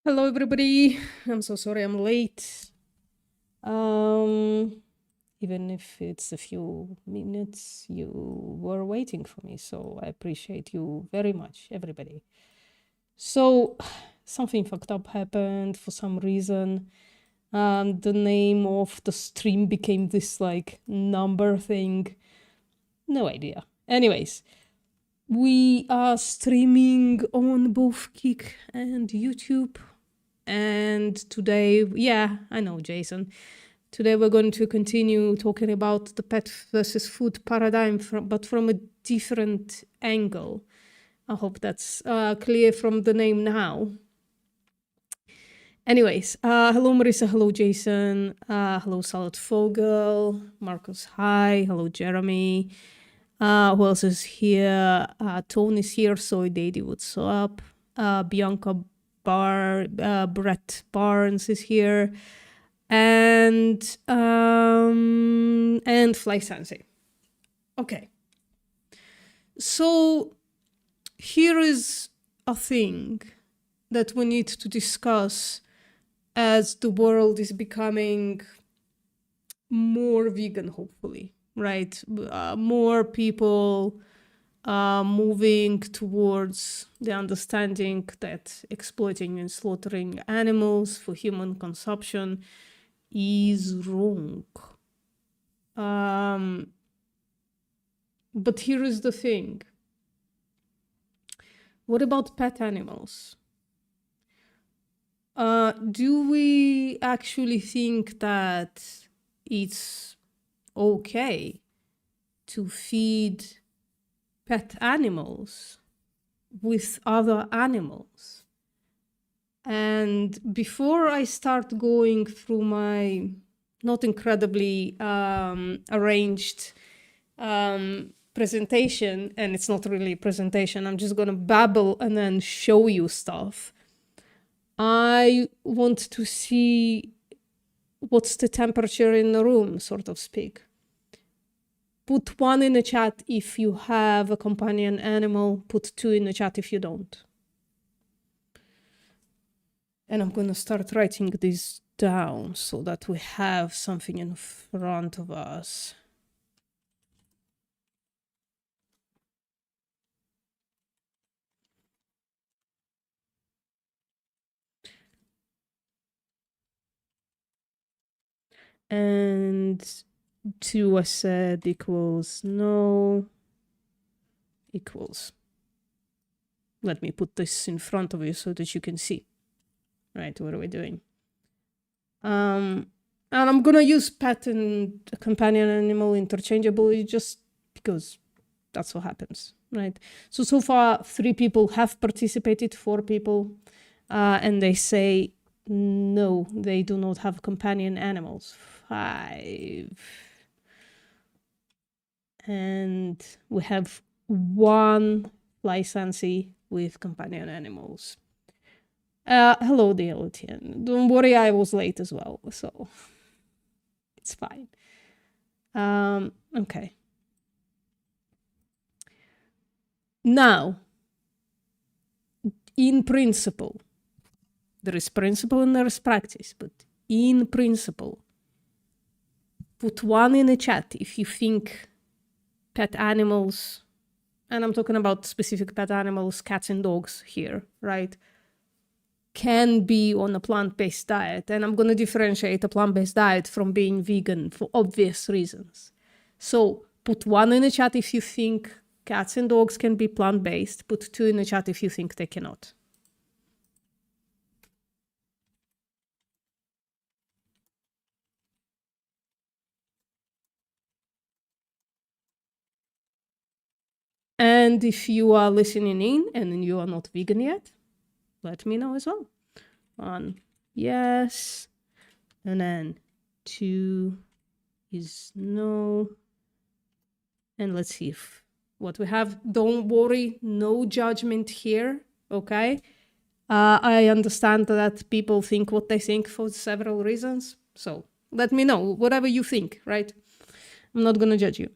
Hello, everybody. I'm so sorry I'm late. Even if it's a few minutes, you were waiting for me, so I appreciate you very much, everybody. So, something fucked up happened for some reason. The name of the stream became this like number thing. No idea. Anyways, we are streaming on both Kick and YouTube. And today, yeah, I know, Jason. Today we're going to continue talking about the pet versus food paradigm, but from a different angle. I hope that's clear from the name now. Anyways, hello Marissa, hello Jason, hello Salad Fogel, Marcus, hi, hello Jeremy. Who else is here? Tone is here, Soy Daddy, what's up? Bianca Brett Barnes is here, and Fly Sensei. Okay, so here is a thing that we need to discuss as the world is becoming more vegan, hopefully, right? More people moving towards the understanding that exploiting and slaughtering animals for human consumption is wrong. But here is the thing. What about pet animals? Do we actually think that it's okay to feed pet animals with other animals? And before I start going through my not incredibly arranged presentation, and it's not really a presentation, I'm just gonna babble and then show you stuff. I want to see what's the temperature in the room, sort of speak. Put 1 in the chat if you have a companion animal. Put 2 in the chat if you don't. And I'm going to start writing this down so that we have something in front of us. And 2 I said equals no equals. Let me put this in front of you so that you can see. Right, what are we doing? And I'm gonna use pet and companion animal interchangeably just because that's what happens, right? So far 3 people have participated, 4 people, and they say no, they do not have companion animals. 5. And we have 1 licensee with companion animals. Hello, Deotian. Don't worry, I was late as well, so it's fine. Okay. Now, in principle, there is principle and there is practice, but in principle, put 1 in the chat if you think pet animals, and I'm talking about specific pet animals, cats and dogs here, right, can be on a plant-based diet. And I'm going to differentiate a plant-based diet from being vegan for obvious reasons. So put 1 in the chat if you think cats and dogs can be plant-based. Put 2 in the chat if you think they cannot. And if you are listening in and you are not vegan yet, let me know as well. 1, yes. And then 2 is no. And let's see if what we have. Don't worry, no judgment here, okay? I understand that people think what they think for several reasons. So let me know, whatever you think, right? I'm not gonna judge you.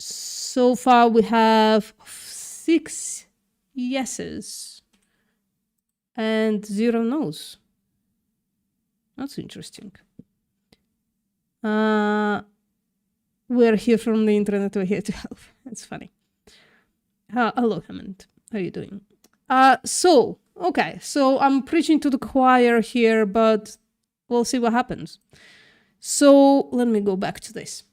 So far we have 6 yeses and 0 no's. That's interesting. We're here from the internet, we're here to help. It's funny. Hello, Hammond. How are you doing? Okay, so I'm preaching to the choir here, but we'll see what happens. So let me go back to this.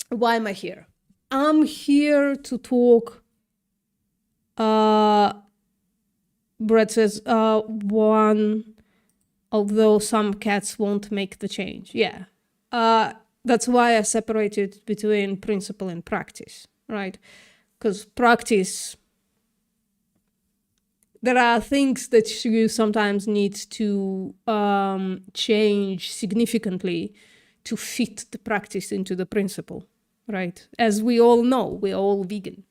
Why am I here? I'm here to talk. Brett says, one, although some cats won't make the change. Yeah. That's why I separated between principle and practice, right? Because practice, there are things that you sometimes need to change significantly to fit the practice into the principle, right? As we all know, we're all vegan,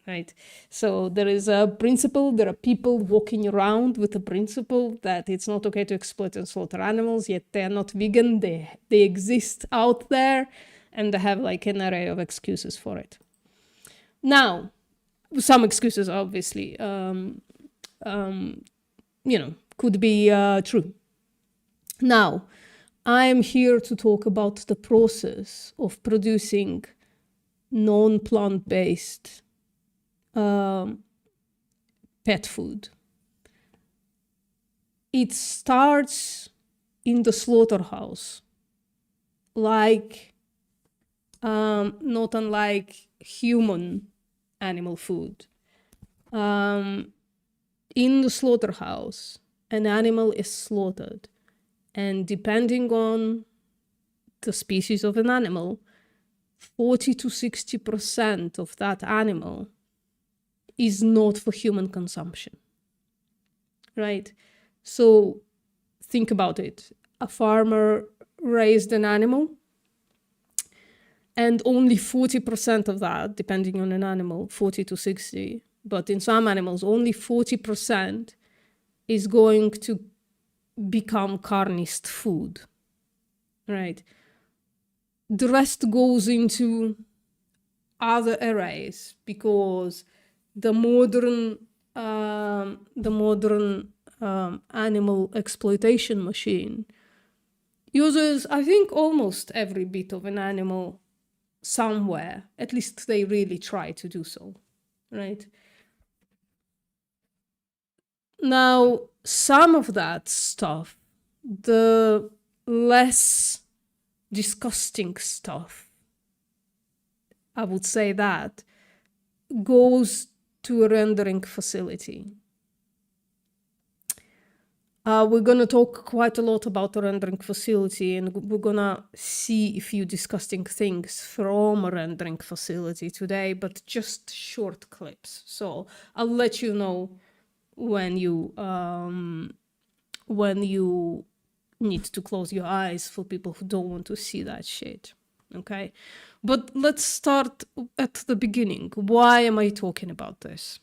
right? So there is a principle, there are people walking around with a principle that it's not okay to exploit and slaughter animals, yet they're not vegan, they exist out there, and they have like an array of excuses for it. Now, some excuses obviously, could be true. Now, I'm here to talk about the process of producing non-plant-based pet food. It starts in the slaughterhouse, like not unlike human animal food. In the slaughterhouse, an animal is slaughtered, and depending on the species of an animal, 40 to 60% of that animal is not for human consumption, right? So think about it. A farmer raised an animal, and only 40% of that, depending on an animal, 40 to 60, but in some animals, only 40% is going to become carnist food, right? The rest goes into other arrays because the modern animal exploitation machine uses, I think, almost every bit of an animal somewhere. At least they really try to do so, right? Now, some of that stuff, the less disgusting stuff, I would say that, goes to a rendering facility. We're going to talk quite a lot about the rendering facility, and we're going to see a few disgusting things from a rendering facility today, but just short clips. So I'll let you know when you need to close your eyes for people who don't want to see that shit, okay? But let's start at the beginning. Why am I talking about this?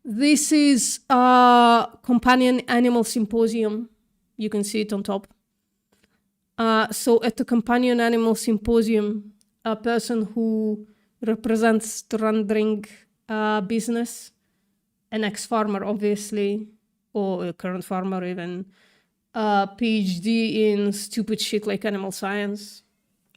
This is a companion animal symposium. You can see it on top. So at the companion animal symposium, a person who represents the rendering business, an ex-farmer, obviously, or a current farmer even, a PhD in stupid shit like animal science,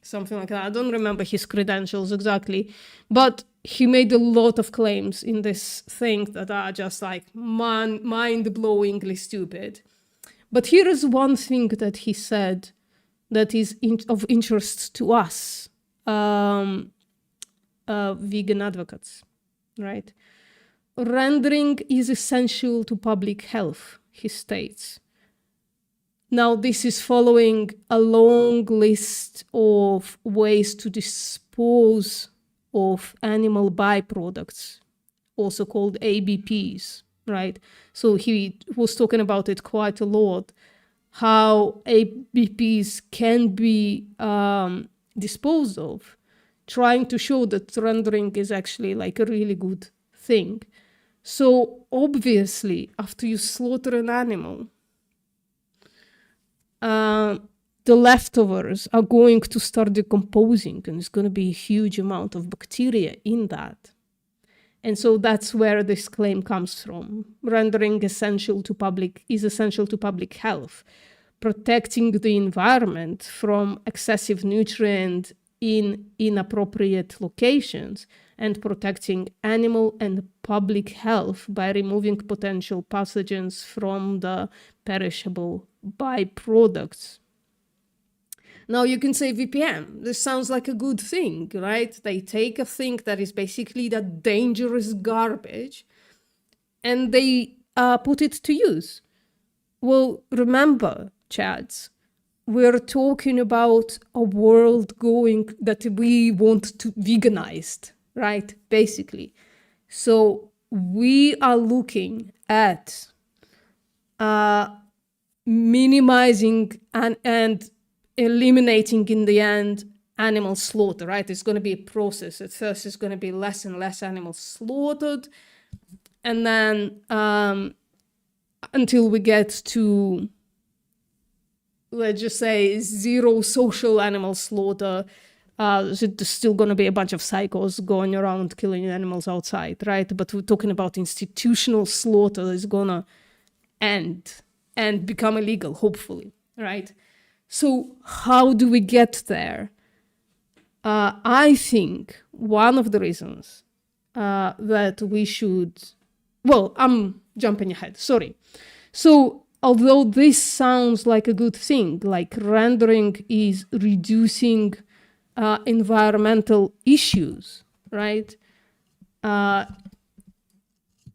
something like that. I don't remember his credentials exactly, but he made a lot of claims in this thing that are just like mind-blowingly stupid. But here is one thing that he said that is of interest to us, vegan advocates, right? Rendering is essential to public health, he states. Now, this is following a long list of ways to dispose of animal byproducts, also called ABPs, right? So he was talking about it quite a lot, how ABPs can be disposed of, trying to show that rendering is actually like a really good thing. So obviously, after you slaughter an animal, the leftovers are going to start decomposing, and there's going to be a huge amount of bacteria in that. And so that's where this claim comes from. Rendering is essential to public health, protecting the environment from excessive nutrient in inappropriate locations, and protecting animal and public health by removing potential pathogens from the perishable byproducts. Now you can say, VPM, this sounds like a good thing, right? They take a thing that is basically that dangerous garbage and they put it to use. Well, remember, Chads, we're talking about a world that we want to veganized, right? Basically. So we are looking at minimizing and eliminating in the end animal slaughter, right? It's going to be a process. At first, it's going to be less and less animals slaughtered. And then until we get to, let's just say, zero social animal slaughter, there's still going to be a bunch of psychos going around killing animals outside, right? But we're talking about institutional slaughter is going to end and become illegal, hopefully, right? So how do we get there? I think one of the reasons that we should... Well, I'm jumping ahead, sorry. So although this sounds like a good thing, like rendering is reducing environmental issues, right?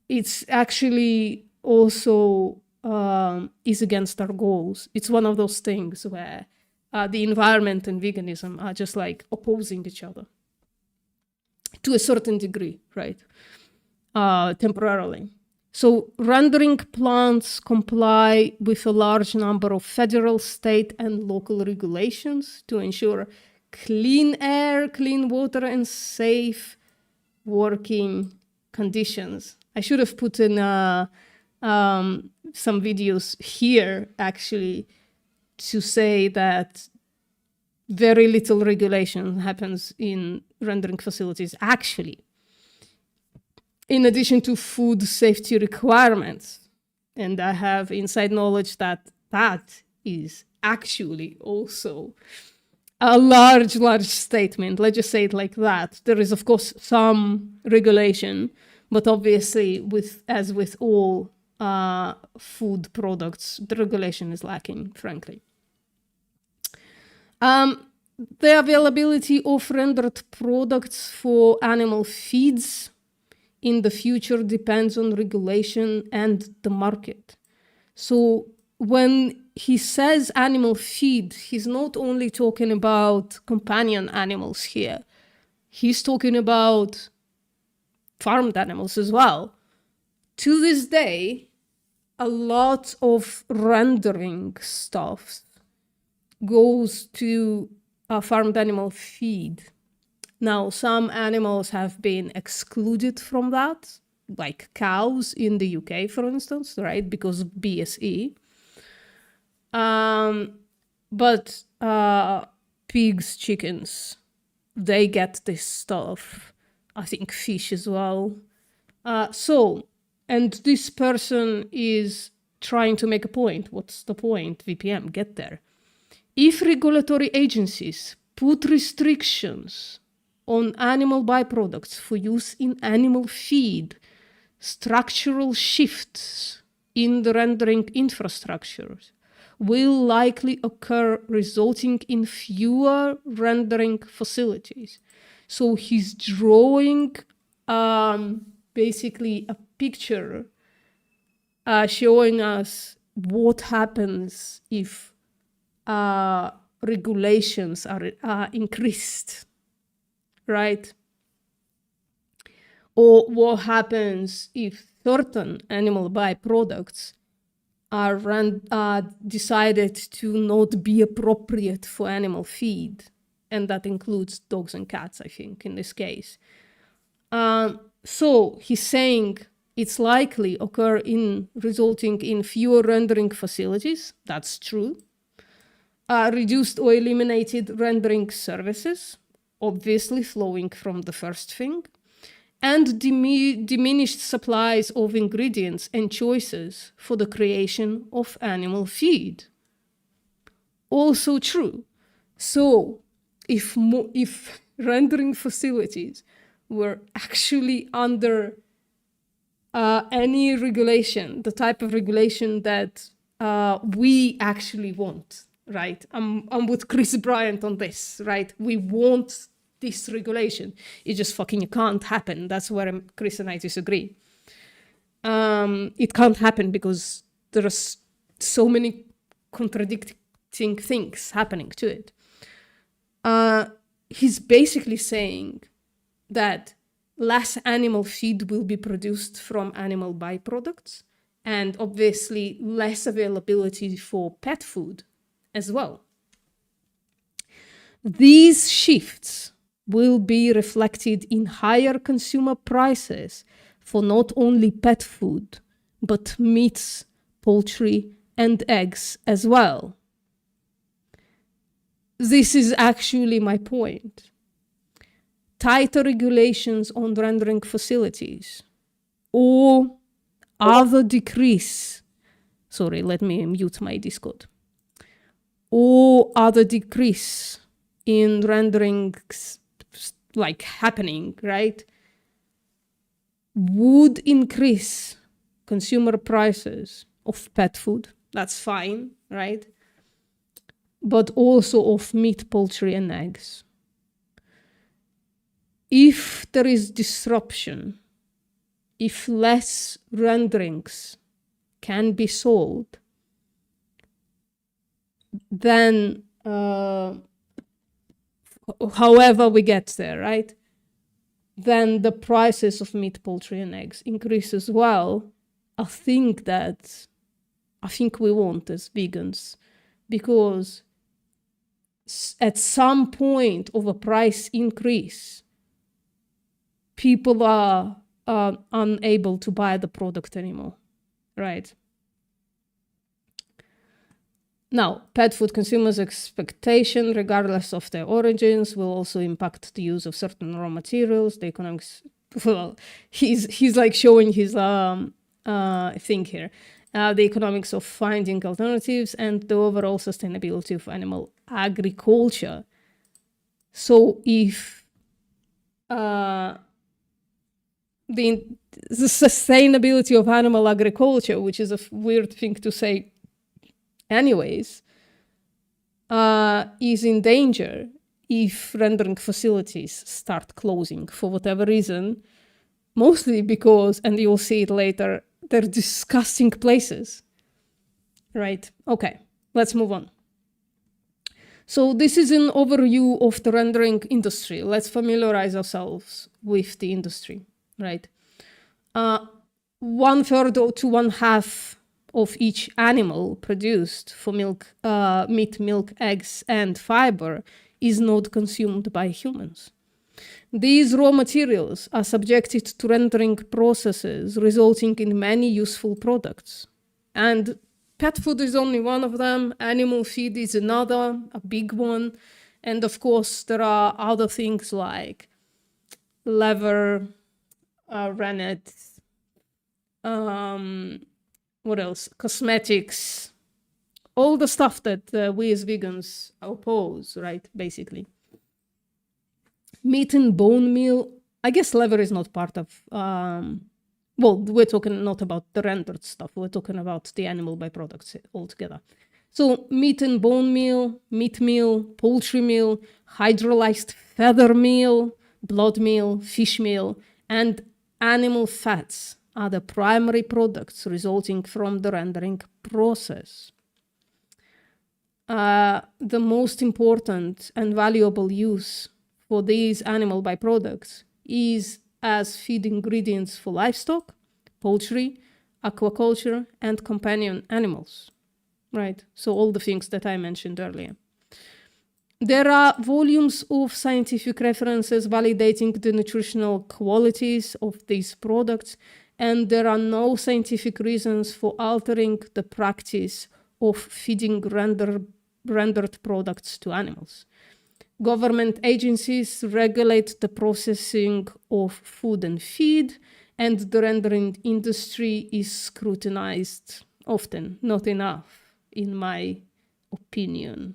It's actually also is against our goals. It's one of those things where the environment and veganism are just like opposing each other to a certain degree, right? Temporarily. So rendering plants comply with a large number of federal, state, and local regulations to ensure clean air, clean water, and safe working conditions. I should have put in some videos here, actually, to say that very little regulation happens in rendering facilities, actually. In addition to food safety requirements. And I have inside knowledge that that is actually also a large statement. Let's just say it like that. There is, of course, some regulation, but obviously, as with all food products, the regulation is lacking, frankly. The availability of rendered products for animal feeds in the future depends on regulation and the market. So when he says animal feed, he's not only talking about companion animals here. He's talking about farmed animals as well. To this day, a lot of rendering stuff goes to a farmed animal feed. Now, some animals have been excluded from that, like cows in the UK, for instance, right, because of BSE. But pigs, chickens, they get this stuff. I think fish as well. And this person is trying to make a point. What's the point? VPM, get there. If regulatory agencies put restrictions on animal byproducts for use in animal feed, structural shifts in the rendering infrastructures will likely occur, resulting in fewer rendering facilities. So he's drawing basically a picture showing us what happens if regulations are increased, right? Or what happens if certain animal byproducts are decided to not be appropriate for animal feed. And that includes dogs and cats, I think, in this case. So he's saying it's likely occur resulting in fewer rendering facilities. That's true. Reduced or eliminated rendering services, obviously flowing from the first thing. and diminished supplies of ingredients and choices for the creation of animal feed. Also true. So if rendering facilities were actually under any regulation, the type of regulation that we actually want, right? I'm with Chris Bryant on this, right? We want this regulation. It just fucking can't happen. That's where Chris and I disagree. It can't happen because there are so many contradicting things happening to it. He's basically saying that less animal feed will be produced from animal byproducts, and obviously less availability for pet food as well. These shifts will be reflected in higher consumer prices for not only pet food, but meats, poultry, and eggs as well. This is actually my point. Tighter regulations on rendering facilities or other decrease, sorry, let me mute my Discord, or other decrease in rendering like happening, right, would increase consumer prices of pet food. That's fine, right? But also of meat, poultry, and eggs. If there is disruption, if less renderings can be sold, then however we get there, right? Then the prices of meat, poultry, and eggs increase as well. I think we want as vegans, because at some point of a price increase, people are unable to buy the product anymore, right? Now, pet food consumers' expectation, regardless of their origins, will also impact the use of certain raw materials. The economics, well, he's like showing his thing here. The economics of finding alternatives and the overall sustainability of animal agriculture. So if the sustainability of animal agriculture, which is a weird thing to say anyways, is in danger if rendering facilities start closing for whatever reason, mostly because, and you'll see it later, they're disgusting places, right? Okay, let's move on. So this is an overview of the rendering industry. Let's familiarize ourselves with the industry, right? 1/3 to 1/2 of each animal produced for milk, meat, milk, eggs, and fiber is not consumed by humans. These raw materials are subjected to rendering processes, resulting in many useful products. And pet food is only one of them, animal feed is another, a big one. And of course, there are other things like leather, rennet, what else? Cosmetics, all the stuff that we as vegans oppose, right? Basically. Meat and bone meal, I guess leather is not part of, well, we're talking not about the rendered stuff, we're talking about the animal byproducts altogether. So meat and bone meal, meat meal, poultry meal, hydrolyzed feather meal, blood meal, fish meal, and animal fats are the primary products resulting from the rendering process. The most important and valuable use for these animal byproducts is as feed ingredients for livestock, poultry, aquaculture, and companion animals, right? So all the things that I mentioned earlier. There are volumes of scientific references validating the nutritional qualities of these products, and there are no scientific reasons for altering the practice of feeding rendered products to animals. Government agencies regulate the processing of food and feed, and the rendering industry is scrutinized often, not enough, in my opinion.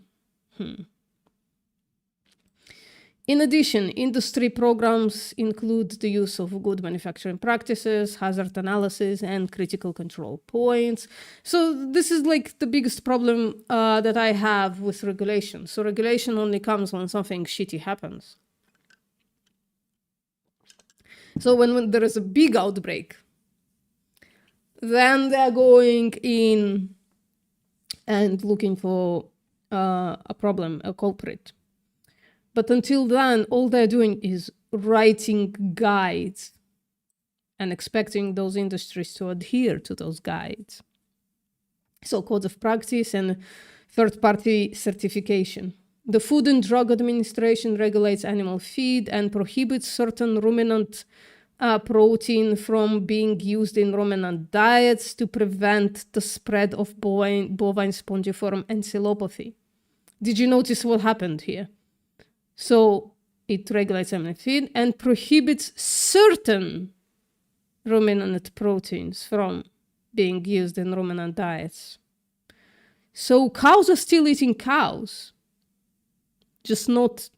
In addition, industry programs include the use of good manufacturing practices, hazard analysis, and critical control points. So this is like the biggest problem that I have with regulation. So regulation only comes when something shitty happens. So when there is a big outbreak, then they're going in and looking for a problem, a culprit. But until then, all they're doing is writing guides and expecting those industries to adhere to those guides. So codes of practice and third-party certification. The Food and Drug Administration regulates animal feed and prohibits certain ruminant protein from being used in ruminant diets to prevent the spread of bovine spongiform encephalopathy. Did you notice what happened here? So it regulates animal feed and prohibits certain ruminant proteins from being used in ruminant diets. So cows are still eating cows, just not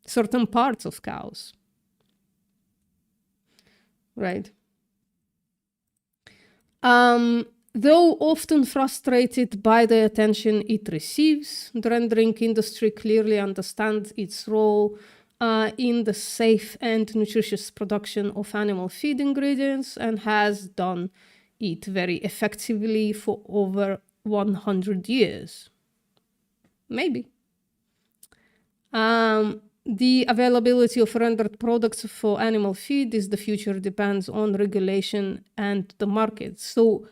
certain parts of cows, right? Though often frustrated by the attention it receives, the rendering industry clearly understands its role in the safe and nutritious production of animal feed ingredients and has done it very effectively for over 100 years. Maybe. The availability of rendered products for animal feed is the future depends on regulation and the market. So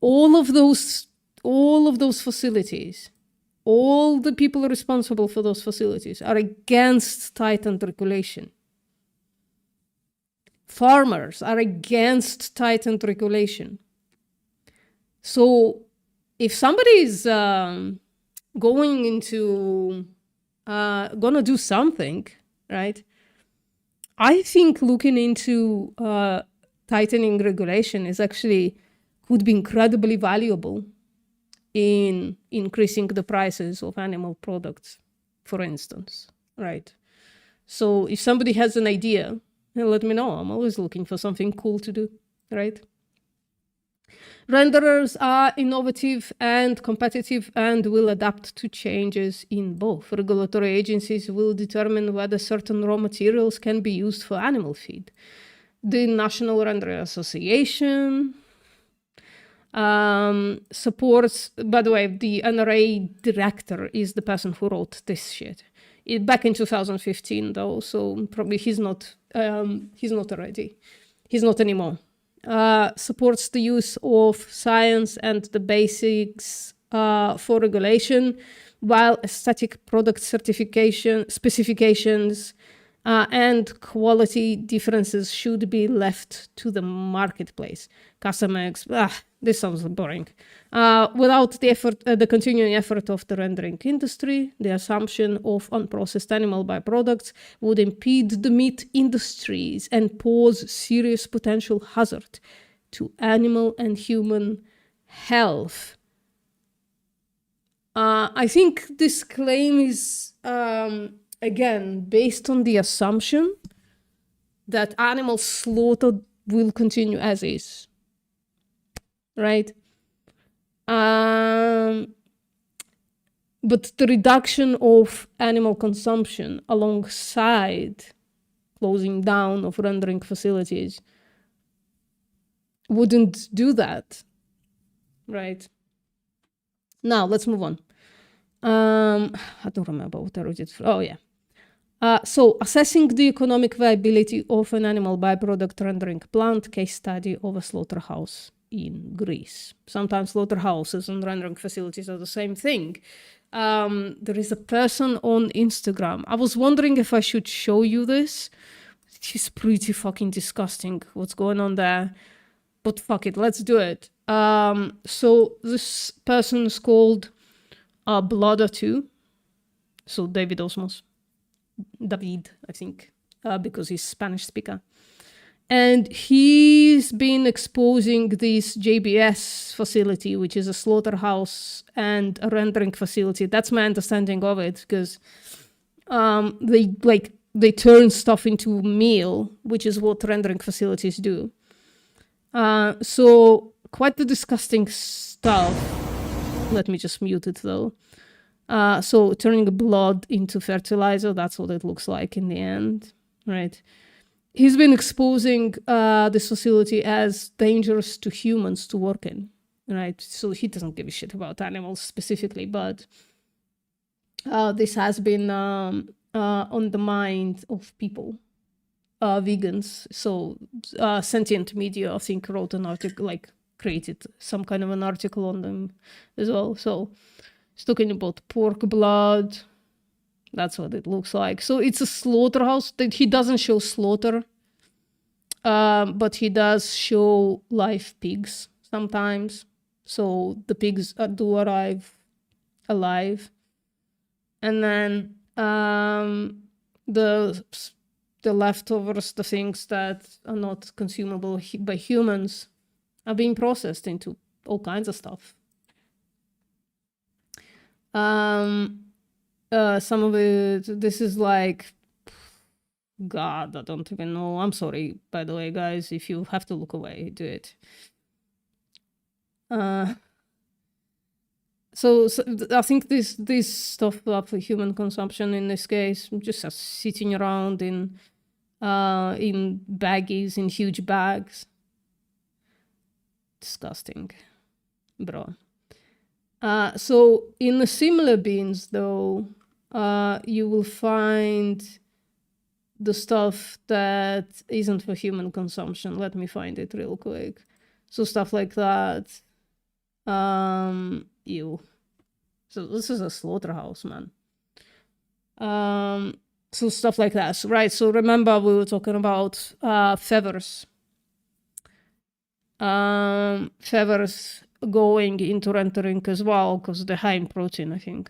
all of those facilities, all the people responsible for those facilities are against tightened regulation. Farmers are against tightened regulation. So if somebody is gonna do something, right? I think looking into tightening regulation is actually could be incredibly valuable in increasing the prices of animal products, for instance, right? So if somebody has an idea, let me know. I'm always looking for something cool to do, right? Renderers are innovative and competitive and will adapt to changes in both. Regulatory agencies will determine whether certain raw materials can be used for animal feed. The National Renderer Association supports, by the way, the NRA director is the person who wrote this shit. Back in 2015, though, so probably he's not already. He's not anymore. Supports the use of science and the basics for regulation, while aesthetic product specifications and quality differences should be left to the marketplace. This sounds boring. Without the continuing effort of the rendering industry, the assumption of unprocessed animal byproducts would impede the meat industries and pose serious potential hazard to animal and human health. I think this claim is, again, based on the assumption that animal slaughter will continue as is. Right? But the reduction of animal consumption alongside closing down of rendering facilities wouldn't do that. Right? Now, let's move on. I don't remember what I wrote it for. Oh, yeah. So, assessing the economic viability of an animal byproduct rendering plant, case study of a slaughterhouse in Greece. Sometimes slaughterhouses and rendering facilities are the same thing. There is a person on Instagram. I was wondering if I should show you this. It's pretty fucking disgusting what's going on there. But fuck it, let's do it. So this person is called Blooder2. So David Osmos. David, I think, because he's Spanish speaker. And he's been exposing this JBS facility, which is a slaughterhouse and a rendering facility. That's my understanding of it, because they turn stuff into meal, which is what rendering facilities do. So quite the disgusting stuff. Let me just mute it though. So turning blood into fertilizer, that's what it looks like in the end, right? He's been exposing this facility as dangerous to humans to work in, right? So he doesn't give a shit about animals specifically, but this has been on the mind of people, vegans. So Sentient Media, I think, wrote an article, like created some kind of an article on them as well. So it's talking about pork blood. That's what it looks like. So it's a slaughterhouse. He doesn't show slaughter, but he does show live pigs sometimes. So the pigs do arrive alive. And then the leftovers, the things that are not consumable by humans, are being processed into all kinds of stuff. Some of it, this is like, God, I don't even know. I'm sorry, by the way, guys. If you have to look away, do it. So I think this stuff up for human consumption in this case, just sitting around in baggies, in huge bags. Disgusting, bro. So in the similar bins, though, you will find the stuff that isn't for human consumption. Let me find it real quick. So stuff like that. Ew. So this is a slaughterhouse, man. So stuff like that. So, right. So remember we were talking about feathers. Feathers going into rendering as well, because they're high in protein, I think.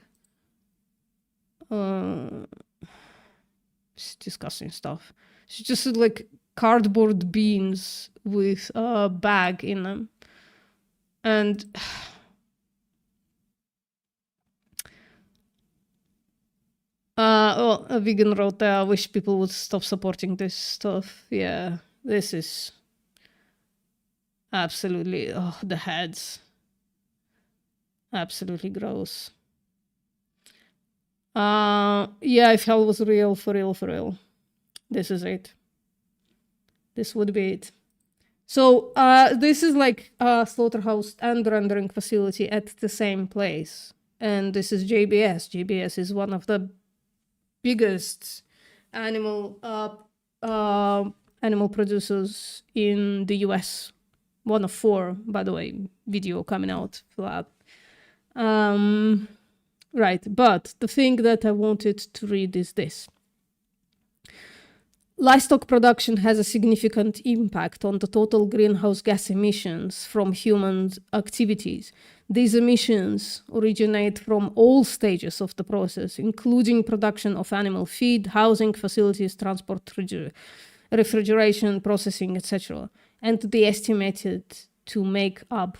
It's disgusting stuff. It's just like cardboard beans with a bag in them. And well, a vegan wrote there, I wish people would stop supporting this stuff. Yeah, this is absolutely, the heads. Absolutely gross. Yeah, if hell was real, for real, this is it. This would be it. So this is like a slaughterhouse and rendering facility at the same place. And this is JBS. JBS is one of the biggest animal producers in the US. One of 4, by the way, video coming out for that. Right, but the thing that I wanted to read is this. Livestock production has a significant impact on the total greenhouse gas emissions from human activities. These emissions originate from all stages of the process, including production of animal feed, housing, facilities, transport, refrigeration, processing, etc. And they estimated to make up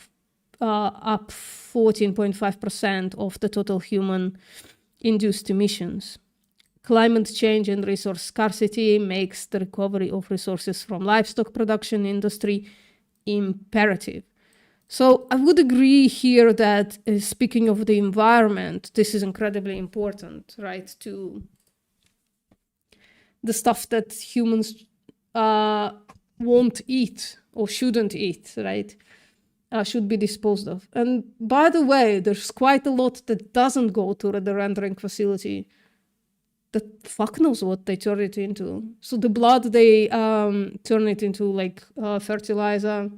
14.5% of the total human-induced emissions. Climate change and resource scarcity makes the recovery of resources from livestock production industry imperative. So I would agree here that speaking of the environment, this is incredibly important, right? To the stuff that humans won't eat or shouldn't eat, right? Should be disposed of. And by the way, there's quite a lot that doesn't go to the rendering facility. The fuck knows what they turn it into. So the blood, they turn it into like fertilizer.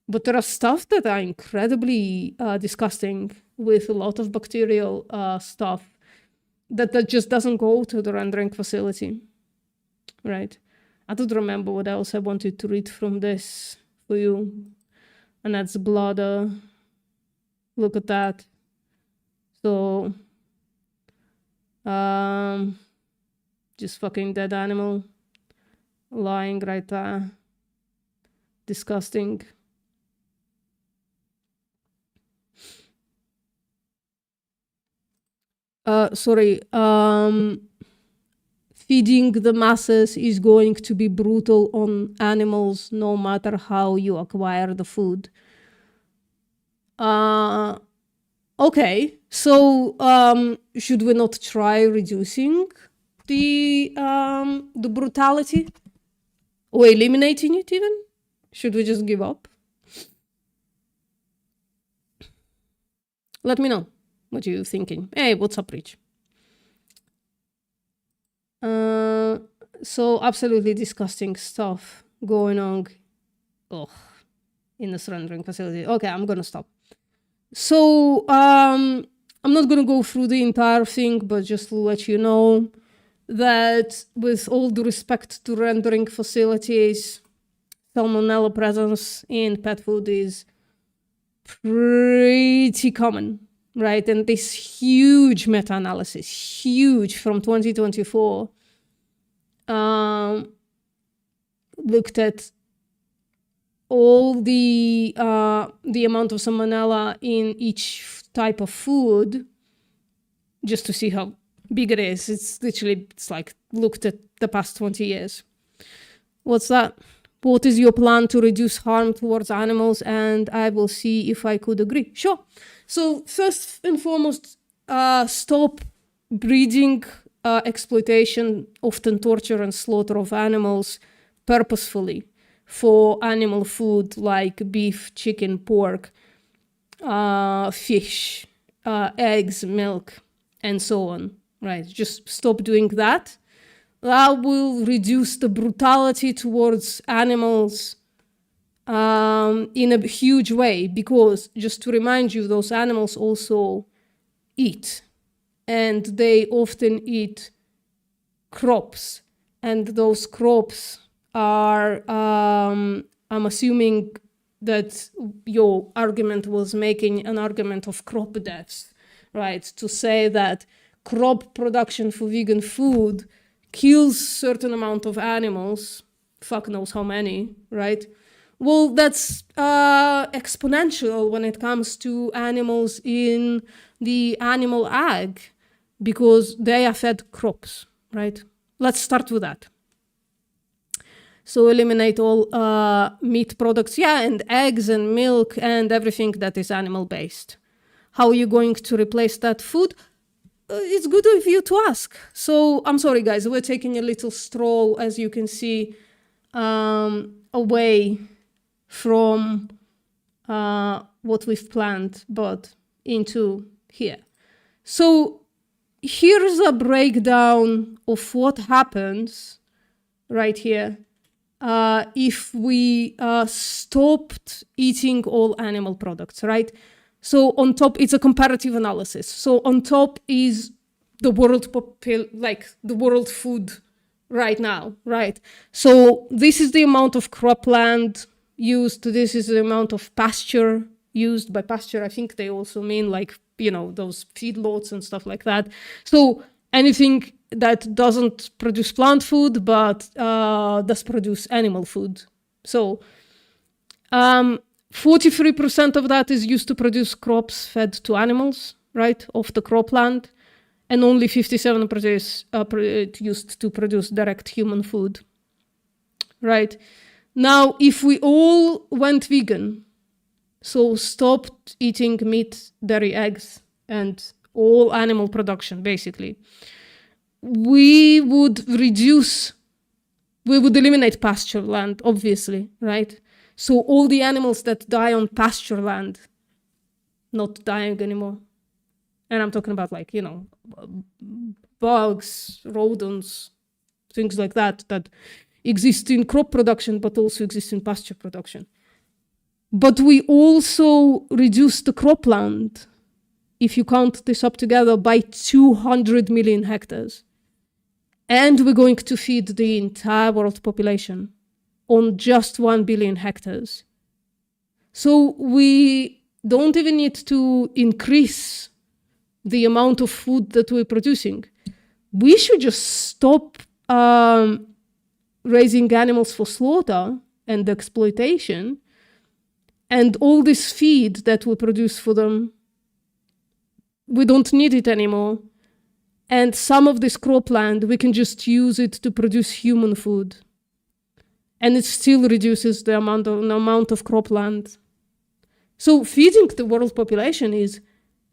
But there are stuff that are incredibly disgusting with a lot of bacterial stuff that just doesn't go to the rendering facility, right? I don't remember what else I wanted to read from this for you. And that's bladder. Look at that. So Just fucking dead animal lying right there. Disgusting. Sorry. Feeding the masses is going to be brutal on animals no matter how you acquire the food. Okay, so should we not try reducing the brutality or eliminating it even? Should we just give up? Let me know what you're thinking. Hey, what's up, Rich? So absolutely disgusting stuff going on in this rendering facility. Okay, I'm gonna stop. So I'm not gonna go through the entire thing, but just to let you know that with all due respect to rendering facilities, salmonella presence in pet food is pretty common, right? And this huge meta-analysis, huge, from 2024, looked at all the amount of salmonella in each type of food, just to see how big it is. It's like looked at the past 20 years. What's that? What is your plan to reduce harm towards animals? And I will see if I could agree. Sure. So first and foremost, stop breeding, exploitation, often torture and slaughter of animals purposefully for animal food like beef, chicken, pork, fish, eggs, milk, and so on, right? Just stop doing that. That will reduce the brutality towards animals in a huge way, because just to remind you, those animals also eat, and they often eat crops, and those crops are, I'm assuming that your argument was making an argument of crop deaths, right? To say that crop production for vegan food kills certain amount of animals, fuck knows how many, right? Well, that's exponential when it comes to animals in the animal ag, because they are fed crops, right? Let's start with that. So eliminate all meat products, yeah, and eggs and milk and everything that is animal-based. How are you going to replace that food? It's good of you to ask. So I'm sorry, guys, we're taking a little stroll, as you can see, away from what we've planned, but into here. So here's a breakdown of what happens right here if we stopped eating all animal products, right? So on top, it's a comparative analysis. So on top is the world the world food right now, right? So this is the amount of cropland used. This is the amount of pasture used. By pasture, I think they also mean like, you know, those feedlots and stuff like that. So anything that doesn't produce plant food, but does produce animal food. So 43% of that is used to produce crops fed to animals, right, of the cropland, and only 57% is used to produce direct human food, right? Now, if we all went vegan, so stopped eating meat, dairy, eggs, and all animal production, basically, we would eliminate pasture land, obviously, right? So all the animals that die on pasture land, not dying anymore. And I'm talking about, like, you know, bugs, rodents, things like that, that exist in crop production, but also exist in pasture production. But we also reduce the cropland, if you count this up together, by 200 million hectares. And we're going to feed the entire world population on just 1 billion hectares. So we don't even need to increase the amount of food that we're producing. we should just stop raising animals for slaughter and exploitation, and all this feed that we produce for them, we don't need it anymore. And some of this cropland, we can just use it to produce human food. And it still reduces the amount of cropland. So feeding the world population is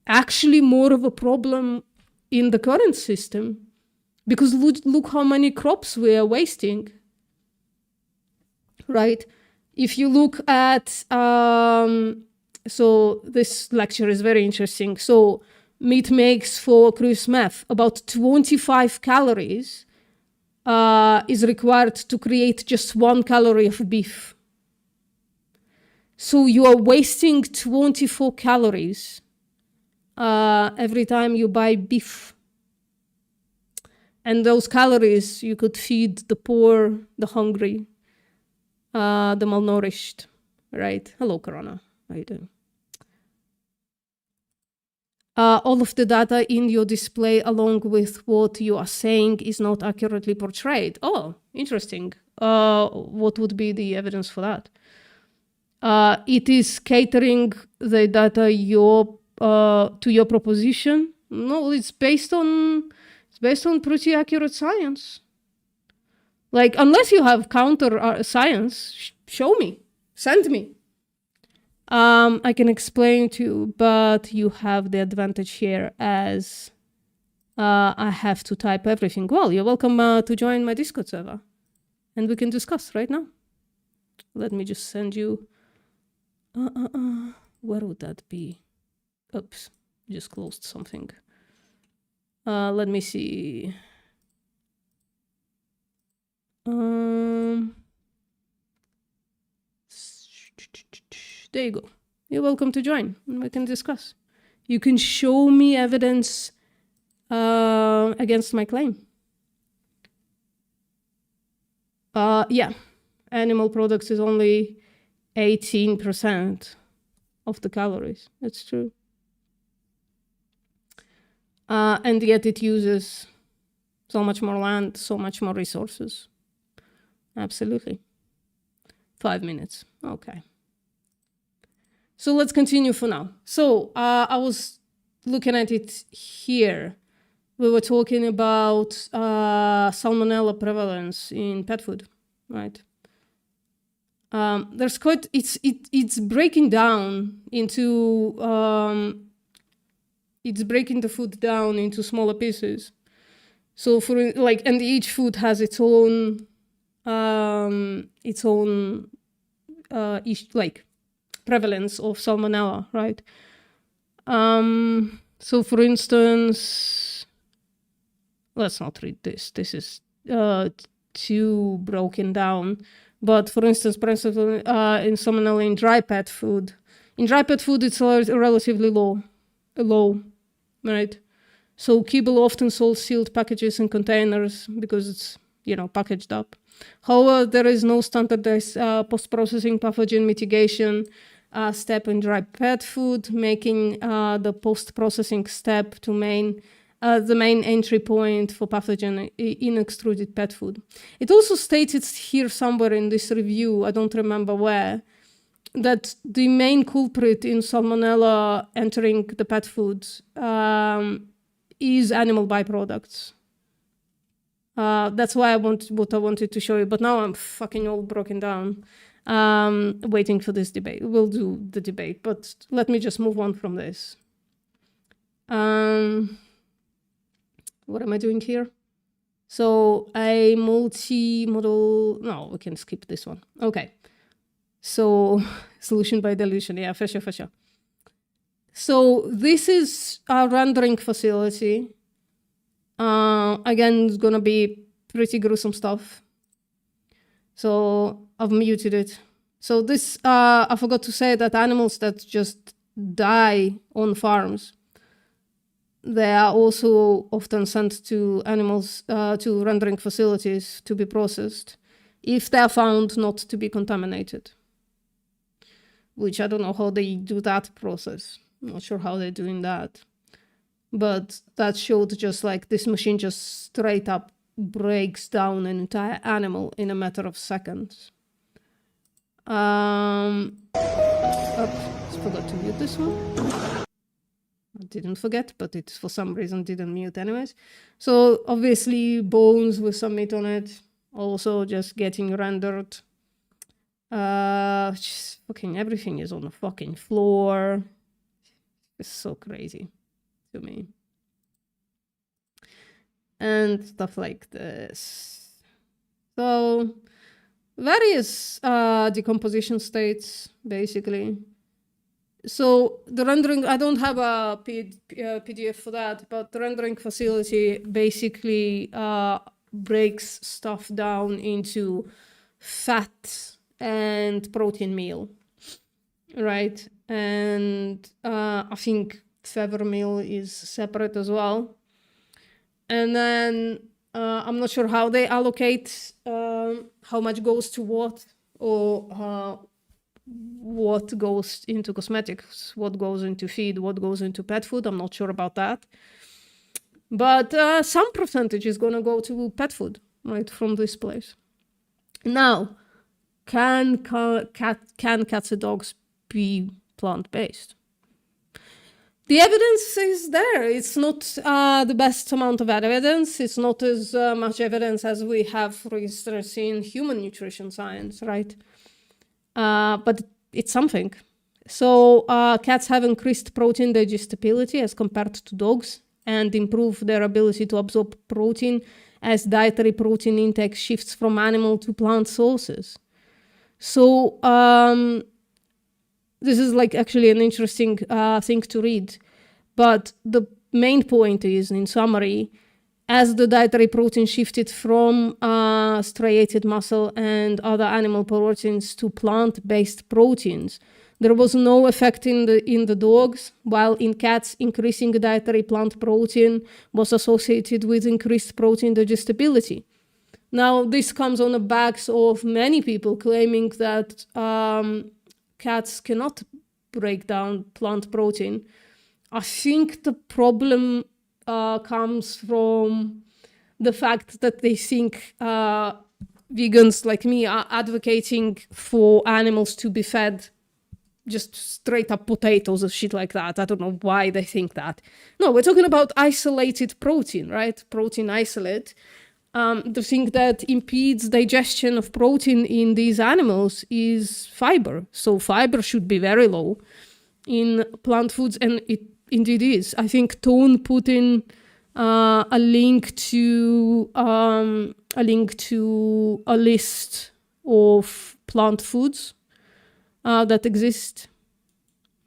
actually more of a problem in the current system, because look how many crops we are wasting, right? If you look at, so this lecture is very interesting. So meat makes, for cruise math, about 25 calories is required to create just 1 calorie of beef. So you are wasting 24 calories every time you buy beef. And those calories you could feed the poor, the hungry, the malnourished, right? Hello, Corona. How you doing? All of the data in your display, along with what you are saying, is not accurately portrayed. Oh, interesting. What would be the evidence for that? It is catering the data to your proposition. No, it's based on pretty accurate science. Like, unless you have counter science, show me, send me. I can explain to you, but you have the advantage here as I have to type everything. Well, you're welcome to join my Discord server, and we can discuss right now. Let me just send you. Where would that be? Oops, just closed something. Let me see. There you go. You're welcome to join, and we can discuss. You can show me evidence against my claim. Yeah, animal products is only 18% of the calories. That's true. And yet it uses so much more land, so much more resources. Absolutely. 5 minutes. Okay. So let's continue for now. So I was looking at it here. We were talking about salmonella prevalence in pet food, right? There's quite, it's breaking down into, it's breaking the food down into smaller pieces. So for like, and each food has its own like prevalence of salmonella, right? So for instance, let's not read this. This is too broken down. But for instance, in salmonella in dry pet food, it's relatively low, right? So kibble often sold sealed packages and containers because it's, packaged up. However, there is no standardized post-processing pathogen mitigation step in dry pet food, making the post-processing step to the main entry point for pathogen in extruded pet food. It also stated here somewhere in this review, I don't remember where, that the main culprit in salmonella entering the pet food is animal byproducts. That's why what I wanted to show you, but now I'm fucking all broken down, waiting for this debate. We'll do the debate, but let me just move on from this. What am I doing here? So a multi-model, no, we can skip this one. Okay. So solution by dilution, yeah, for sure. So this is our rendering facility. Again, it's gonna be pretty gruesome stuff. So I've muted it. So this, I forgot to say that animals that just die on farms, they are also often sent to to rendering facilities to be processed if they are found not to be contaminated. Which I don't know how they do that process. I'm not sure how they're doing that. but that showed just like this machine just straight up breaks down an entire animal in a matter of seconds. Oops, forgot to mute this one. I didn't forget, but it for some reason didn't mute anyways. So obviously bones with some meat on it, also just getting rendered. Just fucking everything is on the fucking floor. It's so crazy to me. And stuff like this. So various decomposition states, basically. So the rendering, I don't have a PDF for that, but the rendering facility basically breaks stuff down into fat and protein meal, right? And I think feather meal is separate as well. And then I'm not sure how they allocate how much goes to what, or what goes into cosmetics, what goes into feed, what goes into pet food. I'm not sure about that. But some percentage is going to go to pet food, right, from this place. Now, can cats and dogs be plant-based? The evidence is there. It's not the best amount of evidence. It's not as much evidence as we have, for instance, in human nutrition science, right? But it's something. So cats have increased protein digestibility as compared to dogs and improve their ability to absorb protein as dietary protein intake shifts from animal to plant sources. So this is like actually an interesting thing to read. But the main point is, in summary, as the dietary protein shifted from striated muscle and other animal proteins to plant-based proteins, there was no effect in the dogs, while in cats, increasing dietary plant protein was associated with increased protein digestibility. Now, this comes on the backs of many people claiming that cats cannot break down plant protein. I think the problem comes from the fact that they think vegans like me are advocating for animals to be fed just straight up potatoes or shit like that. I don't know why they think that. No, we're talking about isolated protein, right? Protein isolate. The thing that impedes digestion of protein in these animals is fiber. So fiber should be very low in plant foods, and it indeed is. I think Tone put in a link to a list of plant foods that exist.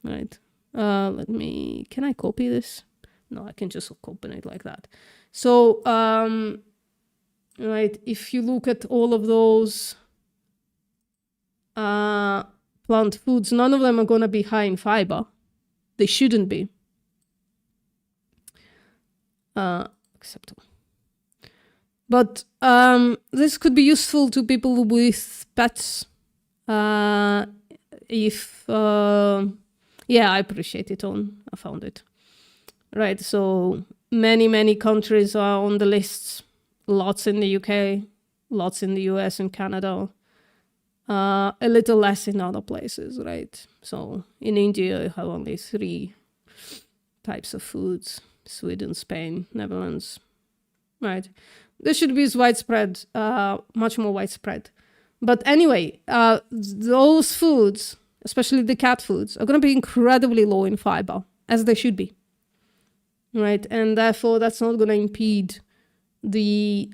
Right. Can I copy this? No, I can just open it like that. So, right, if you look at all of those plant foods, none of them are going to be high in fiber. They shouldn't be. Acceptable. But this could be useful to people with pets. Yeah, I appreciate it. I found it. Right, so many countries are on the lists. Lots in the UK, lots in the US and Canada. A little less in other places, right? So in India, you have only 3 types of foods. Sweden, Spain, Netherlands, right? This should be widespread, much more widespread. But anyway, those foods, especially the cat foods, are going to be incredibly low in fiber, as they should be, right? And therefore, that's not going to impede the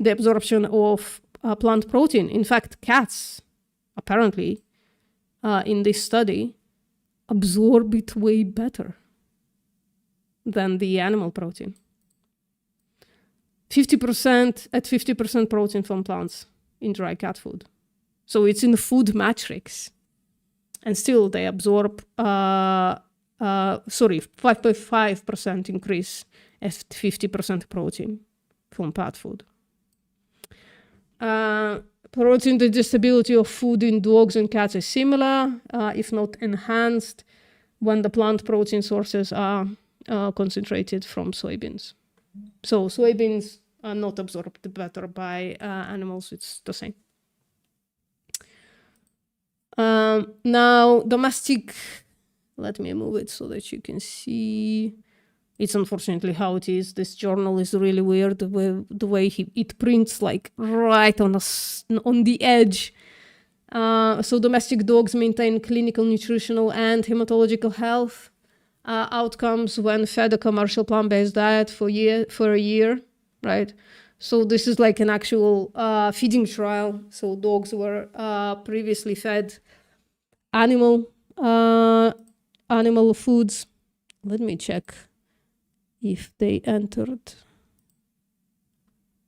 absorption of plant protein. In fact, cats, apparently, in this study, absorb it way better than the animal protein. 50% protein from plants in dry cat food. So it's in the food matrix. And still they absorb 5.5% increase at 50% protein from pet food. Protein digestibility of food in dogs and cats is similar, if not enhanced, when the plant protein sources are concentrated from soybeans. So soybeans are not absorbed better by animals. It's the same. Now, domestic, let me move it so that you can see. It's unfortunately how it is. This journal is really weird, the way it prints like right on the edge. So domestic dogs maintain clinical, nutritional, and hematological health outcomes when fed a commercial plant-based diet for a year, right? So this is like an actual feeding trial. So dogs were previously fed animal foods. Let me check if they entered.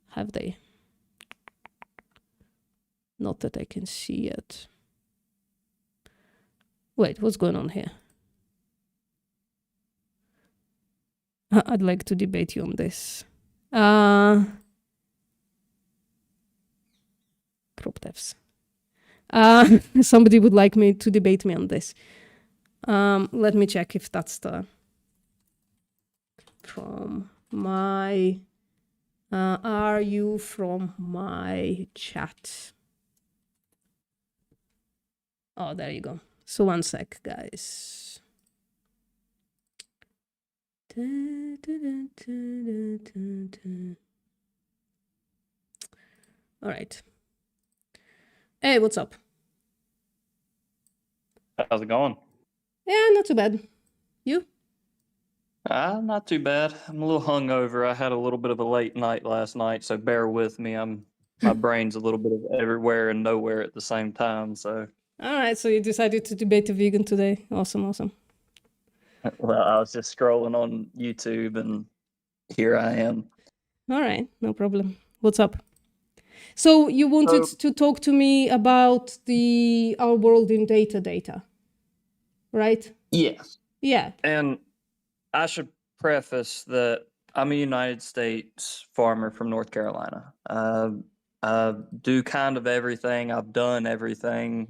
Have they? Not that I can see yet. Wait, what's going on here? I'd like to debate you on this. Crop devs. Somebody would like me to debate me on this. Let me check if that's the from my are you from my chat? Oh, there you go. So one sec, guys. All right. Hey, what's up? How's it going? Yeah, not too bad. You? Not too bad. I'm a little hungover. I had a little bit of a late night last night, so bear with me. My brain's a little bit of everywhere and nowhere at the same time. So. All right. So you decided to debate a vegan today. Awesome, awesome. Well, I was just scrolling on YouTube, and here I am. All right, no problem. What's up? So you wanted to talk to me about our world in data, right? Yes. Yeah. And I should preface that I'm a United States farmer from North Carolina. I do kind of everything. I've done everything,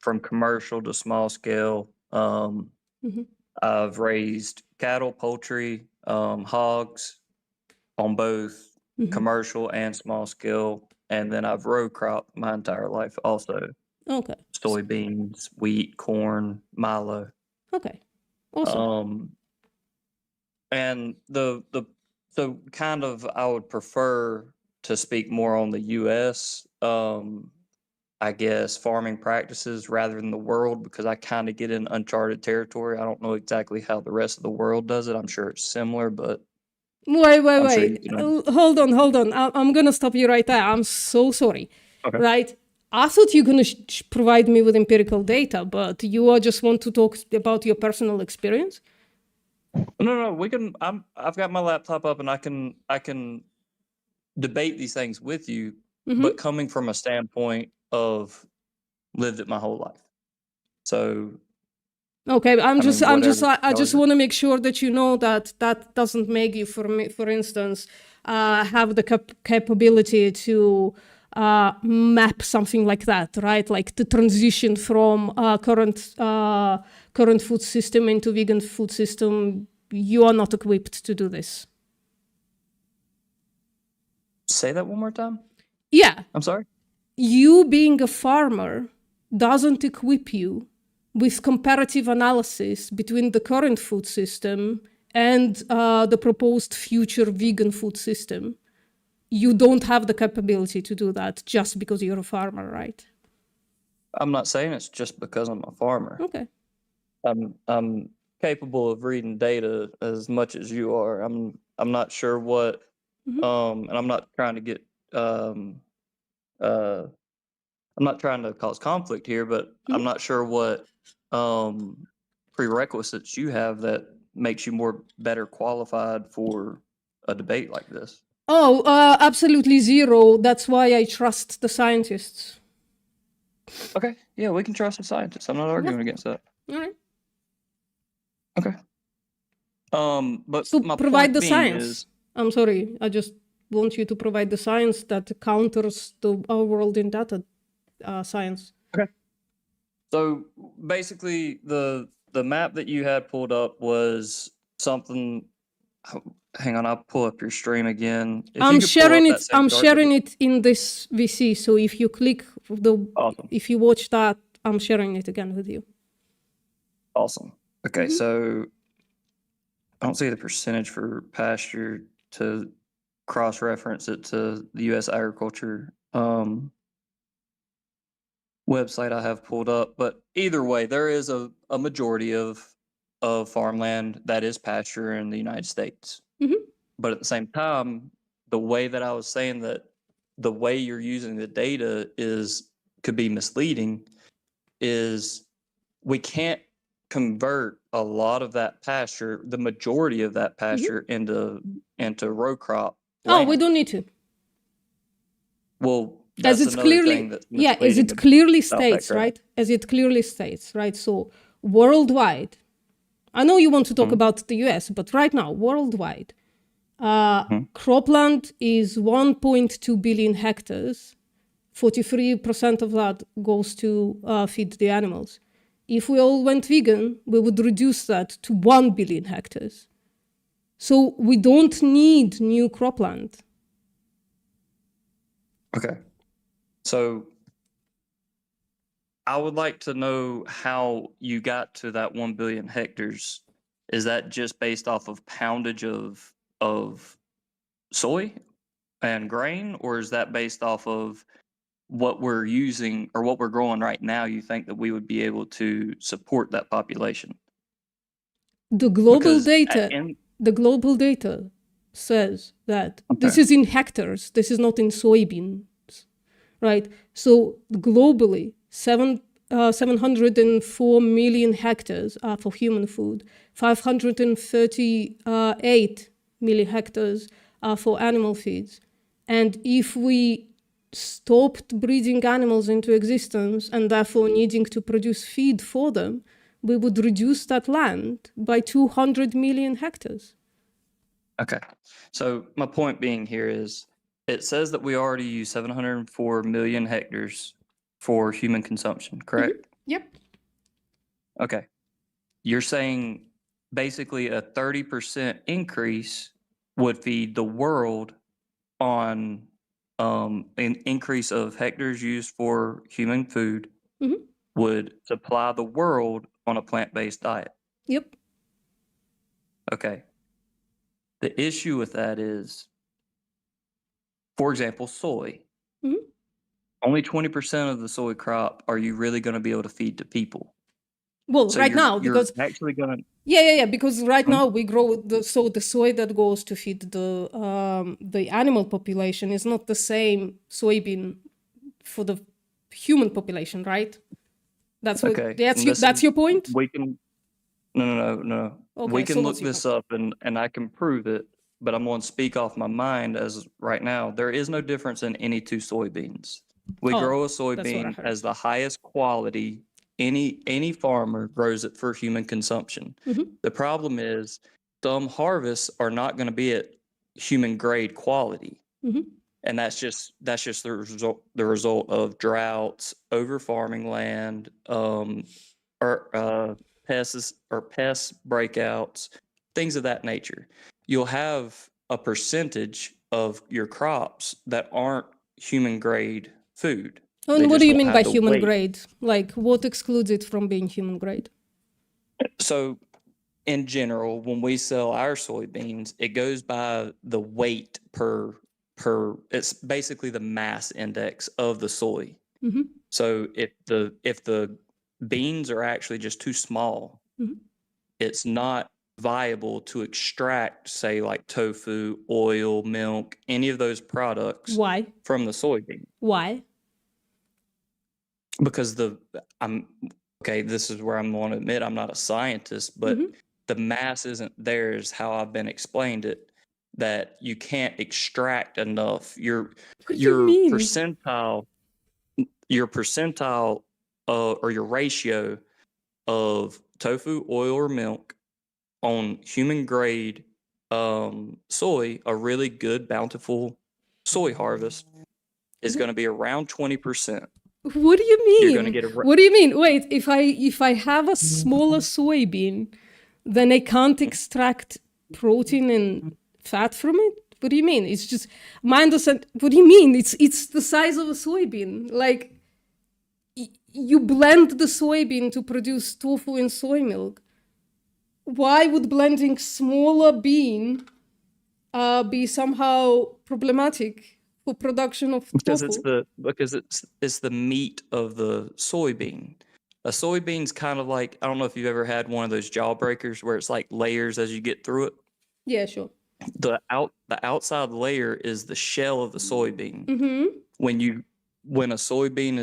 from commercial to small scale. I've raised cattle, poultry, hogs on both commercial and small scale. And then I've row cropped my entire life also. Okay. Soybeans, wheat, corn, milo. Okay. Awesome. And so kind of I would prefer to speak more on the US, I guess, farming practices rather than the world, because I kind of get in uncharted territory. I don't know exactly how the rest of the world does it. I'm sure it's similar, but wait. Sure Hold on. I'm gonna stop you right there. I'm so sorry. Okay. Right? I thought you were gonna provide me with empirical data, but you just want to talk about your personal experience. No, we can. I've got my laptop up, and I can debate these things with you, but coming from a standpoint of lived it my whole life. So. Okay, I just want to make sure that you know that doesn't make you, for instance, have the capability to map something like that, right? Like the transition from current food system into vegan food system. You are not equipped to do this. Say that one more time? Yeah. I'm sorry? You being a farmer doesn't equip you with comparative analysis between the current food system and the proposed future vegan food system. You don't have the capability to do that just because you're a farmer, right? I'm not saying it's just because I'm a farmer. Okay. I'm capable of reading data as much as you are. I'm not sure what, and I'm not trying to get, I'm not trying to cause conflict here, but I'm not sure what prerequisites you have that makes you better qualified for a debate like this. Oh, absolutely zero. That's why I trust the scientists. Okay, yeah, we can trust the scientists. I'm not arguing against that. All right. Okay. But so my provide point the being science. is, I'm sorry. I just want you to provide the science that counters our world in data science. Okay. So basically, the map that you had pulled up was something. Hang on, I'll pull up your stream again. If you I'm could pull sharing up it. that same I'm chart sharing it in this VC. So if you click Awesome. if you watch that, I'm sharing it again with you. Awesome. Okay, Mhm. so I don't see the percentage for pasture to cross-reference it to the U.S. agriculture website I have pulled up, but either way, there is a majority of farmland that is pasture in the United States. Mhm. But at the same time, the way that I was saying that the way you're using the data could be misleading is we can't convert a lot of that pasture, the majority of that pasture into row crop Oh, we land. don't need to. Well, As that's it's another clearly, thing that's yeah, as misleading it clearly about that states, graph. right? As it clearly states, right? So worldwide, I know you want to talk about the US, but right now, worldwide, cropland is 1.2 billion hectares. 43% of that goes to feed the animals. If we all went vegan, we would reduce that to 1 billion hectares. So we don't need new cropland. Okay. So I would like to know how you got to that 1 billion hectares. Is that just based off of poundage of soy and grain, or is that based off of what we're using or what we're growing right now? You think that we would be able to support that population? The global Because the global data says that this Okay. is in hectares. This is not in soybeans, right? So globally, 704 million hectares are for human food. 538 million hectares are for animal feeds. And if we stopped breeding animals into existence and therefore needing to produce feed for them, we would reduce that land by 200 million hectares. Okay. So my point being here is it says that we already use 704 million hectares for human consumption, correct? Yep. Okay. You're saying basically a 30% increase would feed the world on an increase of hectares used for human food would supply the world on a plant-based diet. Yep. Okay. The issue with that is, for example, soy. Only 20% of the soy crop are you really going to be able to feed to people. Well, So right now, you're because actually going to yeah, because right now we grow the soy that goes to feed the animal population is not the same soybean for the human population, right? That's what okay. that's your point? We can no. Okay, We so can what's look your this up and I can prove it, but I'm going to speak off my mind as right now. There is no difference in any two soybeans. We grow a that's what I soybean heard. as the highest quality. Any farmer grows it for human consumption. The problem is some harvests are not going to be at human grade quality. And that's just the result of droughts, over farming land, or pest breakouts, things of that nature. You'll have a percentage of your crops that aren't human grade food. And They what just do you don't mean have by the human weight. grade? Like, what excludes it from being human grade? So in general, when we sell our soybeans, it goes by the weight per it's basically the mass index of the soy. So if the beans are actually just too small, it's not viable to extract, say, like tofu, oil, milk, any of those products Why? from the soybean. Why? Because this is where I'm going to admit I'm not a scientist, but the mass isn't there is how I've been explained it, that you can't extract enough. What do you mean? Your percentile or your ratio of tofu, oil, or milk on human grade soy, a really good, bountiful soy harvest is going to be around 20%. What do you mean? You're going to get What do you mean? Wait, if I have a smaller soybean, then I can't extract protein and fat from it? What do you mean? It's just my understand. What do you mean? It's the size of a soybean. Like you blend the soybean to produce tofu and soy milk. Why would blending smaller bean be somehow problematic for production of Because tofu? it's the meat of the soybean. A soybean's kind of like, I don't know if you've ever had one of those jawbreakers where it's like layers as you get through it. Yeah, sure. The outside layer is the shell of the soybean. Mm-hmm. When a soybean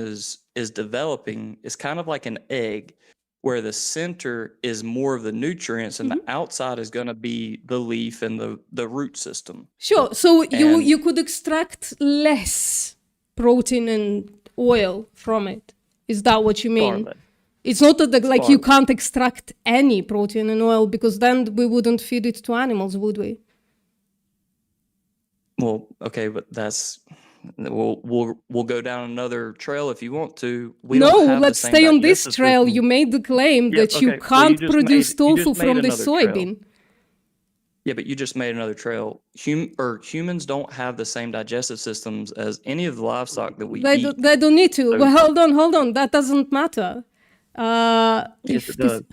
is developing, it's kind of like an egg where the center is more of the nutrients and the outside is going to be the leaf and the root system. Sure. So you could extract less protein and oil from it. Is that what you mean? Scarlet. It's not that like you Scarlet. can't extract any protein and oil, because then we wouldn't feed it to animals, would we? Well, okay, but we'll go down another trail if you want to. We No, don't have let's the same stay on this digestive trail. system. You made the claim Yeah, that you okay, well, can't you just produce made- you tofu just made from the another trail. soybean. Yeah, but you just made another trail. Humans don't have the same digestive systems as any of the livestock that we eat. They don't need to. So- Well, hold on. That doesn't matter. Yes, it does.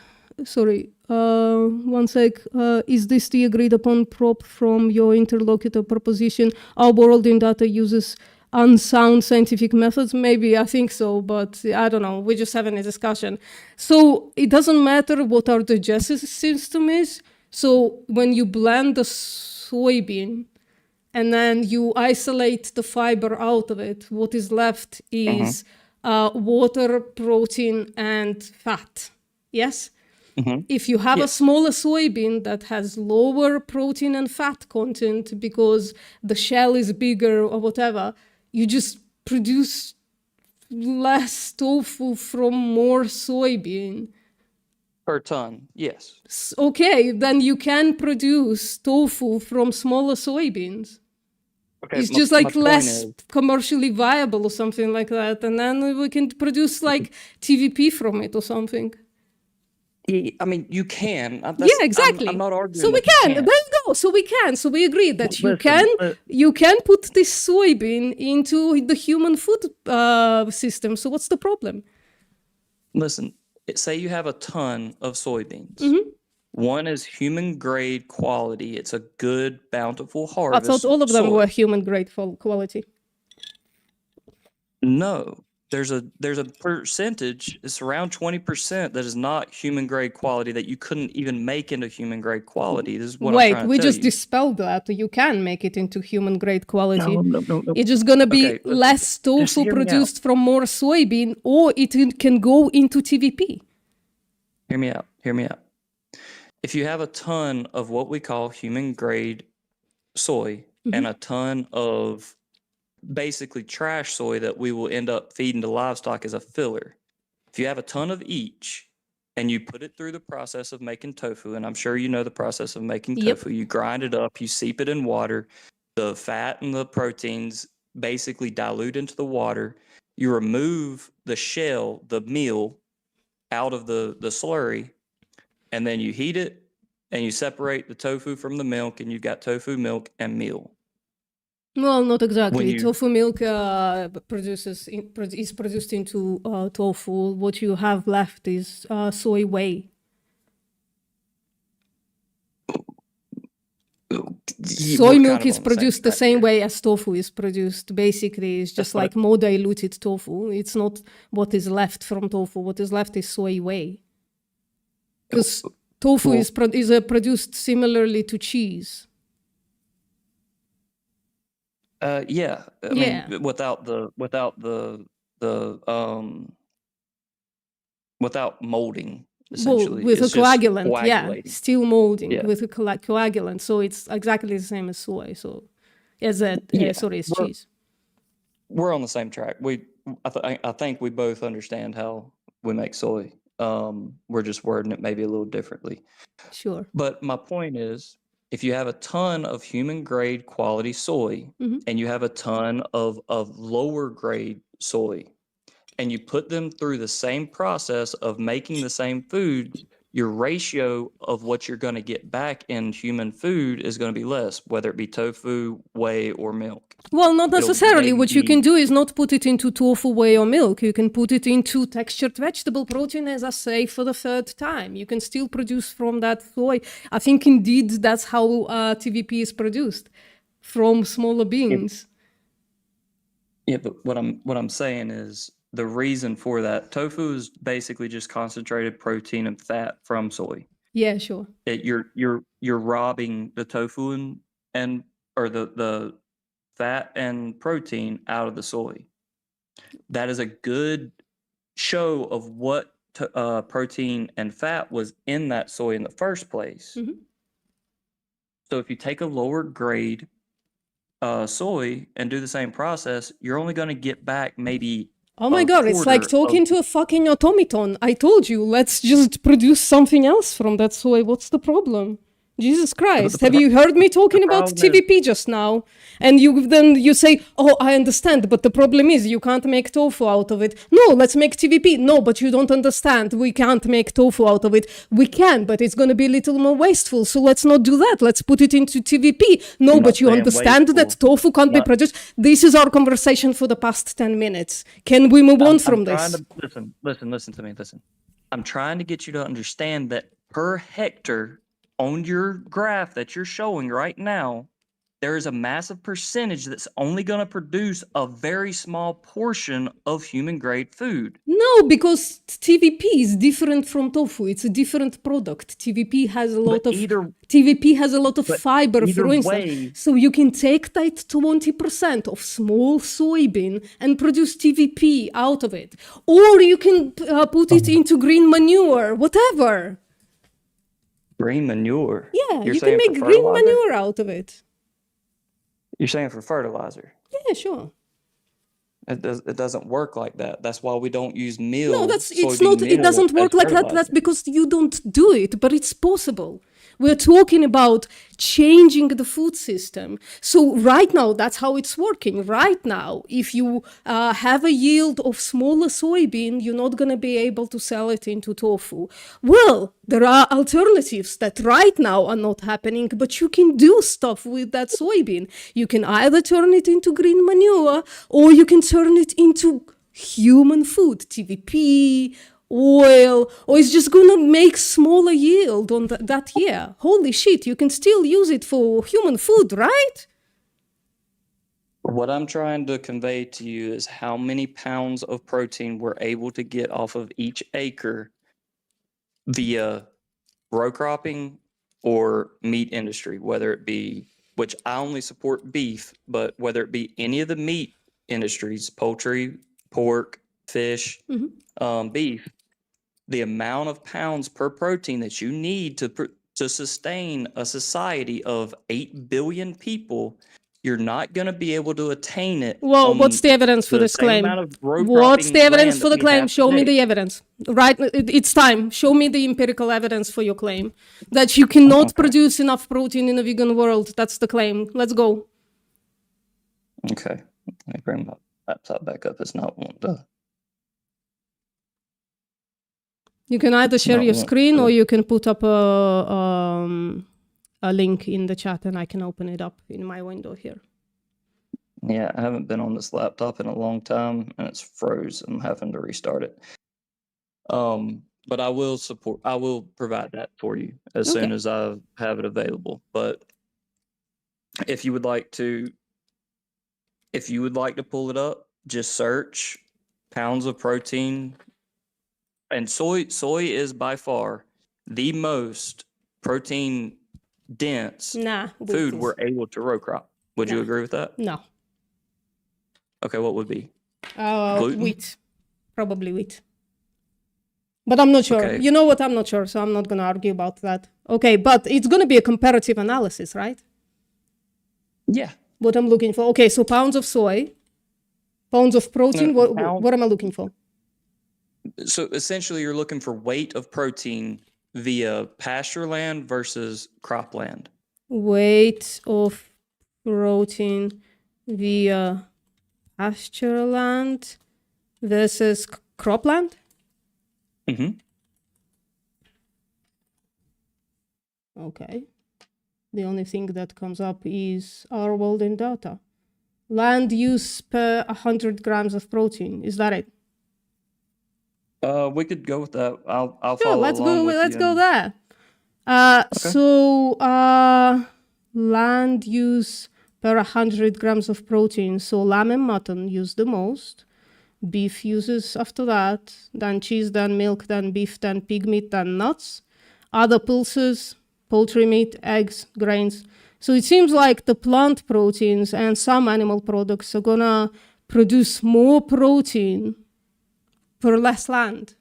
Sorry, one sec. Is this the agreed upon prop from your interlocutor proposition? Our world in data uses unsound scientific methods? Maybe, I think so, but I don't know. We're just having a discussion. So it doesn't matter what our digestive system is. So when you blend the soybean and then you isolate the fiber out of it, what is left is water, protein, and fat. Yes? If you have a smaller soybean that has lower protein and fat content because the shell is bigger or whatever, you just produce less tofu from more soybean. Per ton, yes. Okay, then you can produce tofu from smaller soybeans. Okay, It's my- just my like point less is- commercially viable or something like that. And then we can produce like TVP from it or something. I mean, you can. Yeah, exactly. I'm not arguing. So we that you can. can't. There you go. So we can. So we agree that Listen, you can put this soybean into the human food system. So what's the problem? Listen, say you have a ton of soybeans. Mm-hmm. One is human grade quality. It's a good, bountiful I harvest. thought all of them soy. were human grade quality. No, there's a percentage. It's around 20% that is not human grade quality that you couldn't even make into human grade quality. This is what I'm Wait, trying to we tell just you. dispelled that. You can make it into human grade quality. No. It's just gonna be Okay, listen, less just tofu hear me out. produced from more soybean, or it can go into TVP. Hear me out. If you have a ton of what we call human grade soy and a ton of basically trash soy that we will end up feeding to livestock as a filler, if you have a ton of each and you put it through the process of making tofu, and I'm sure you know the process of making Yep. tofu, you grind it up, you seep it in water, the fat and the proteins basically dilute into the water, you remove the shell, the meal, out of the slurry, and then you heat it and you separate the tofu from the milk, and you've got tofu milk and meal. Well, not exactly. you- Tofu milk is produced into tofu. What you have left is soy whey. Soy milk is produced the same way as tofu is produced. Basically, it's just what like more diluted tofu. It's not what is left from tofu. What is left is soy whey. Because tofu Well- is produced similarly to cheese. Yeah, I Yeah. mean, without molding, essentially. With a It's just coagulant, yeah, coagulating. still molding Yeah. with a coagulant. So it's exactly the same as soy. So as Yeah, sorry, as well- cheese. We're on the same track. I think we both understand how we make soy. We're just wording it maybe a little differently. Sure. But my point is, if you have a ton of human grade quality soy and you have a ton of lower grade soy, and you put them through the same process of making the same food, your ratio of what you're going to get back in human food is going to be less, whether it be tofu, whey, or milk. Well, not necessarily. maybe What you be- can do is not put it into tofu, whey, or milk. You can put it into textured vegetable protein, as I say for the third time. You can still produce from that soy. I think indeed that's how TVP is produced, from smaller beans. Yeah, but what I'm saying is the reason for that, tofu is basically just concentrated protein and fat from soy. Yeah, sure. You're robbing the tofu or the fat and protein out of the soy. That is a good show of what protein and fat was in that soy in the first place. Mhm. So if you take a lower grade soy and do the same process, you're only going to get back maybe Oh my god, it's like talking to a fucking automaton. I told you, let's just produce something else from that soy. What's the problem? Jesus Christ, have you heard me talking about TVP just now? And then you say, oh, I understand, but the problem is you can't make tofu out of it. No, let's make TVP. No, but you don't understand. We can't make tofu out of it. We can, but it's going to be a little more wasteful, so let's not do that. Let's put it into TVP. No, but you understand that tofu can't be produced. This is our conversation for the past 10 minutes. Can we move on from this? Listen to me. I'm trying to get you to understand that per hectare on your graph that you're showing right now, there is a massive percentage that's only going to produce a very small portion of human grade food. No, because TVP is different from tofu. It's a different product. TVP has a lot of fiber, for instance. So you can take that 20% of small soybean and produce TVP out of it. Or you can put it into green manure, whatever. Green manure? Yeah, you can make green manure out of it. You're saying for fertilizer? Yeah, sure. It doesn't work like that. That's why we don't use meal. No, it doesn't work like that. That's because you don't do it, but it's possible. We're talking about changing the food system. So right now, that's how it's working. Right now, if you have a yield of smaller soybean, you're not going to be able to sell it into tofu. Well, there are alternatives that right now are not happening, but you can do stuff with that soybean. You can either turn it into green manure, or you can turn it into human food, TVP, oil, or it's just gonna make smaller yield on that year. Holy shit, you can still use it for human food, right? What I'm trying to convey to you is how many pounds of protein we're able to get off of each acre via row cropping or meat industry, whether it be, which I only support beef, but whether it be any of the meat industries, poultry, pork, fish, beef, the amount of pounds per protein that you need to sustain a society of 8 billion people, you're not going to be able to attain it. Well, what's the evidence for this claim? What's the evidence for the claim? Show me the evidence. Right, it's time. Show me the empirical evidence for your claim that you cannot produce enough protein in a vegan world. That's the claim. Let's go. Okay. Let me bring my laptop back up. It's not one to... You can either share your screen or you can put up a link in the chat and I can open it up in my window here. Yeah, I haven't been on this laptop in a long time and it's froze. I'm having to restart it. But I will provide that for you as soon as I have it available. But if you would like to pull it up, just search pounds of protein. And soy is by far the most protein dense food we're able to row crop. Would you agree with that? No. Okay, what would be? Wheat. Probably wheat. But I'm not sure. Okay. You know what? I'm not sure, so I'm not going to argue about that. Okay, but it's going to be a comparative analysis, right? Yeah. What I'm looking for. Okay, so pounds of soy, pounds of protein. What am I looking for? So essentially, you're looking for weight of protein via pasture land versus cropland. Weight of protein via pasture land versus cropland? Mm-hmm. Okay. The only thing that comes up is our world in data. Land use per 100 grams of protein. Is that it? We could go with that. I'll Sure, follow let's along go. with Let's you. go there. So land use per 100 grams of protein. So lamb and mutton use the most. Beef uses after that. Then cheese, then milk, then beef, then pig meat, then nuts. Other pulses, poultry meat, eggs, grains. So it seems like the plant proteins and some animal products are gonna produce more protein for less land.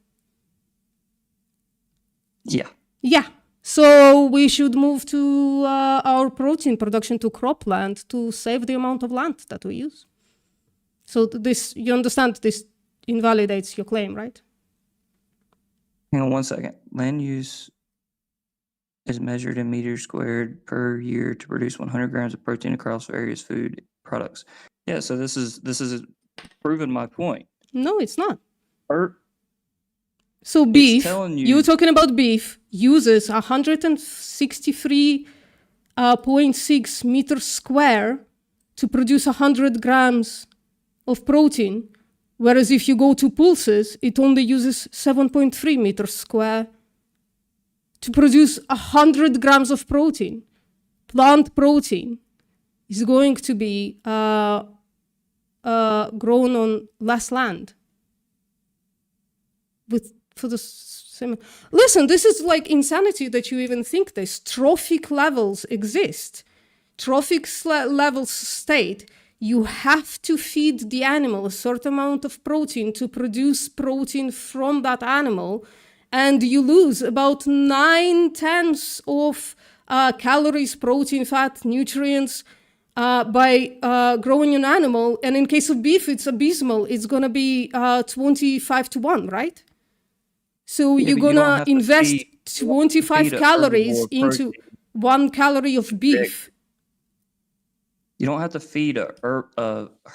Yeah. Yeah. So we should move to our protein production to cropland to save the amount of land that we use. So this, you understand, this invalidates your claim, right? Hang on 1 second. Land use is measured in meters squared per year to produce 100 grams of protein across various food products. Yeah, so this is proving my point. No, it's not. Or So beef, telling you- you're talking about beef, uses 163.6 meters square to produce 100 grams of protein, whereas if you go to pulses, it only uses 7.3 meters square to produce 100 grams of protein. Plant protein is going to be grown on less land. For the same. Listen, this is like insanity that you even think this. Trophic levels exist. Trophic levels state you have to feed the animal a certain amount of protein to produce protein from that animal, and you lose about 9/10 of calories, protein, fat, nutrients by growing an animal. And in case of beef, it's abysmal. It's going to be 25-1, right? So Yeah, you're but you don't gonna have to invest feed- 25 feed a calories herbivore into protein. 1 calorie of beef. You don't have to feed a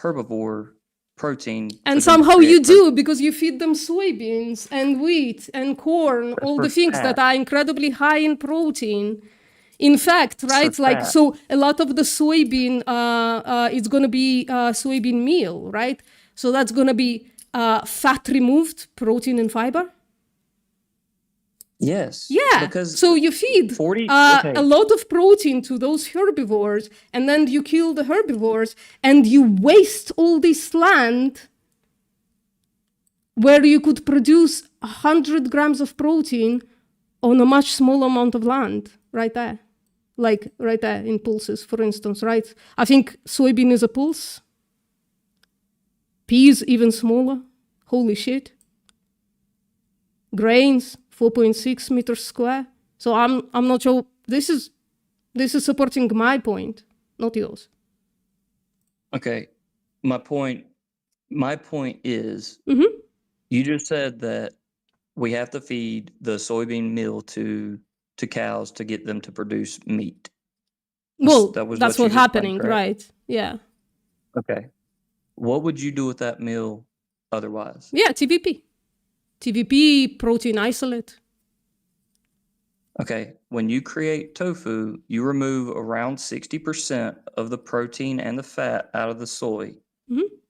herbivore protein. And for them to somehow create you protein. do, because you feed them soybeans and wheat and corn, all for the things fat. that are incredibly high in protein. In fact, right, like, fat. so a lot of the soybean, it's gonna be soybean meal, right? So that's gonna be fat removed, protein and fiber. Yes. Yeah, Because so you feed 40 a lot of protein to those herbivores, and then you kill the herbivores, and you waste all this land where you could produce 100 grams of protein on a much smaller amount of land, right there. Like right there in pulses, for instance, right? I think soybean is a pulse. Peas even smaller. Holy shit. Grains, 4.6 meters square. So I'm not sure. This is supporting my point, not yours. Okay. My point is you just said that we have to feed the soybean meal to cows to get them to produce meat. Well, That was that's what you what's just happening, said, correct? right? Yeah. Okay. What would you do with that meal otherwise? Yeah, TVP. TVP, protein isolate. Okay. When you create tofu, you remove around 60% of the protein and the fat out of the soy,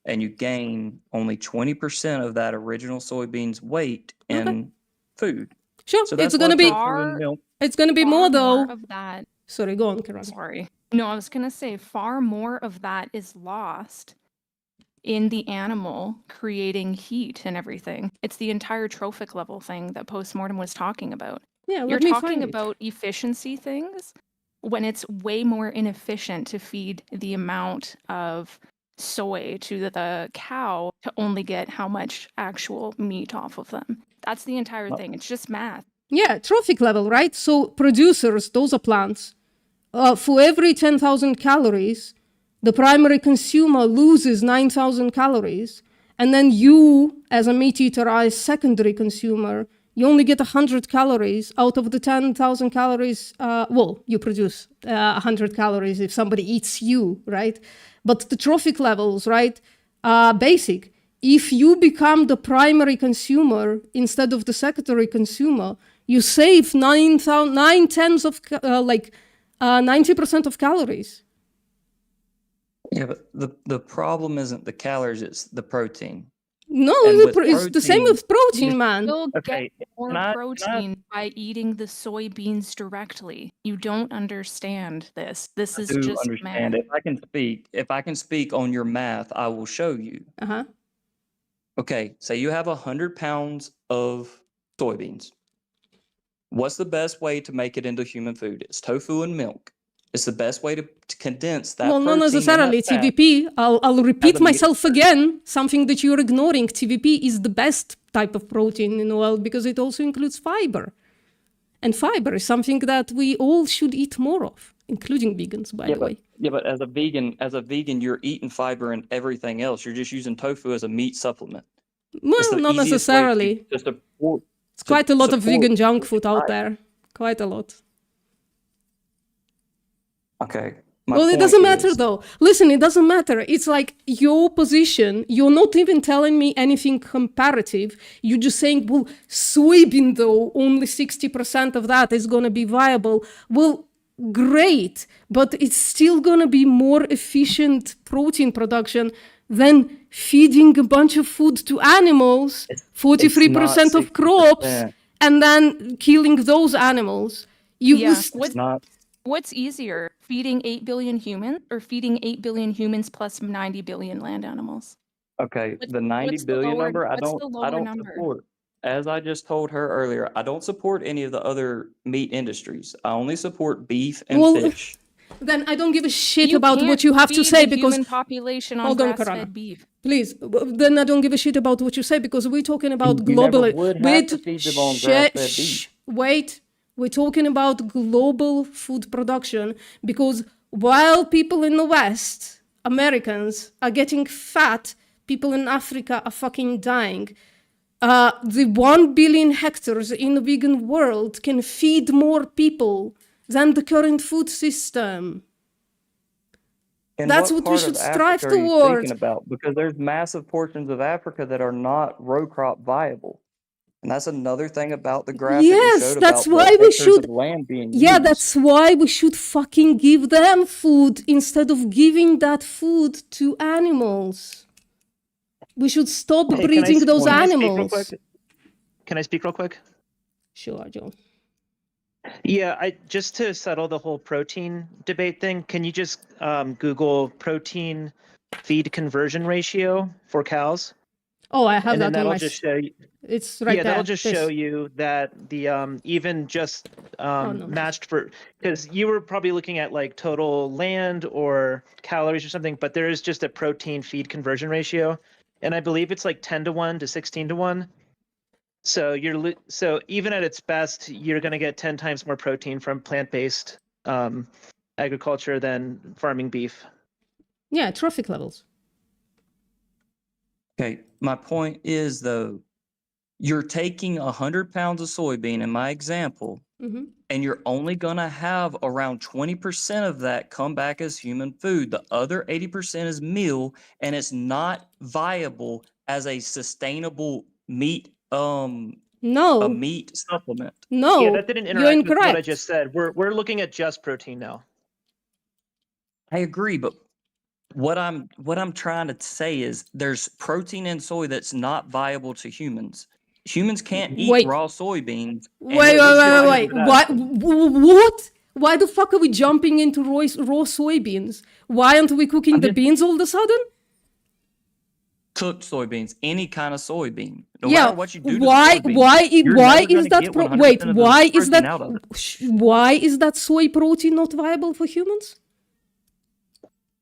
and you gain only 20% of that original soybean's weight in food. Sure, So it's that's gonna why be tofu and milk. it's gonna be Far more though. of that. Sorry, go on, Kiran. Sorry. No, I was gonna say far more of that is lost in the animal creating heat and everything. It's the entire trophic level thing that postmortem was talking about. Yeah, You're let me talking find it. about efficiency things when it's way more inefficient to feed the amount of soy to the cow to only get how much actual meat off of them. That's the entire thing. It's just math. Yeah, trophic level, right? So producers, those are plants. For every 10,000 calories, the primary consumer loses 9,000 calories. And then you, as a meat eater, are a secondary consumer. You only get 100 calories out of the 10,000 calories. Well, you produce 100 calories if somebody eats you, right? But the trophic levels, right, are basic. If you become the primary consumer instead of the secondary consumer, You save 90% of calories. Yeah, but the problem isn't the calories, it's the protein. No, And with it's the same protein, with protein, man. You'll Okay, get more can I- protein by eating the soybeans directly. You don't understand this. This I is do just understand. math. If I can speak on your math, I will show you. Uh-huh. Okay, say you have 100 pounds of soybeans. What's the best way to make it into human food? It's tofu and milk. It's the best way to condense that Well, protein not necessarily. and that fat. TVP, I'll repeat as a meat myself again, something that you're ignoring. TVP is the best type of protein in the world because it also includes fiber. And fiber is something that we all should eat more of, including vegans, by the way. Yeah, but as a vegan, you're eating fiber and everything else. You're just using tofu as a meat supplement. Well, not necessarily. It's quite a lot of vegan junk food out there. Quite a lot. Okay. Well, it doesn't matter though. Listen, it doesn't matter. It's like your position. You're not even telling me anything comparative. You're just saying, well, soybean though, only 60% of that is going to be viable. Well, great, but it's still going to be more efficient protein production than feeding a bunch of food to animals, 43% of crops, and then killing those animals. What's easier, feeding 8 billion humans or feeding 8 billion humans plus 90 billion land animals? Okay, the 90 billion number, I don't number? support. As I just told her earlier, I don't support any of the other meat industries. I only support beef and fish. Then I don't give a shit about what you have to say because human population on hold on, grass-fed Karana. beef. Please, then I don't give a shit about what you say because we're talking about global. Wait, we're talking about global food production because while people in the West, Americans, are getting fat, people in Africa are fucking dying. The 1 billion hectares in the vegan world can feed more people than the current food system. And that's what we should strive towards. Because there's massive portions of Africa that are not row crop viable. And that's another thing about the graph that you showed that's about why we should. Of land being yeah, used. that's why we should fucking give them food instead of giving that food to animals. We should stop breeding those animals. Can I speak real quick? Sure, Joe. Yeah, just to settle the whole protein debate thing, can you just Google protein feed conversion ratio for cows? Oh, I have and that then on that'll just show you. It's right there. That'll just show you that the even just matched for, because you were probably looking at like total land or calories or something, but there is just a protein feed conversion ratio, and I believe it's like 10-to-1 to 16-to-1. So so even at its best, you're going to get 10 times more protein from plant-based agriculture than farming beef. Yeah, trophic levels. Okay, my point is though, you're taking 100 pounds of soybean in my example, and you're only gonna have around 20% of that come back as human food. The other 80% is meal, and it's not viable as a sustainable meat a meat supplement. No, yeah, that didn't you're interact with incorrect. what I just said. We're looking at just protein now. I agree, but what I'm trying to say is there's protein in soy that's not viable to humans. Humans can't eat raw soybeans. Wait. What? Why the fuck are we jumping into raw soybeans? Why aren't we cooking the beans all of a sudden? Cooked soybeans, any kind of soybean. No matter what you do to why the soybean, why is that why is that soy protein not viable for humans?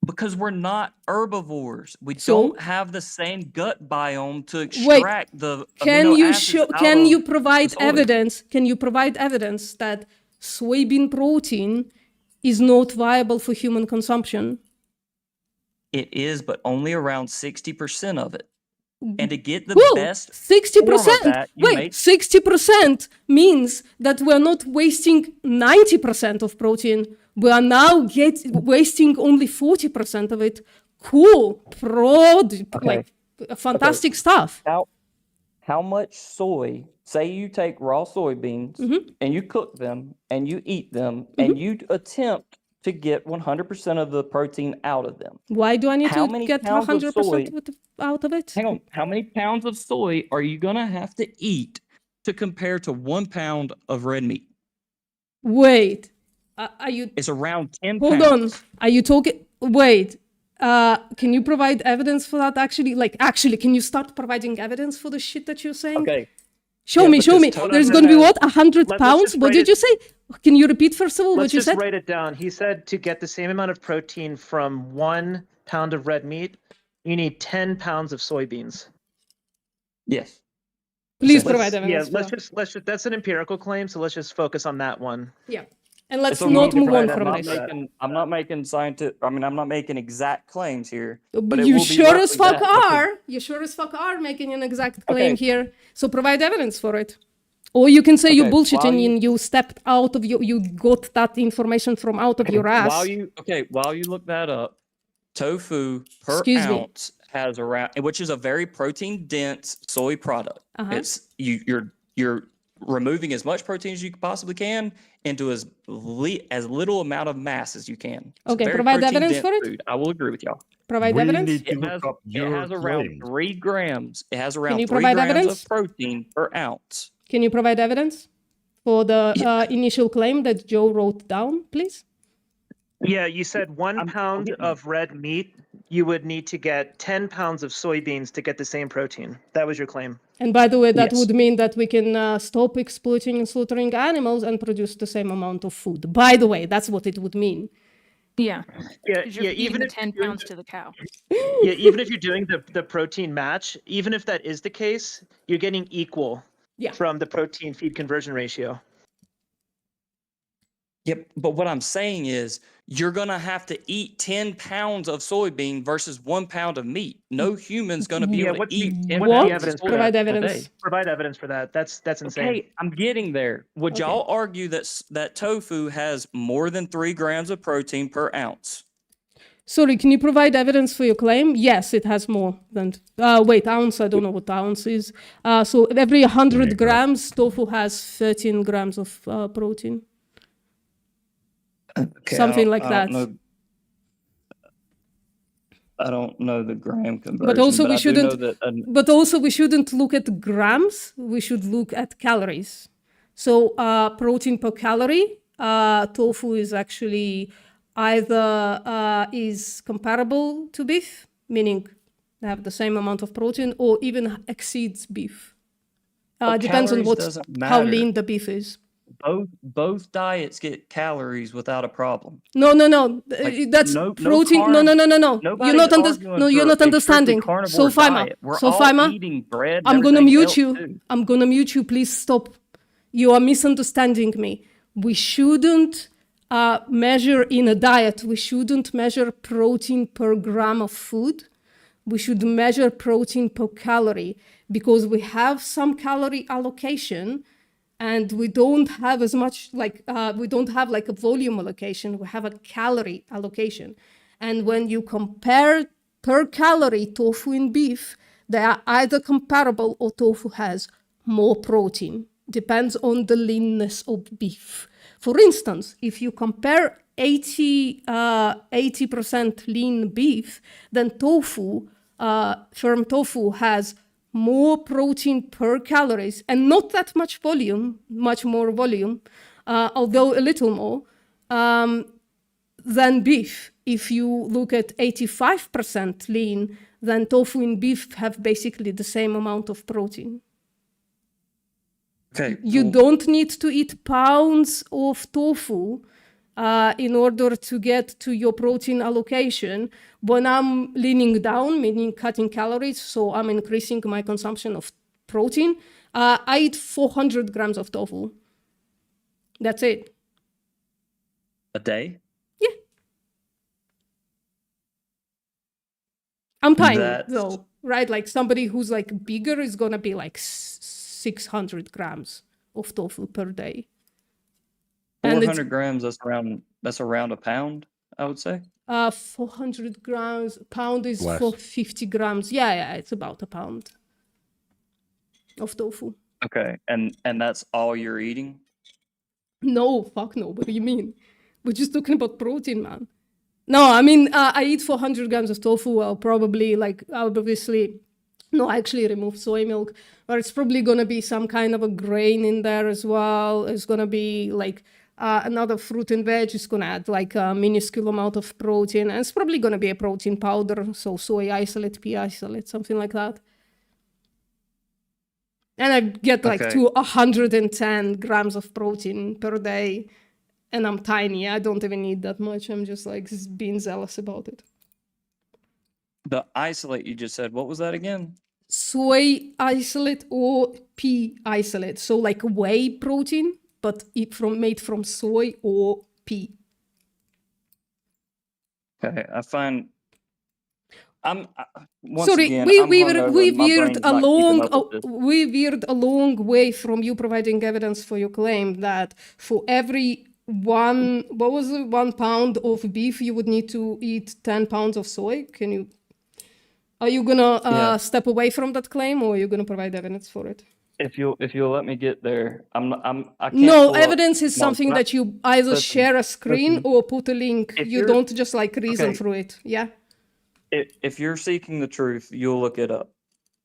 Because we're not herbivores. We don't have the same gut biome to extract the amino acids can you provide evidence? Can you provide evidence that soybean protein is not viable for human consumption? It is, but only around 60% of it. And to get the best 60%. Wait, 60% means that we're not wasting 90% of protein. We are now wasting only 40% of it. Cool, fantastic stuff. How much soy say you take raw soybeans Mhm. and you cook them and you eat them and you attempt to get 100% of the protein out of them. Why do I need How to many get pounds of 100% soy? out of it? Hang on. How many pounds of soy are you gonna have to eat to compare to 1 pound of red meat? Wait, are you? It's around 10 Hold pounds. on. Are you talking? Wait. Can you provide evidence for that? Actually, can you start providing evidence for the shit that you're saying? Okay. Show Yeah, me. because There's tofu going to be has- what? 100 Let's pounds? just What write did it- you say? Can you repeat first of all what Let's you just said? write it down. He said to get the same amount of protein from 1 pound of red meat, you need 10 pounds of soybeans. Yes. Please Let's- provide evidence. Yeah, let's just that's an empirical claim, so let's just focus on that one. Yeah. And let's So not I'm move on not from making- this. I'm not making scientific. I mean, I'm not making exact claims here. But it You will be sure as roughly fuck that, because- are. You sure as fuck are making an exact claim Okay. here. So provide evidence for it. Or you can say you're Okay, bullshitting while you- and you stepped out of you got that information from out of your ass. While you look that up, tofu per Excuse me. ounce has around, which is a very protein dense soy product. Uh-huh. It's you're removing as much protein as you possibly can into as little amount of mass as you can. It's a Okay, very provide evidence protein-dense for it. food. I will agree with y'all. Provide we evidence. need to It look has, up it your has around claims. 3 grams. It has around you 3 provide grams evidence? of protein per ounce. Can you provide evidence for the initial claim that Joe wrote down, please? Yeah, you said 1 I'm pound getting of red meat, you would need to get 10 pounds of soybeans to get the same protein. That was your claim. And by the way, that Yes. would mean that we can stop exploiting and slaughtering animals and produce the same amount of food. By the way, that's what it would mean. Yeah, Yeah, 'cause you're yeah, feeding even the if 10 you're doing pounds to the cow. yeah, even if you're doing the protein match, even if that is the case, you're getting equal Yeah. from the protein feed conversion ratio. Yep, but what I'm saying is you're going to have to eat 10 pounds of soybean versus 1 pound of meat. No human's going to be Yeah, able to what's the- eat 10 what's the pounds of evidence for soy that? Provide a evidence. day. Provide evidence for that. That's insane. Okay, I'm getting there. Would Okay. y'all argue that tofu has more than 3 grams of protein per ounce? Sorry, can you provide evidence for your claim? Yes, it has more than. Wait, ounce, I don't know what ounce is. So every 100 grams, tofu has 13 grams of protein. Okay, Something like that. I don't know the gram conversion, But also I we do know shouldn't. that But also we shouldn't look at grams. We should look at calories. So protein per calorie, tofu is actually either is comparable to beef, meaning they have the same amount of protein, or even exceeds beef. Well, Depends on calories doesn't how matter. lean the beef is. both diets get calories without a problem. No. Like, That's no protein. carbs. No. Nobody's You're not arguing No, you're for not a understanding. strictly carnivore So Fima. diet. We're So all Fima. eating bread. And I'm gonna everything mute else, you. too. I'm gonna mute you. Please stop. You are misunderstanding me. We shouldn't measure in a diet. We shouldn't measure protein per gram of food. We should measure protein per calorie because we have some calorie allocation, and we don't have as much we don't have like a volume allocation. We have a calorie allocation, and when you compare per calorie tofu and beef, they are either comparable or tofu has more protein. Depends on the leanness of beef. For instance, if you compare 80% lean beef, then tofu, firm tofu has more protein per calories and not that much volume, much more volume, although a little more, than beef. If you look at 85% lean, then tofu and beef have basically the same amount of protein. Okay. You well, don't need to eat pounds of tofu in order to get to your protein allocation. When I'm leaning down, meaning cutting calories, so I'm increasing my consumption of protein, I eat 400 grams of tofu. That's it. a day? Yeah. I'm tiny, That's- though, right? Like somebody who's like bigger is gonna be like 600 grams of tofu per day. And 400 grams, that's around a pound, I would say. 400 grams, pound is Less. for 50 grams. Yeah, it's about a pound of tofu. Okay, and that's all you're eating? No, fuck no. What do you mean? We're just talking about protein, man. No, I mean, I eat 400 grams of tofu. I'll probably, I'll obviously, no, actually remove soy milk, but it's probably going to be some kind of a grain in there as well. It's going to be like another fruit and veg. It's going to add like a minuscule amount of protein. And it's probably going to be a protein powder. So soy isolate, pea isolate, something like that. And I get like Okay. to 110 grams of protein per day. And I'm tiny. I don't even need that much. I'm just like being zealous about it. The isolate you just said, what was that again? Soy isolate or pea isolate. So like whey protein, but made from soy or pea. Okay, I find once Sorry, again, we I'm hungover and my brain's not keeping up with this. we veered a long way from you providing evidence for your claim that for every 1 pound of beef you would need to eat 10 pounds of soy. Are you gonna step away from that claim, or are you gonna provide evidence for it? If you'll let me get there, I can't. No, pull up evidence is my something gra- that you either listen, share a screen listen. or put a link. If You you're- don't just like reason okay. through it. Yeah. If you're seeking the truth, you'll look it up.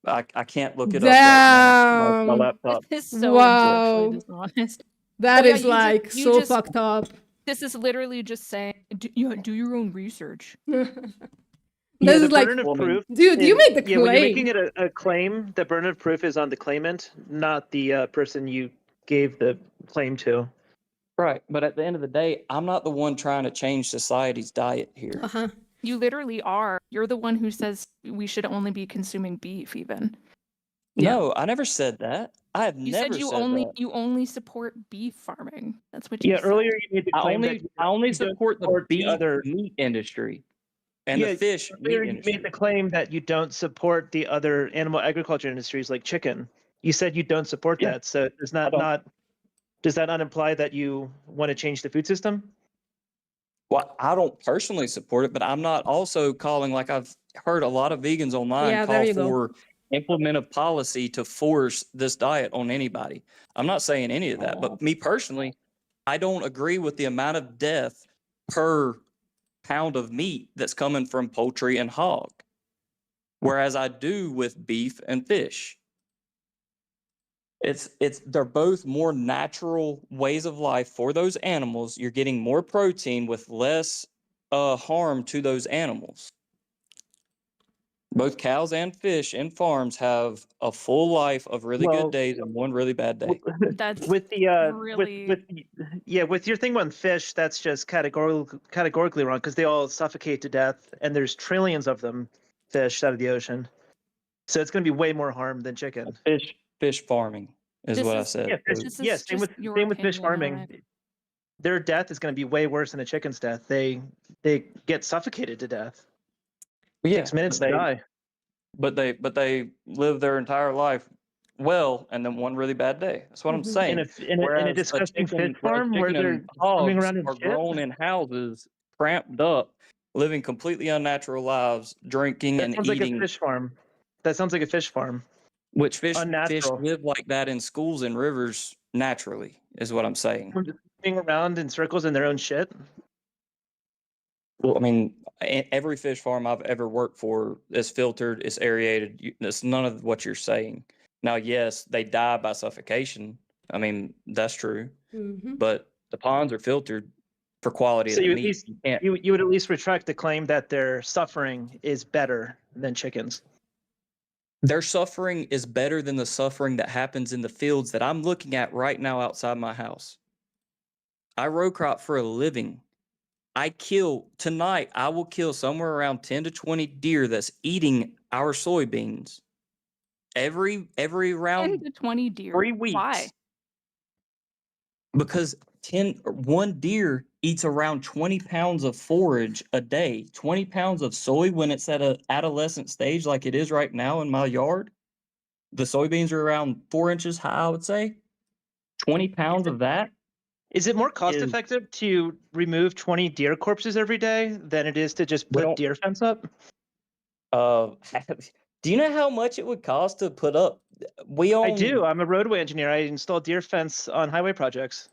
I can't look it up right now. My Damn. laptop. This is so Wow. objectively dishonest. That Oh, yeah, is you just- like you so just- fucked up. This is literally just saying, do your own research. This the is like, burden of Woman. proof. dude, you made the Yeah, when you're claim. making it a claim, the burden of proof is on the claimant, not the person you gave the claim to. Right, but at the end of the day, I'm not the one trying to change society's diet here. Uh-huh. You literally are. You're the one who says we should only be consuming beef, even. Yeah. No, I never said that. I have You never said that. you only support beef farming. That's what you Yeah, said. earlier you made the I claim only that I you don't support the support beef other. meat industry and the fish meat earlier you industry. made the claim that you don't support the other animal agriculture industries like chicken. You said you don't support Yeah. that, so does I don't. does that not imply that you want to change the food system? Well, I don't personally support it, but I'm not also calling, like I've heard a lot of vegans online Yeah, there call you go. for implement a policy to force this diet on anybody. I'm not saying any of that, but me personally, I don't agree with the amount of death per pound of meat that's coming from poultry and hog, whereas I do with beef and fish. They're both more natural ways of life for those animals. You're getting more protein with less harm to those animals. Both cows and fish in farms have a full life of really Well, good days and one really bad day. That's with the really with your thing on fish, that's just categorically wrong because they all suffocate to death, and there's trillions of them fish out of the ocean. So it's going to be way more harm than chicken. Fish farming is This what I is- said. Yeah, This is same just with your fish opinion on farming. it. Their death is going to be way worse than a chicken's death. They get suffocated to death. Yeah, 6 minutes to die. but they live their entire life well, and then one really bad day. That's what I'm saying. In a disgusting fish farm where they're and hogs swimming around in are shit? grown in houses, cramped up, living completely unnatural lives, drinking That and sounds like eating. a fish farm. That sounds like a fish farm. Which fish Unnatural. live like that in schools and rivers naturally, is what I'm saying. Just swimming around in circles in their own shit. Well, I mean, every fish farm I've ever worked for is filtered, it's aerated. It's none of what you're saying. Now, yes, they die by suffocation. I mean, that's true. Mhm. But the ponds are filtered for quality So of the you at meat. least You can't. you would at least retract the claim that their suffering is better than chickens. Their suffering is better than the suffering that happens in the fields that I'm looking at right now outside my house. I row crop for a living. Tonight, I will kill somewhere around 10 to 20 deer that's eating our soybeans. Every 10 round to 20 deer. 3 weeks. Why? Because one deer eats around 20 pounds of forage a day. 20 pounds of soy when it's at an adolescent stage like it is right now in my yard. The soybeans are around 4 inches high, I would say. 20 pounds of that. Is it more cost effective to remove 20 deer corpses every day than it is to just We put don't- deer fence up? Do you know how much it would cost to put up? We own. I do. I'm a roadway engineer. I install deer fence on highway projects.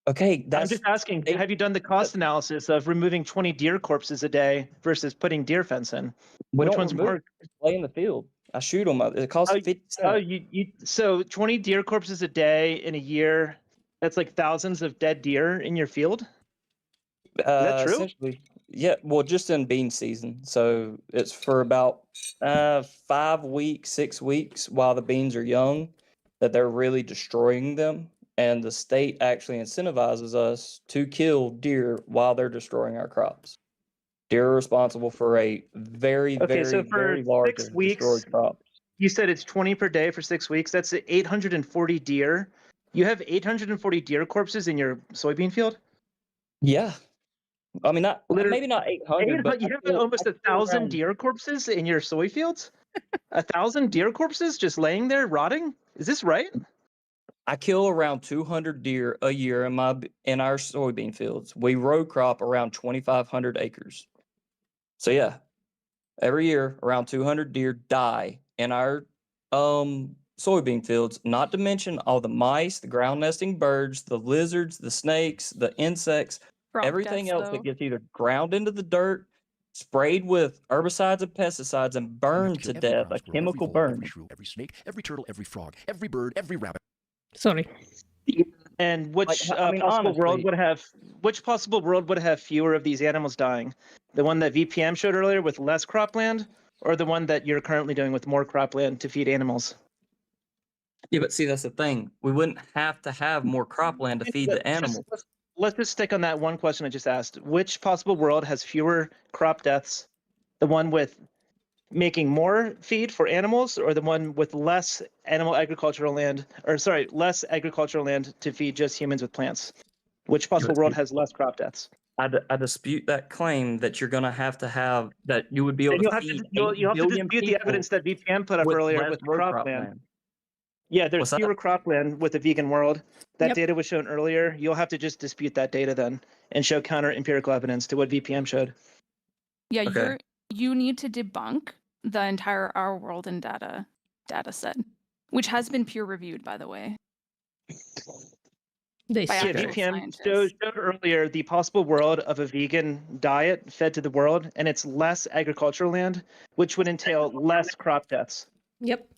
Okay, I'm just asking, have you done the cost analysis of removing 20 deer corpses a day versus putting deer fence in? We Which don't one's remove more? it, just lay in the field. I shoot them. It costs 50 Oh, cents. so 20 deer corpses a day in a year, that's like thousands of dead deer in your field? Is that true? Essentially, yeah. Well, just in bean season, so it's for about 5 weeks, 6 weeks while the beans are young, that they're really destroying them, and the state actually incentivizes us to kill deer while they're destroying our crops. Deer are responsible for a very, Okay, so very, for very large 6 of weeks, destroyed crops. you said it's 20 per day for 6 weeks. That's 840 deer. You have 840 deer corpses in your soybean field? Yeah, I mean, not Literally, maybe not 800, but you have almost 1,000 deer corpses in your soy fields? 1,000 deer corpses just laying there rotting? Is this right? I kill around 200 deer a year in our soybean fields. We row crop around 2,500 acres. So yeah, every year around 200 deer die in our soybean fields. Not to mention all the mice, the ground nesting birds, the lizards, the snakes, the insects, Crop everything deaths, else though. that gets either ground into the dirt, sprayed with herbicides and pesticides, and burned to death. A chemical burn. Every shrew, every snake, every turtle, every frog, every bird, every rabbit. Sorry. And which honestly, possible world would have fewer of these animals dying? The one that VPM showed earlier with less cropland, or the one that you're currently doing with more cropland to feed animals? Yeah, but see, that's the thing. We wouldn't have to have more cropland to feed the animals. Let's just stick on that one question I just asked. Which possible world has fewer crop deaths? The one with making more feed for animals, or the one with less agricultural land to feed just humans with plants? Which possible world has less crop deaths? I dispute that claim that you're going to have that you would be able to feed you'll 8 have to billion dispute the people evidence that VPM put up earlier less with row cropland. Yeah, there's What's that? fewer cropland with the vegan world. That Yep. data was shown earlier. You'll have to just dispute that data then and show counter empirical evidence to what VPM showed. Yeah, Okay. you need to debunk the entire Our World in data set, which has been peer reviewed, by the way. They By say. actual VPM scientists. showed earlier the possible world of a vegan diet fed to the world, and it's less agricultural land, which would entail less crop deaths. Yep.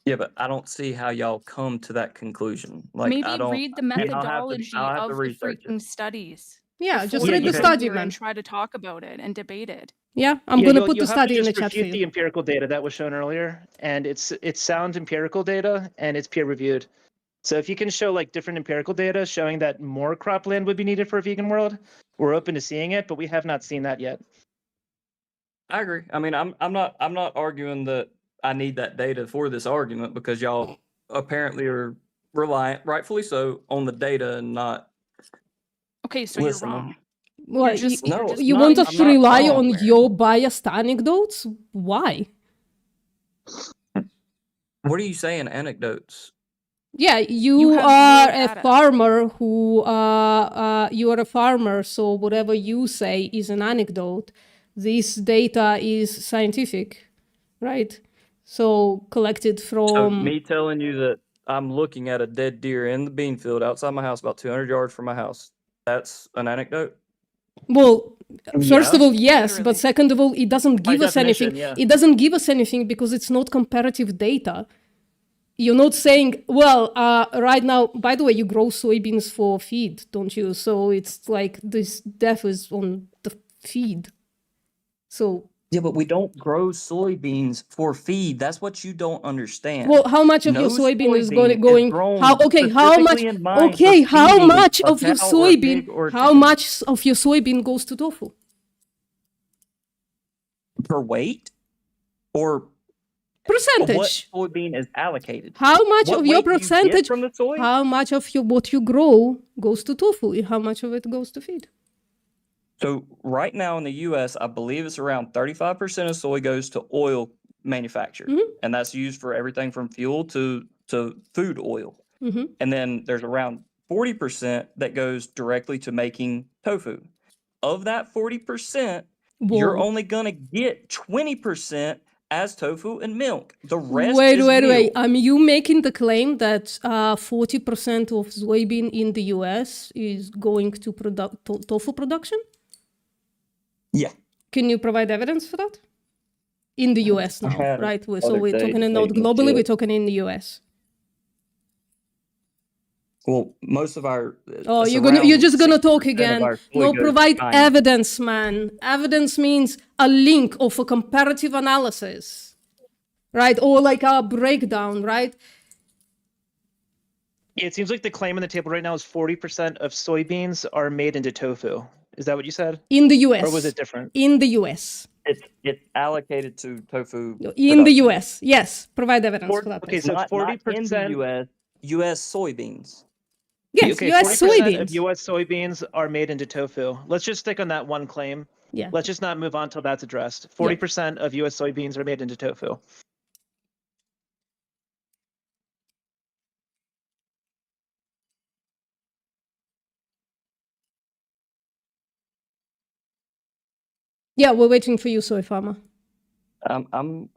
Yeah, but I don't see how y'all come to that conclusion. Like, Maybe I don't read the I'll have to- methodology I'll have to of the research it. freaking studies. Yeah, just before read you the come study, here man. and try to talk about it and debate it. Yeah, I'm gonna put the you'll have study to in the just chat for refute the you. empirical data that was shown earlier, and it's sound empirical data and it's peer reviewed. So if you can show like different empirical data showing that more cropland would be needed for a vegan world, we're open to seeing it, but we have not seen that yet. I agree. I mean, I'm not arguing that I need that data for this argument, because y'all apparently are reliant, rightfully so, on the data and not Okay, so listening. you're wrong. Well, just- No, you're it's just you not- want going us I'm to not rely wrong. on your biased anecdotes? Why? What are you saying, anecdotes? Yeah, you have are your a data. farmer who you are a farmer, so whatever you say is an anecdote. This data is scientific, right? So collected So from me telling you that I'm looking at a dead deer in the bean field outside my house, about 200 yards from my house, that's an anecdote? well, first of Yeah. all, yes, Literally. but second of all, it doesn't By give us anything. definition, yeah. It doesn't give us anything because it's not comparative data. You're not saying, well, right now, by the way, you grow soybeans for feed, don't you? So it's like this death is on the feed. So, Yeah, but we don't grow soybeans for feed. That's what you don't understand. well, how much of your No soybean is soybean is going? grown How specifically in mind for how feeding much a of your cow or a soybean? pig or a How chicken. much of your soybean goes to tofu? Per weight? Or Percentage. what soybean is allocated? How much What of your weight do you get percentage? from the soy? How much of your what you grow goes to tofu? How much of it goes to feed? So right now in the U.S., I believe it's around 35% of soy goes to oil manufacture, and that's used for everything from fuel to food oil. Mm-hmm. And then there's around 40% that goes directly to making tofu. Of that 40%, you're Whoa. only gonna get 20% as tofu and milk. The rest Wait. is meal. You making the claim that 40% of soybean in the US is going to tofu production? Yeah. Can you provide evidence for that? In the US now, had right? So other we're day talking not debating globally, shit. we're talking in the US. Well, most of our Oh, it's you're around just gonna 60% talk of again. our soy No, goes to provide China. evidence, man. Evidence means a link of a comparative analysis, right? Or like a breakdown, right? It seems like the claim on the table right now is 40% of soybeans are made into tofu. Is that what you said? In the US. Or was it different? In the US. It's allocated to tofu. In the production. US, yes. Provide evidence for that. Okay, please. so Not in the 40%. U.S. soybeans. Yes, Okay, US 40% soybeans. of U.S. soybeans are made into tofu. Let's just stick on that one claim. Yeah. Let's just not move on till that's addressed. 40% of U.S. soybeans are made into tofu. Yeah, we're waiting for you, soy farmer. I'm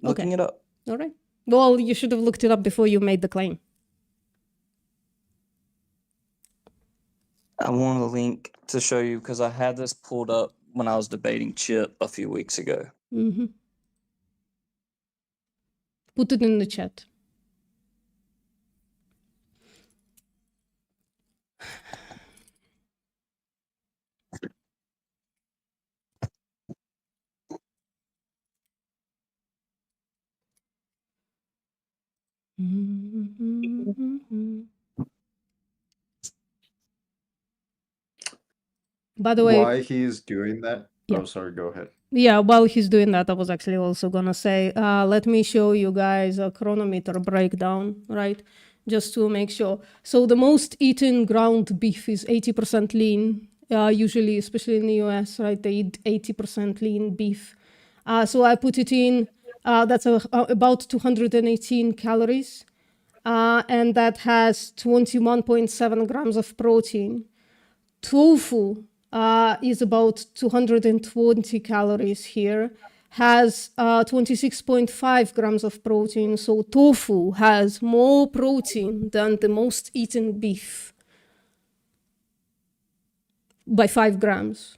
looking it up. All right. Well, you should have looked it up before you made the claim. I want a link to show you because I had this pulled up when I was debating Chip a few weeks ago. Mm-hmm. Put it in the chat. By the way, why he's doing that? Yeah. Oh, sorry, go ahead. yeah, while he's doing that, I was actually also gonna say, let me show you guys a chronometer breakdown, right? Just to make sure. So the most eaten ground beef is 80% lean, usually, especially in the US, right? They eat 80% lean beef. So I put it in, that's about 218 calories. And that has 21.7 grams of protein. Tofu is about 220 calories here, has 26.5 grams of protein. So tofu has more protein than the most eaten beef by 5 grams.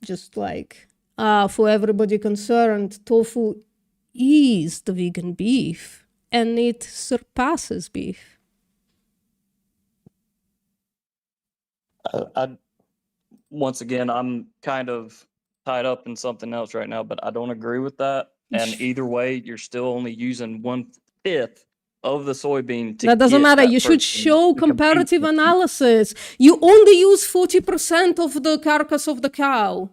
Just like for everybody concerned, tofu is the vegan beef and it surpasses beef. Once again, I'm kind of tied up in something else right now, but I don't agree with that. And either way, you're still only using 1/5 of the soybean. That doesn't matter. You should show comparative analysis. You only use 40% of the carcass of the cow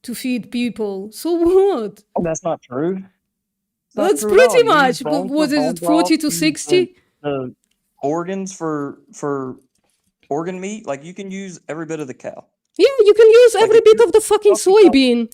to feed people. So what? Oh, that's not true. That's pretty much. What is it, 40 to 60? The organs for organ meat, like you can use every bit of the cow. Yeah, you can use every bit of the fucking soybean.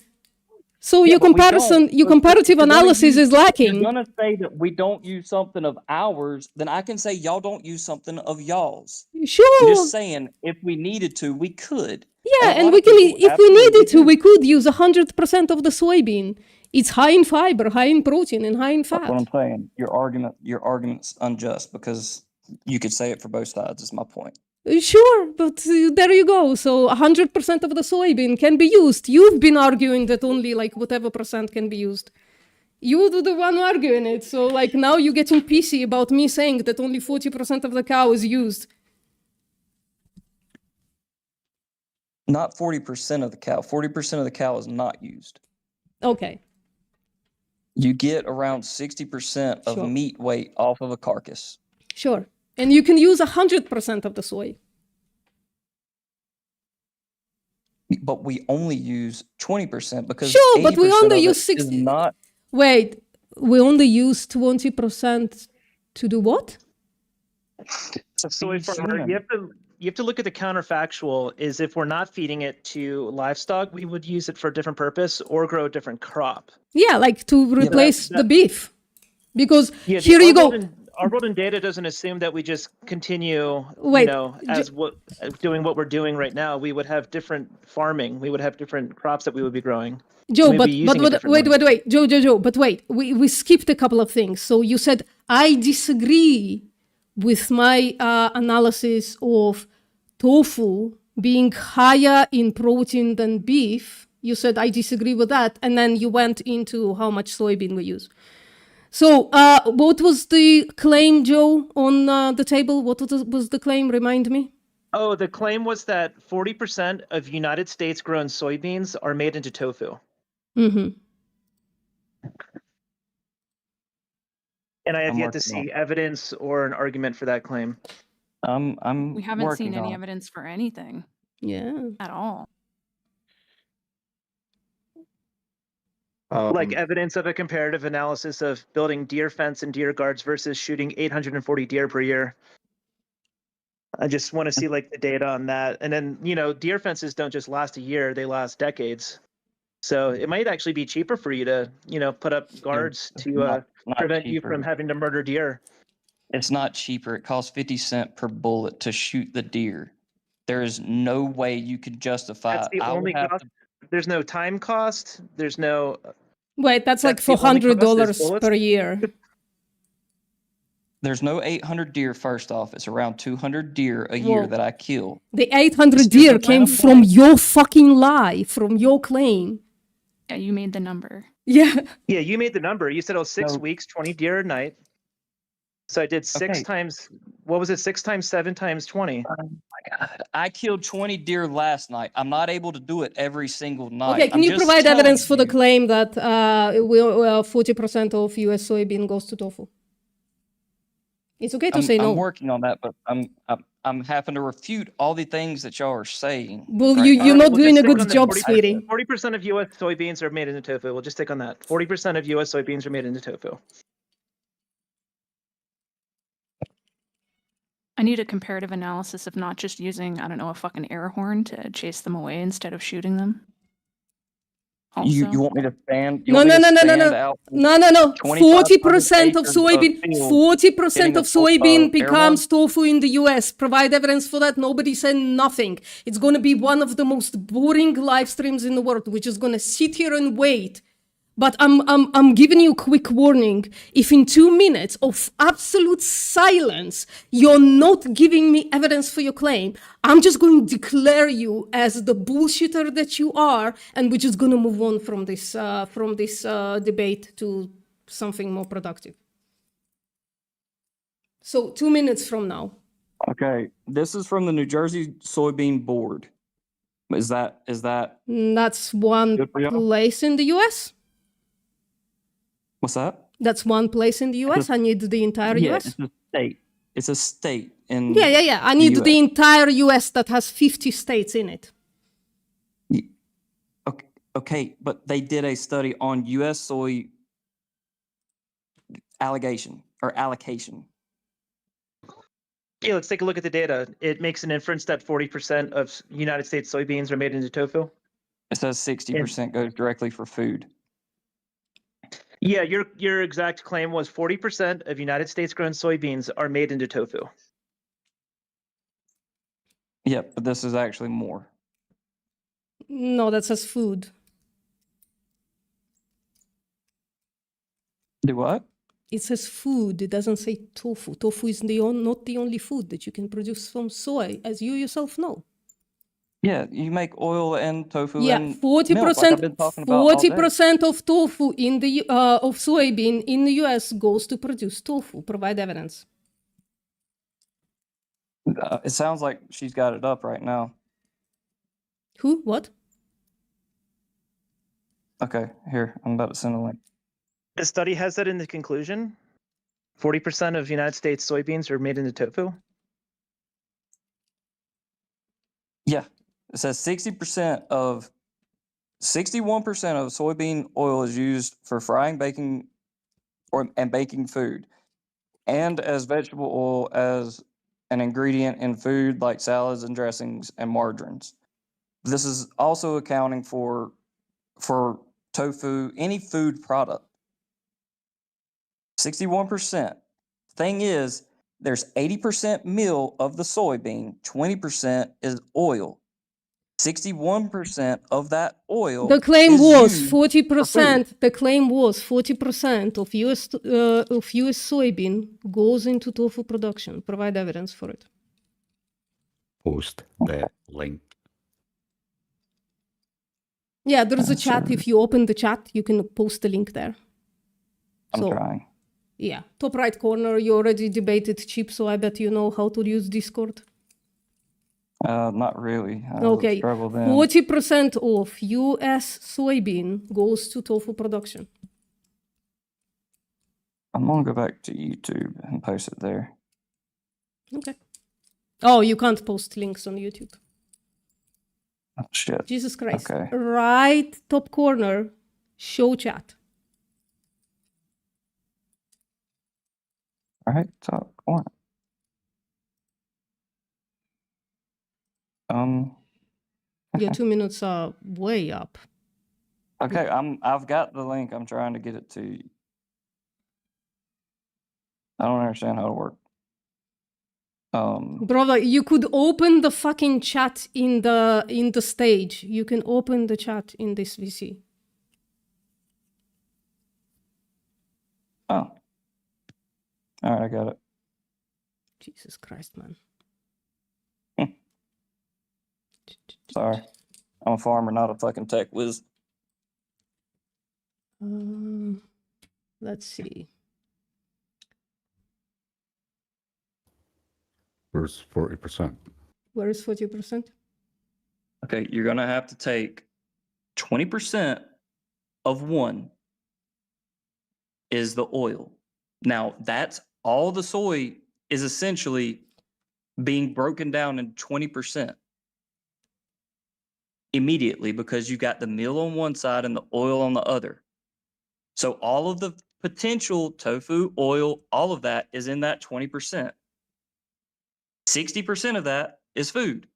So your comparative analysis is lacking. You're gonna say that we don't use something of ours, then I can say y'all don't use something of y'all's. Sure. I'm just saying, if we needed to, we could. Yeah, and we can, if we needed to, we could use 100% of the soybean. It's high in fiber, high in protein, and high in fat. That's what I'm saying. Your argument's unjust because you could say it for both sides. Is my point. Sure, but there you go. So 100% of the soybean can be used. You've been arguing that only like whatever percent can be used. You were the one arguing it. So like now you're getting pissy about me saying that only 40% of the cow is used. Not 40% of the cow. 40% of the cow is not used. Okay. You get around 60% of meat weight off of a carcass. Sure. And you can use 100% of the soy. But we only use 20% because sure, but we only use 60. Not... Wait, we only use 20% to do what? So you have to look at the counterfactual. Is if we're not feeding it to livestock, we would use it for a different purpose or grow a different crop. Yeah, like to replace the beef. Because here you go. our world in data doesn't assume that we just continue, Wait, doing what we're doing right now. We would have different farming. We would have different crops that we would be growing. Joe, We'd be using it differently. wait, Joe, but wait, we skipped a couple of things. So you said, I disagree with my analysis of tofu being higher in protein than beef. You said, I disagree with that. And then you went into how much soybean we use. So what was the claim, Joe, on the table? What was the claim? Remind me. Oh, the claim was that 40% of United States grown soybeans are made into tofu. Mm-hmm. And I have I'm yet to working on see evidence or an argument for that claim. I'm We haven't seen working any on it. evidence for anything Yeah. at all. Like evidence of a comparative analysis of building deer fence and deer guards versus shooting 840 deer per year. I just want to see like the data on that. And then, deer fences don't just last a year, they last decades. So it might actually be cheaper for you to, put up guards to not prevent you cheaper. from having to murder deer. It's not cheaper. It costs 50 cents per bullet to shoot the deer. There is no way you could justify. That's the I would only have cost. to- There's no time cost. There's no. Wait, that's like That's the only cost is $400 bullets? per year. There's no 800 deer. First off, it's around 200 deer a year Whoa. that I kill. The 800 Excuse deer me, came Madam from Boy. your fucking lie, from your claim. Yeah, you made the number. Yeah. Yeah, you made the number. You said, 6 No. weeks, 20 deer a night. So I did six Okay. times. What was it? 6 times 7 times 20. Oh my God. I killed 20 deer last night. I'm not able to do it every single night. Okay, can I'm you just provide telling evidence for the you. claim that 40% of US soybean goes to tofu? It's okay to say no. I'm working on that, but I'm having to refute all the things that y'all are saying. Well, right you're now. not doing a just stick good on the job, 40%. sweetie. 40% of U.S. soybeans are made into tofu. We'll just stick on that. 40% of U.S. soybeans are made into tofu. I need a comparative analysis of not just using, I don't know, a fucking air horn to chase them away instead of shooting them. Also, You want me to stand? You No, want me no, to no, no, no, stand no. out No. 40% of 2,500 soybean, acres of 40% getting of a soybean air becomes tofu in the US. Provide evidence for that. Nobody said nothing. It's going to be one of the most boring live streams in the world. We're just going to sit here and wait. But I'm giving you a quick warning. If in 2 minutes of absolute silence, you're not giving me evidence for your claim, I'm just going to declare you as the bullshitter that you are, and we're just going to move on from this debate to something more productive. So 2 minutes from now. Okay, this is from the New Jersey Soybean Board. Is that That's one good for y'all? place in the US. What's that? That's one place in the US. I need the entire Yeah, US. it's a state. It's a state in. Yeah. I need US. the entire US that has 50 states in it. Okay, but they did a study on U.S. soy allocation. Yeah, let's take a look at the data. It makes an inference that 40% of United States soybeans are made into tofu. It says 60% goes directly for food. Yeah, your exact claim was 40% of United States grown soybeans are made into tofu. Yep, but this is actually more. No, that says food. Do what? It says food. It doesn't say tofu. Tofu is not the only food that you can produce from soy, as you yourself know. Yeah, you make oil and tofu Yeah, and 40%. milk, like I've been talking about all day. 40% of tofu in the of soybean in the US goes to produce tofu. Provide evidence. It sounds like she's got it up right now. Who? What? Okay, here, I'm about to send a link. The study has that in the conclusion. 40% of United States soybeans are made into tofu. Yeah, it says 61% of soybean oil is used for frying, baking, and baking food, and as vegetable oil as an ingredient in food like salads and dressings and margarines. This is also accounting for tofu, any food product. 61%. thing is, there's 80% meal of the soybean, 20% is oil. 61% of that oil The claim is was used for food. 40%. The claim was 40% of US soybean goes into tofu production. Provide evidence for it. Post the link. Yeah, there's a chat. Sure. If you open the chat, you can post the link there. I'm trying. Yeah, top right corner, you already debated Chip, so I bet you know how to use Discord. Not really. I Okay, struggle then. 40% of US soybean goes to tofu production. I'm gonna go back to YouTube and post it there. Okay. Oh, you can't post links on YouTube. Oh, shit. Jesus Christ. Okay. Right top corner, show chat. All right, top corner. Your 2 minutes are way up. Okay, I've got the link. I'm trying to get it to you. I don't understand how to work. Brother, you could open the fucking chat in the stage. You can open the chat in this VC. Oh. All right, I got it. Jesus Christ, man. Sorry. I'm a farmer, not a fucking tech whiz. Let's see. Where's 40%? Where is 40%? Okay, you're gonna have to take 20% of one is the oil. Now, that's all the soy is essentially being broken down in 20% immediately because you got the meal on one side and the oil on the other. So all of the potential tofu, oil, all of that is in that 20%. 60% of that is food.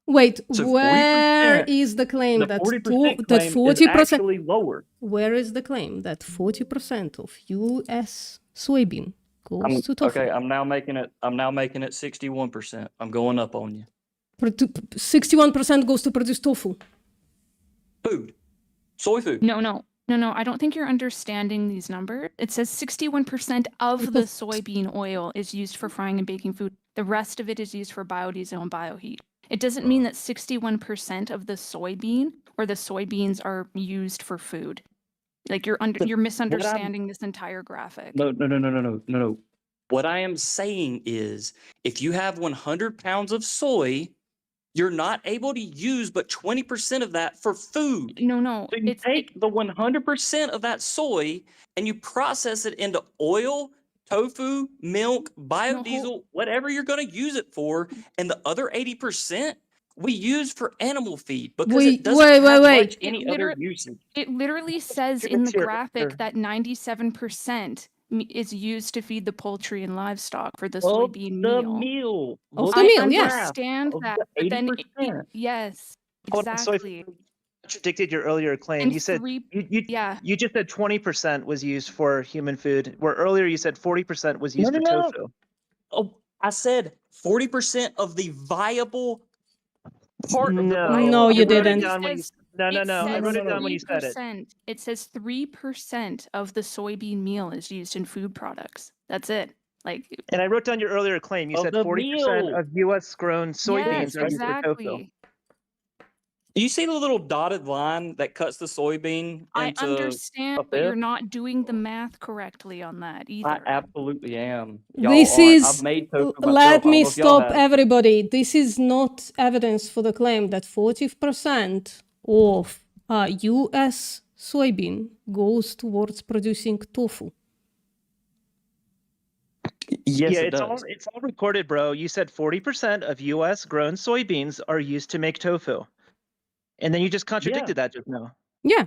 Wait, So where 40%, is the claim the that 40% that claim 40%? is actually lower. Where is the claim that 40% of US soybean goes to tofu? Okay, I'm now making it 61%. I'm going up on you. 61% goes to produce tofu. Food. Soy food. No. I don't think you're understanding these numbers. It says 61% of the soybean oil is used for frying and baking food. The rest of it is used for biodiesel and bioheat. It doesn't mean that 61% of the soybean or the soybeans are used for food. Like you're misunderstanding this entire graphic. No. What I am saying is if you have 100 pounds of soy, you're not able to use but 20% of that for food. No. So you take the 100% of that soy and you process it into oil, tofu, milk, biodiesel, whatever you're going to use it for, and the other 80% we use for animal feed because it doesn't have much any other usage. It literally says in the graphic that 97% is used to feed the poultry and livestock for the soybean meal. I understand that, but then yes, exactly. So contradicted your earlier claim. And you said you just said 20% was used for human food, where earlier you said 40% was used for tofu. Oh, I said 40% of the viable part of the No, you didn't. I wrote it down when you said it. It says 3% of the soybean meal is used in food products. That's it. And I wrote down your earlier claim. You said 40% of U.S. grown soybeans are used for tofu. Do you see the little dotted line that cuts the soybean into I understand, a but you're fifth? not doing the math correctly on that either. I absolutely am. I've made tofu myself. let me stop everybody. This is not evidence for the claim that 40% of US soybean goes towards producing tofu. Yes, yeah, it does. It's all recorded, bro. You said 40% of U.S. grown soybeans are used to make tofu. And then you just contradicted that just now. Yeah.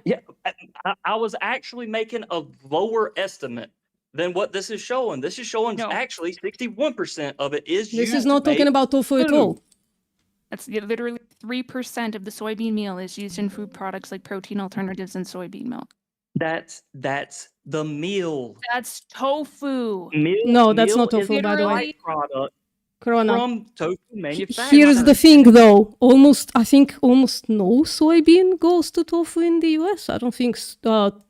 I was actually making a lower estimate than what this is showing. This is showing actually 61% of it is used. This is not talking about tofu at all. That's literally 3% of the soybean meal is used in food products like protein alternatives and soybean milk. That's the meal. That's tofu. No, that's Meal not tofu, is a by the way. byproduct Corona. from tofu Here's manufacturing. the thing, though. I think almost no soybean goes to tofu in the US. I don't think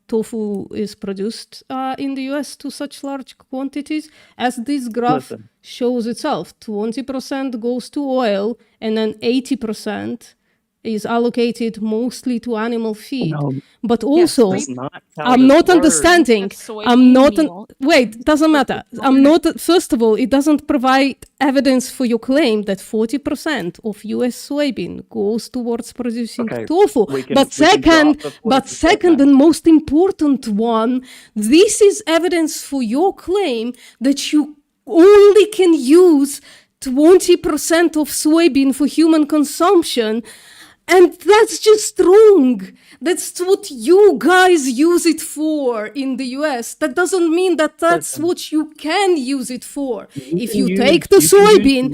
tofu is produced in the US to such large quantities. As this graph Listen. shows itself, 20% goes to oil, and then 80% is allocated mostly to animal feed. No, But also, that's not how I'm this not works. understanding. That's soybean I'm not. meal. Wait, doesn't matter. I'm not. First of all, it doesn't provide evidence for your claim that 40% of U.S. soybean goes towards producing Okay, tofu. we can- But we can second, drop the 40% and most important one, this is evidence for your claim that you only can use 20% of soybean for human consumption. And that's just wrong. That's what you guys use it for in the US. That doesn't mean that that's what you can use it for. If you take the soybean,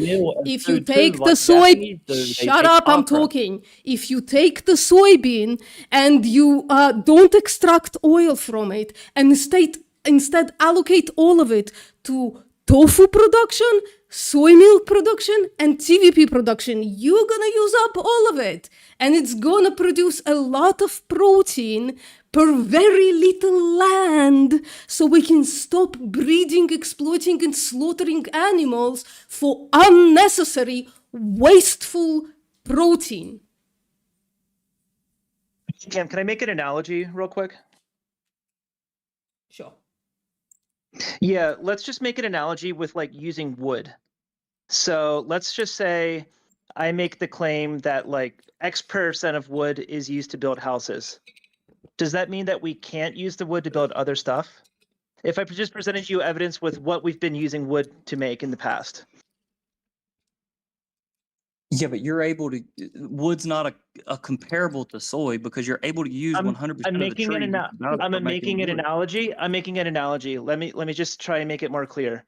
if you take the soybean, shut up, I'm talking. If you take the soybean and you don't extract oil from it and instead allocate all of it to tofu production, soy milk production, and TVP production, you're gonna use up all of it. And it's gonna produce a lot of protein per very little land, so we can stop breeding, exploiting, and slaughtering animals for unnecessary, wasteful protein. Cam, can I make an analogy real quick? Sure. Yeah, let's just make an analogy with like using wood. So let's just say I make the claim that like X% of wood is used to build houses. Does that mean that we can't use the wood to build other stuff? If I just presented you evidence with what we've been using wood to make in the past. Yeah, but you're able to. Wood's not a comparable to soy because you're able to use 100% of the making tree. I'm making an analogy. I'm making an analogy. Let me just try and make it more clear.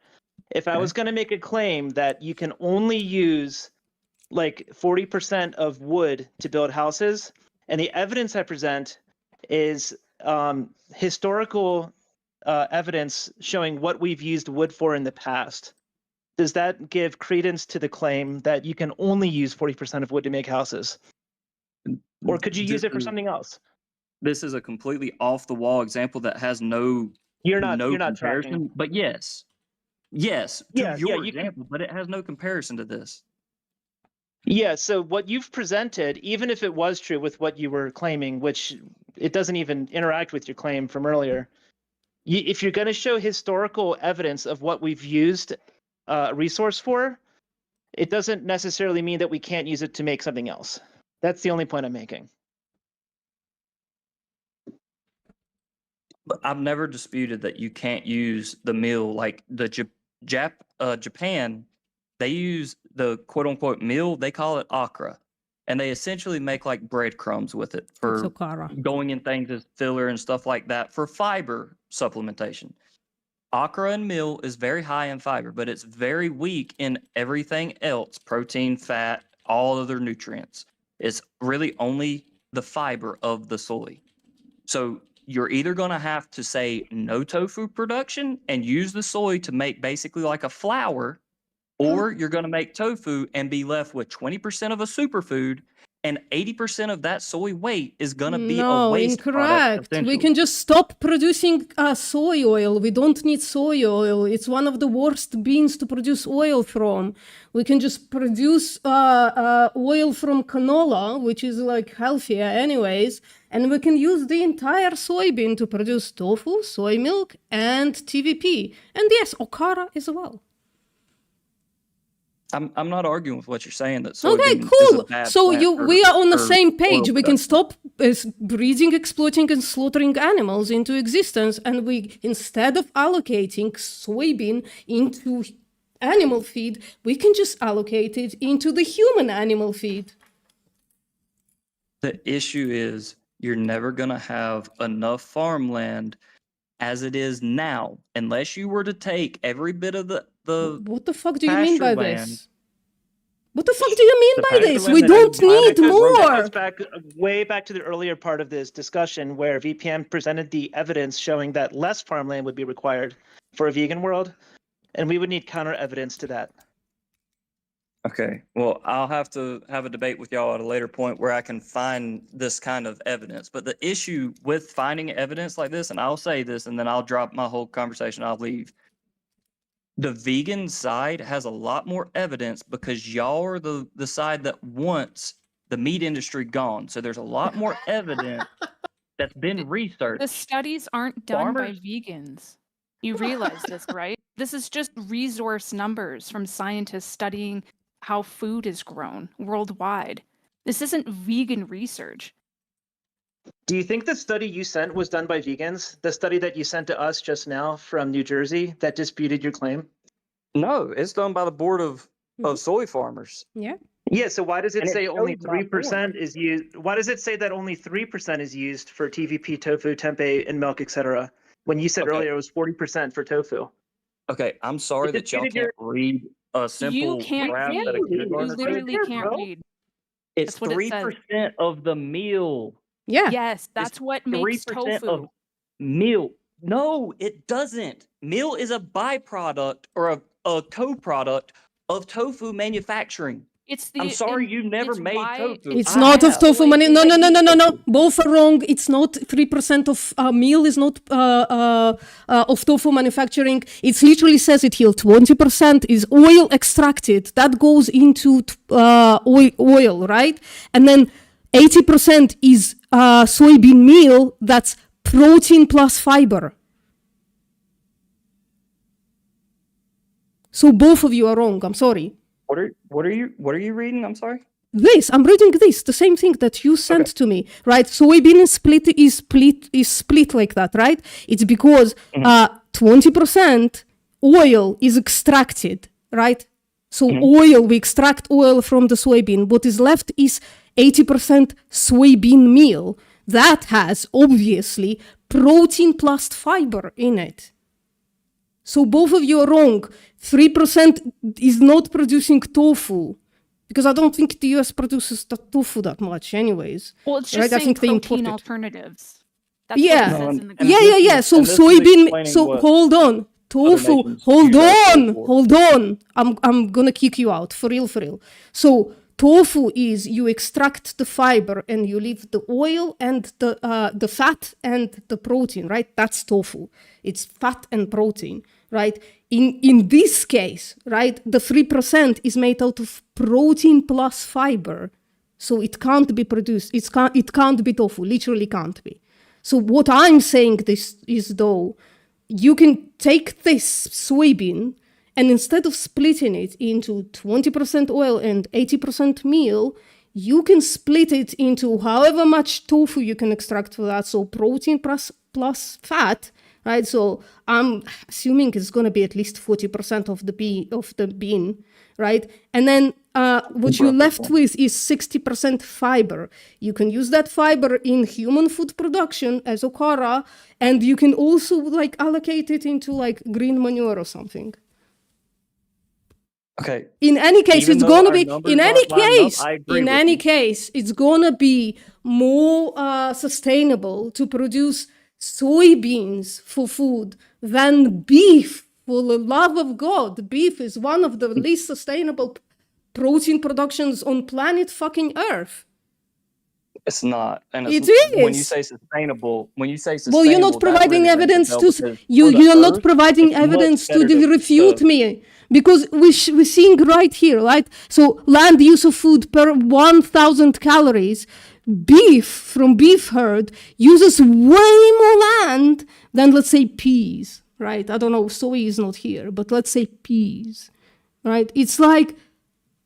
If I was going to make a claim that you can only use like 40% of wood to build houses, and the evidence I present is historical evidence showing what we've used wood for in the past, does that give credence to the claim that you can only use 40% of wood to make houses? Or could you use it for something else? This is a completely off the wall example that has no You're not comparison. tracking. But yes, Yeah, your example, but it has no comparison to this. Yeah, so what you've presented, even if it was true with what you were claiming, which it doesn't even interact with your claim from earlier, if you're going to show historical evidence of what we've used a resource for, it doesn't necessarily mean that we can't use it to make something else. That's the only point I'm making. But I've never disputed that you can't use the meal like the Japan. They use the quote unquote meal. They call it okra, and they essentially make like breadcrumbs with it for going in things as filler and stuff like that for fiber supplementation. Okra and meal is very high in fiber, but it's very weak in everything else: protein, fat, all other nutrients. It's really only the fiber of the soy. So you're either going to have to say no tofu production and use the soy to make basically like a flour, or you're going to make tofu and be left with 20% of a superfood, and 80% of that soy weight is going to be a waste incorrect. product. We can just stop producing soy oil. We don't need soy oil. It's one of the worst beans to produce oil from. We can just produce oil from canola, which is like healthier anyways, and we can use the entire soybean to produce tofu, soy milk, and TVP. And yes, okara as well. I'm not arguing with what you're saying. That okay, cool. So we are on the same page. We can stop breeding, exploiting, and slaughtering animals into existence, and we, instead of allocating soybean into animal feed, we can just allocate it into the human animal feed. The issue is you're never going to have enough farmland as it is now, unless you were to take every bit of the what the fuck do you mean by land. this? What the fuck do you mean by this? We That don't need goes more. way back to the earlier part of this discussion where VPN presented the evidence showing that less farmland would be required for a vegan world, and we would need counter evidence to that. Okay, well, I'll have to have a debate with y'all at a later point where I can find this kind of evidence. But the issue with finding evidence like this, and I'll say this and then I'll drop my whole conversation, I'll leave. The vegan side has a lot more evidence because y'all are the side that wants the meat industry gone. So there's a lot more evidence that's been researched. The studies aren't done by Farmers- vegans. You realize this, right? This is just resource numbers from scientists studying how food is grown worldwide. This isn't vegan research. Do you think the study you sent was done by vegans? The study that you sent to us just now from New Jersey that disputed your claim? No, it's done by the board of soy farmers. Yeah. Yeah, so why does it And it say only shows my 3% is used? Why does it say that only 3% is used for TVP, tofu, tempeh, and milk, etc.? When you said Okay. earlier it was 40% for tofu. Okay, I'm sorry It that y'all disputed can't read a simple You can't graph read. that a You kindergartner literally can. can't read. It's That's what it says. 3% of the meal. Yeah. Yes, that's what makes 3% tofu. of meal. No, it doesn't. Meal is a byproduct or a co-product of tofu manufacturing. It's the. I'm sorry you never it's made why tofu. It's I not of have. tofu money. No, no, no, no, no, no. Tofu. Both are wrong. It's not 3% of meal is not of tofu manufacturing. It literally says it here. 20% is oil extracted. That goes into oil, right? And then 80% is soybean meal. That's protein plus fiber. So both of you are wrong. I'm sorry. What are you reading? I'm sorry. I'm reading this, the same thing that you sent to me, right? Soybean is split like that, right? It's because 20% oil is extracted, right? So we extract oil from the soybean. What is left is 80% soybean meal. That has, obviously, protein plus fiber in it. So both of you are wrong. 3% is not producing tofu. Because I don't think the US produces the tofu that much anyways. Well, it's just Right? I saying think they import protein it. alternatives. That's Yeah. what it says in the graph. Yeah. So and this is soybean, explaining so what hold on. Tofu, nations use as tofu. hold on. I'm gonna kick you out, for real. So tofu is you extract the fiber and you leave the oil and the fat and the protein, right? That's tofu. It's fat and protein, right? In this case, right, the 3% is made out of protein plus fiber. So it can't be produced. It can't be tofu, literally can't be. So what I'm saying this is though, you can take this soybean and instead of splitting it into 20% oil and 80% meal, you can split it into however much tofu you can extract for that. So protein plus fat, right? So I'm assuming it's going to be at least 40% of the bean, right? And then what you're left with is 60% fiber. You can use that fiber in human food production as okara, and you can also like allocate it into like green manure or something. Okay. In any case, Even it's though gonna our be numbers in any aren't lining up, case. I agree In with any you. case, it's gonna be more sustainable to produce soybeans for food than beef. For the love of God, beef is one of the least sustainable protein productions on planet fucking Earth. It's not. And It when you is. say sustainable, Well, you're not that providing really rings a evidence bell to because you're for the not Earth, providing it's much evidence to better refute me because we're seeing right here, right? So land use of food per 1,000 calories. Beef from beef herd uses way more land than let's say peas, right? I don't know, soy is not here, but let's say peas, right? It's like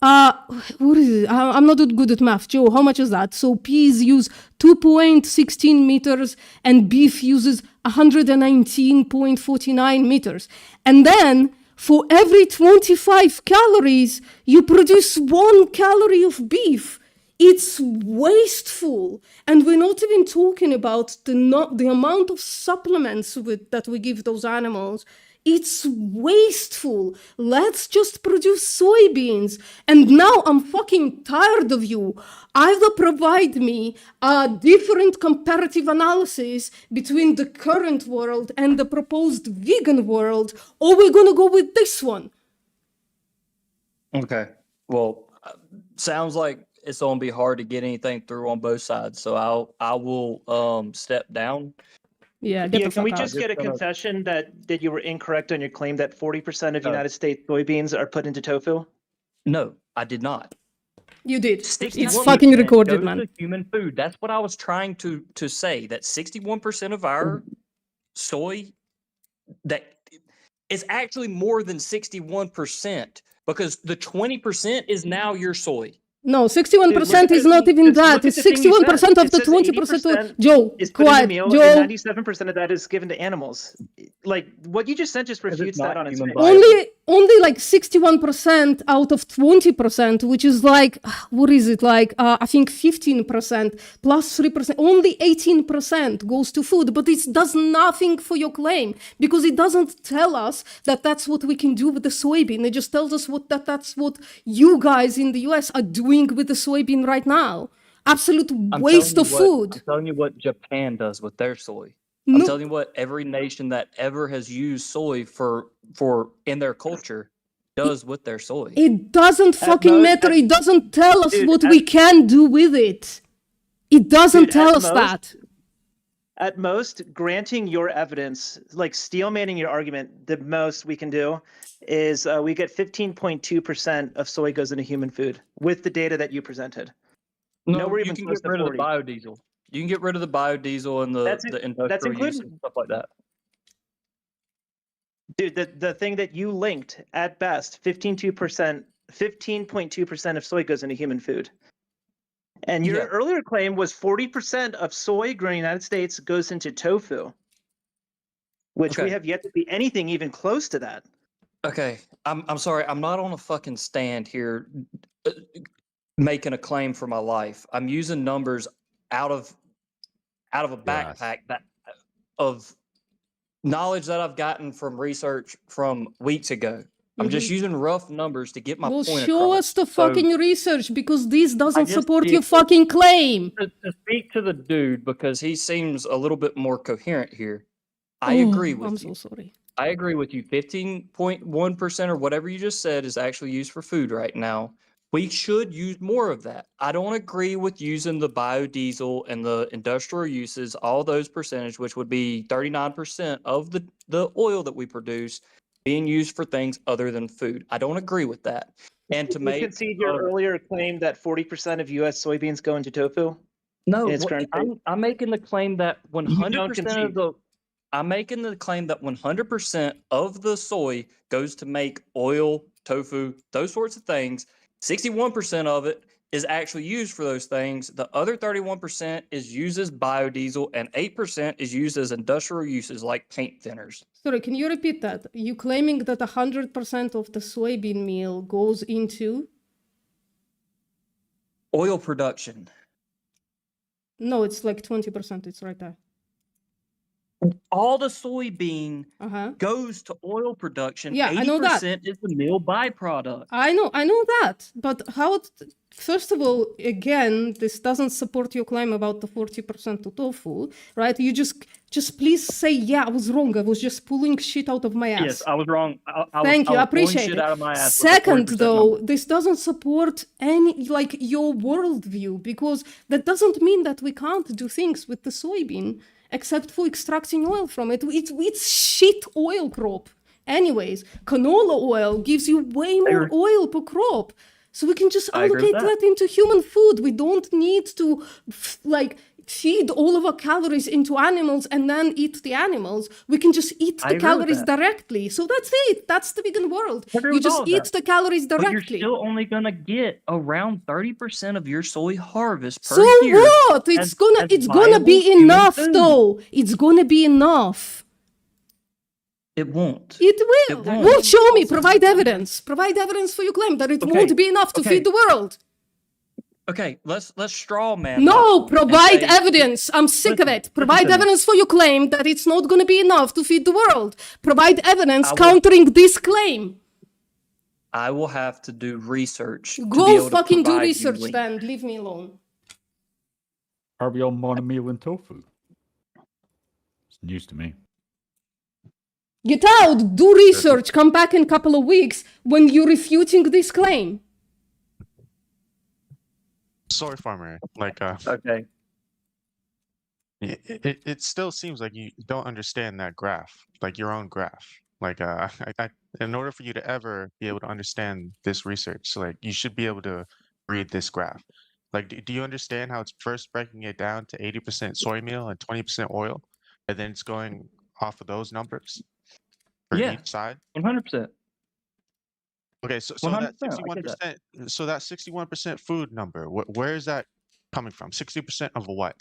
what is it? I'm not that good at math. Joe, how much is that? So peas use 2.16 meters and beef uses 119.49 meters. And then for every 25 calories, you produce 1 calorie of beef. It's wasteful. And we're not even talking about the amount of supplements that we give those animals It's wasteful. Let's just produce soybeans. And now I'm fucking tired of you. Either provide me a different comparative analysis between the current world and the proposed vegan world, or we're gonna go with this one. Okay. Well, sounds like it's gonna be hard to get anything through on both sides. So I will step down. Yeah, get Yeah, the can we fuck out. just get a Just gonna- confession that you were incorrect on your claim that 40% of No. United States soybeans are put into tofu? No, I did not. You did. It's 61% fucking recorded, goes man. to human food. That's what I was trying to say. That 61% of our soy, that is actually more than 61%, because the 20% is now your soy. No, 61% Dude, is not even just that. look at It's the thing you 61% said. of the It says 20%. 80% Joe, is put in a quiet. meal, Joe, and 97% of that is given to animals. Like, what you just said just it's refutes not that on its human face. viable. only like 61% out of 20%, which is like, what is it, like I think 15% plus 3%, only 18% goes to food, but it does nothing for your claim, because it doesn't tell us that that's what we can do with the soybean. It just tells us that's what you guys in the US are doing with the soybean right now. Absolute waste of food. I'm telling you what Japan does with their soy. No. I'm telling you what every nation that ever has used soy for in their culture does with their soy. It doesn't fucking most- matter. It doesn't tell us dude, what we can do with it. It doesn't Dude, tell at us most- that. At most, granting your evidence, like steelmaning your argument, the most we can do is we get 15.2% of soy goes into human food with the data that you presented. No, we're you even can close get to rid of 40. the biodiesel. You can get rid of the biodiesel and That's the it- industrial that's use included- and stuff like that. Dude, the thing that you linked, at best, 15.2% of soy goes into human food. And your Yeah. earlier claim was 40% of soy grown in the United States goes into tofu, which we Okay. have yet to see anything even close to that. Okay, I'm sorry. I'm not on a fucking stand here making a claim for my life. I'm using numbers out of a Yes. backpack that of knowledge that I've gotten from research from weeks ago. I'm just using rough numbers to get my Well, point show across. us the So, fucking research, because this doesn't just support did. your fucking claim. to speak to the dude, because he seems a little bit more coherent here. I agree with I'm you. so sorry. I agree with you. 15.1% or whatever you just said is actually used for food right now. We should use more of that. I don't agree with using the biodiesel and the industrial uses, all those percentage, which would be 39% of the oil that we produce being used for things other than food. I don't agree with that. And to You make concede your earlier claim that 40% of U.S. soybeans go into tofu? no, in its current state? I'm making the claim that 100% concede. of the I'm making the claim that 100% of the soy goes to make oil, tofu, those sorts of things. 61% of it is actually used for those things. The other 31% is used as biodiesel, and 8% is used as industrial uses like paint thinners. Sorry, can you repeat that? You claiming that 100% of the soybean meal goes into? Oil production. No, it's like 20%. It's right there. All the soybean Uh-huh. goes to oil production. Yeah, I know that. 80% is the meal byproduct. I know that. But how, first of all, again, this doesn't support your claim about the 40% to tofu, right? You just please say, yeah, I was wrong. I was just pulling shit out of my ass. Yes, I was wrong. Thank you, I was pulling appreciate shit it. out of my ass with the Second, 40% though, number. this doesn't support any, like, your worldview, because that doesn't mean that we can't do things with the soybean except for extracting oil from it. It's shit oil crop. Anyways, canola oil gives you way more oil per crop. So we can just I agree with allocate that into human food. We don't need to, feed all of our calories into animals and then eat the animals. We can just eat I the agree with calories that. directly. So that's it. That's the vegan world. I agree You with all just of eat that. the calories But you're directly. still only gonna get around 30% of your soy harvest per So year. what? It's as gonna viable be human enough, food. though. It's gonna be enough. It won't. It will. It won't. Well, show me. Provide evidence. Provide evidence for your claim that it Okay, won't be enough to okay. feed the world. Okay, let's straw man. No, that provide and say, evidence. I'm sick of listen, it. Provide listen to me. evidence for your claim that it's not going to be enough to feed the world. Provide evidence I will- countering this claim. I will have to do research to be Go able to fucking do provide you research links. then. Leave me alone. Are we on monomeal and tofu? It's news to me. Get out, do research, come back in a couple of weeks when you're refuting this claim. Soy farmer, like Okay. it still seems like you don't understand that graph, like your own graph. Like in order for you to ever be able to understand this research, like you should be able to read this graph. Like, do you understand how it's first breaking it down to 80% soy meal and 20% oil, and then it's going off of those numbers for Yeah. each side? 100%. Okay, so 100%, that I get that. 61%, so that 61% food number, where is that coming from? 60% of what?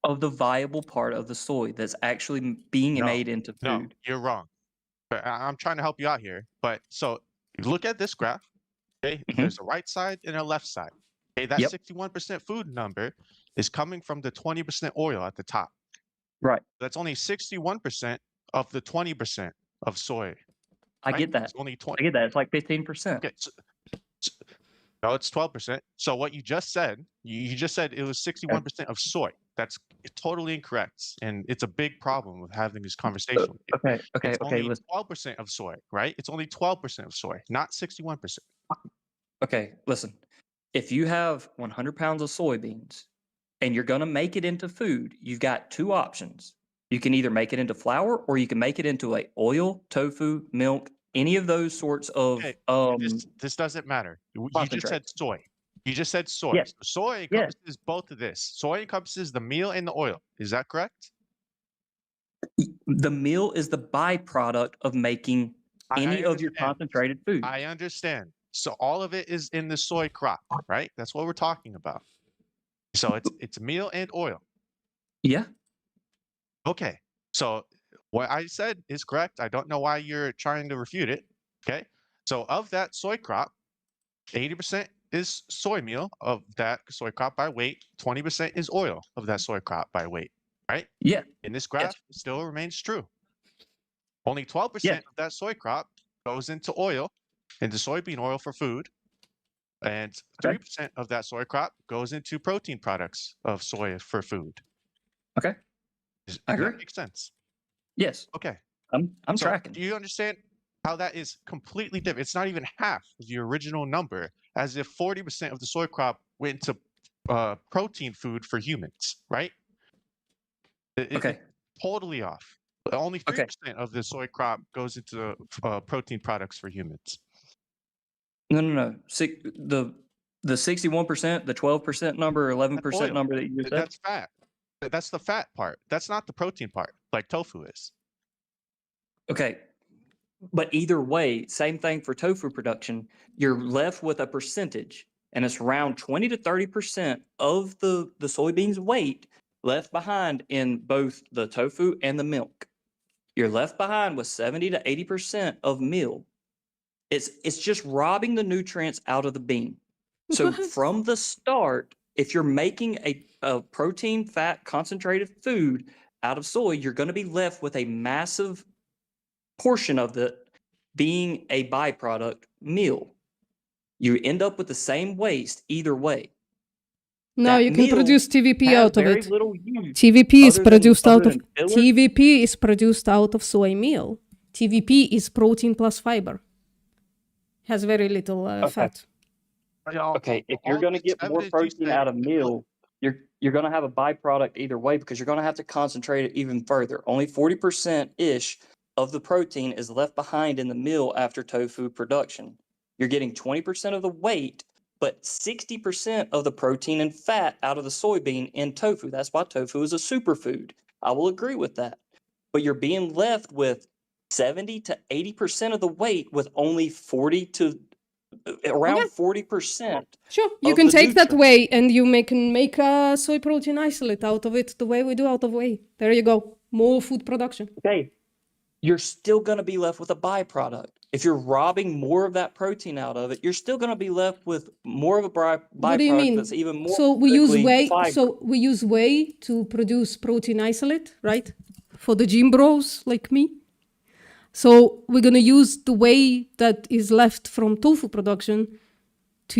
Of the viable part of the soy that's actually being No, made into No, food. you're wrong. But I'm trying to help you out here. But so look at this graph. Okay, there's a right side and a left side. Okay, that Yep. 61% food number is coming from the 20% oil at the top. Right. That's only 61% of the 20% of soy. I right? get that. It's only I 20. get that. It's like 15%. Okay, no, it's 12%. So what you just said, you just said it was 61% of soy. That's totally incorrect, and it's a big problem with having this conversation. with you. Okay. It's only Listen. 12% of soy, right? It's only 12% of soy, not 61%. Okay, listen. If you have 100 pounds of soybeans and you're going to make it into food, you've got two options. You can either make it into flour or you can make it into like oil, tofu, milk, any of those sorts of Okay, this doesn't matter. You just concentrate. said soy. You just said soy. Yes. So soy encompasses both of this. Soy encompasses the meal and the oil. Is that correct? The meal is the byproduct of making any of your concentrated food. I understand. So all of it is in the soy crop, right? That's what we're talking about. So it's meal and oil. Yeah. Okay. So what I said is correct. I don't know why you're trying to refute it. Okay. So of that soy crop, 80% is soy meal of that soy crop by weight. 20% is oil of that soy crop by weight, right? Yeah. In this graph, it still remains true. Only 12% of that soy crop goes into oil, into soybean oil for food, and 3% of that soy crop goes into protein products of soy for food. Okay. Does I agree. that make sense? Yes. Okay. I'm So tracking. do you understand how that is completely different? It's not even half of the original number, as if 40% of the soy crop went into protein food for humans, right? Okay. It's totally off. Only 3% of the soy crop goes into protein products for humans. No. The 61%, the 12% number, 11% number that you just said. That's fat. That's the fat part. That's not the protein part, like tofu is. Okay. But either way, same thing for tofu production. You're left with a percentage, and it's around 20 to 30% of the soybeans' weight left behind in both the tofu and the milk. You're left behind with 70 to 80% of meal. It's just robbing the nutrients out of the bean. So from the start, if you're making a protein, fat, concentrated food out of soy, you're going to be left with a massive portion of it being a byproduct meal. You end up with the same waste either way. No, That you can meal produce TVP has out of very it. little use TVP is other than- produced other out of than filler. TVP is produced out of soy meal. TVP is protein plus fiber. Has very little fat. Okay, if you're going to get more protein out of meal, you're going to have a byproduct either way because you're going to have to concentrate it even further. Only 40%-ish of the protein is left behind in the meal after tofu production. You're getting 20% of the weight, but 60% of the protein and fat out of the soybean in tofu. That's why tofu is a superfood. I will agree with that. But you're being left with 70 to 80% of the weight with only 40 to around 40%. Sure, you can take that whey and you can make a soy protein isolate out of it the way we do out of whey. There you go. More food production. Okay. You're still going to be left with a byproduct. if you're robbing more of that protein out of it, you're still going to be left with more of a What do you byproduct mean? that's even more So we use quickly whey. fiber. So we use whey to produce protein isolate, right? For the gym bros like me. So we're gonna use the whey that is left from tofu production to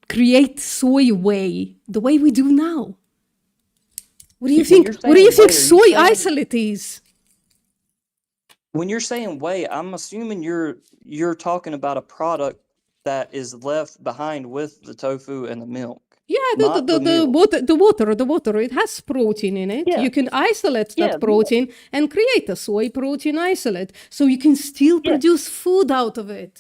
create soy whey, the way we do now. What do you When think? you're What do you saying think whey, are you soy saying- isolate is? When you're saying whey, I'm assuming you're talking about a product that is left behind with the tofu and the milk. Yeah, Not the milk. the water, it has protein in it. Yeah. You can isolate Yeah, that protein and create a soy protein isolate. So you can still Yeah. produce food out of it.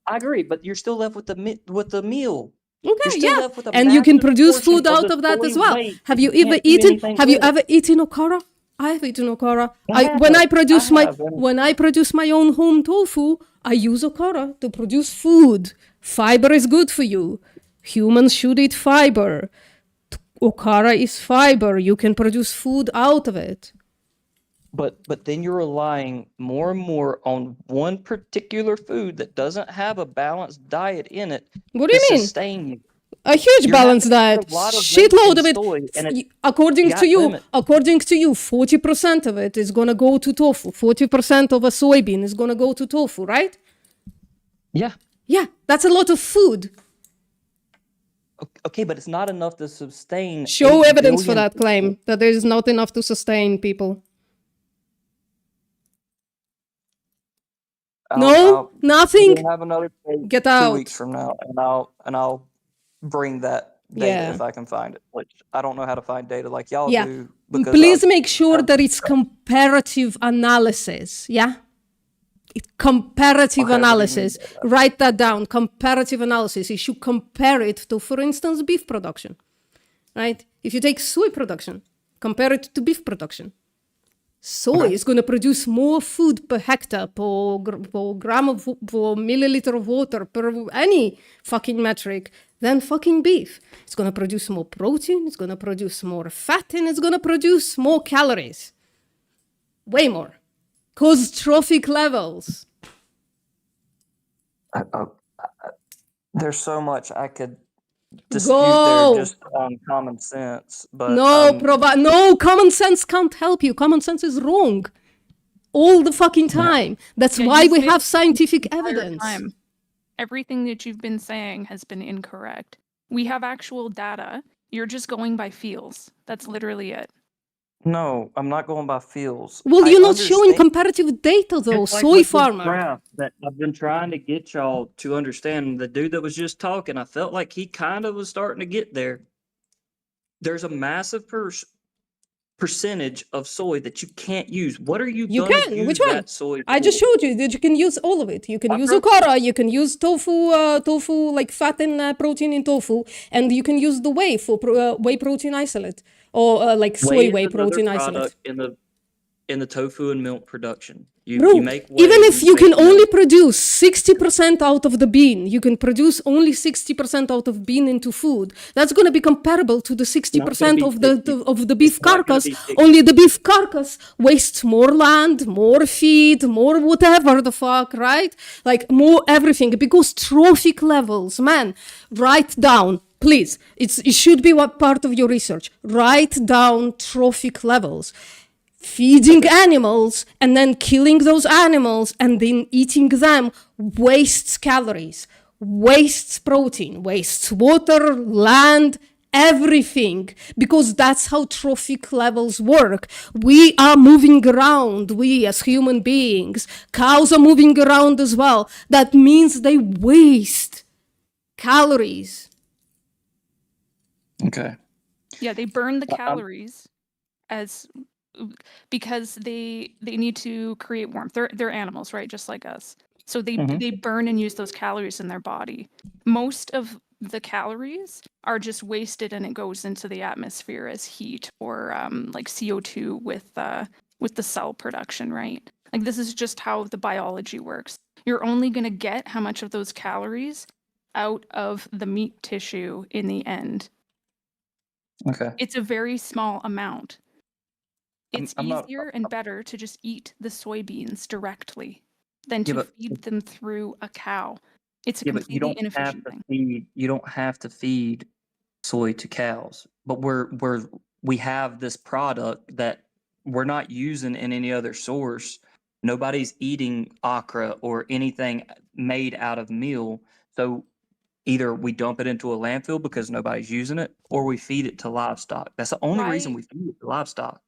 I agree, but you're still left with the meal. Okay, You're still yeah. left with a And you can massive produce portion food out the of that soy as well. whey Have that you ever can't do eaten anything have you with. ever eaten okara? I have eaten okara. have, When I I produce have, and- when I produce my own home tofu, I use okara to produce food. Fiber is good for you. Humans should eat fiber. Okara is fiber. You can produce food out of it. But then you're relying more and more on one particular food that doesn't have a balanced diet in it What do to you mean? sustain you. A huge You're balance having to diet. put a lot of Shitload weight of in it. soy, and it According got to you, limits. 40% of it is gonna go to tofu. 40% of a soybean is gonna go to tofu, right? Yeah. Yeah, that's a lot of food. Okay, but it's not enough to sustain. Show 8 evidence for billion that claim that there is not enough to sustain people. No, nothing. We'll have another date Get 2 out. weeks from now, and I'll bring that data Yeah. if I can find it. Which I don't know how to find data like y'all Yeah. do. Because Please I've- make sure that it's comparative analysis. Yeah? Comparative Okay, what do you mean analysis. by that? Write that down. Comparative analysis. You should compare it to, for instance, beef production. Right? If you take soy production, compare it to beef production. Soy is going to produce more food per hectare, per gram of, per milliliter of water, per any fucking metric than fucking beef. It's going to produce more protein, it's going to produce more fat, and it's going to produce more calories. Way more. Cause trophic levels. There's so much I could dispute Go. there just on common sense, but No, common sense can't help you. Common sense is wrong. All the fucking time. That's Yeah, why you've we made have it scientific the entire evidence. time. Everything that you've been saying has been incorrect. We have actual data. You're just going by feels. That's literally it. no, I'm not going by feels. Well, I you're not showing understand- comparative data though, It's like soy with this farmer. graph that I've been trying to get y'all to understand. The dude that was just talking, I felt like he kind of was starting to get there. There's a massive percentage of soy that you can't use. What are you You gonna can. use Which one? that soy I just for? showed you that you can use all of it. You can use Okay. okara, you can use tofu, like fat and protein in tofu, and you can use the whey for whey protein isolate, or like soy is whey another protein isolate. product in the tofu and milk production. Bro, You make whey, even if you make can milk. only produce 60% out of the bean, you can produce only 60% out of bean into food. That's going to be comparable to the 60% be of the 60. of the beef It's not gonna carcass. be 60. Only the beef carcass wastes more land, more feed, more whatever the fuck, right? Like more everything because trophic levels, man. Write down, please. It should be what part of your research. Write down trophic levels. Feeding animals and then killing those animals and then eating them wastes calories, wastes protein, wastes water, land, everything, because that's how trophic levels work. We are moving around, we as human beings. Cows are moving around as well. That means they waste calories. Okay. Yeah, they burn the calories as because they need to create warmth. They're animals, right? Just like us. So they burn and use those calories in their body. Most of the calories are just wasted and it goes into the atmosphere as heat or like CO2 with the cell production, right? Like this is just how the biology works. You're only going to get how much of those calories out of the meat tissue in the end. Okay. It's a very small amount. It's I'm not- easier and better to just eat the soybeans directly. than Yeah, to but- feed them through a cow. It's a Yeah, but you completely don't have inefficient to thing. feed. You don't have to feed soy to cows. But we have this product that we're not using in any other source. Nobody's eating okra or anything made out of meal. So either we dump it into a landfill because nobody's using it, or we feed it to livestock. That's the only reason Right. we feed it to livestock.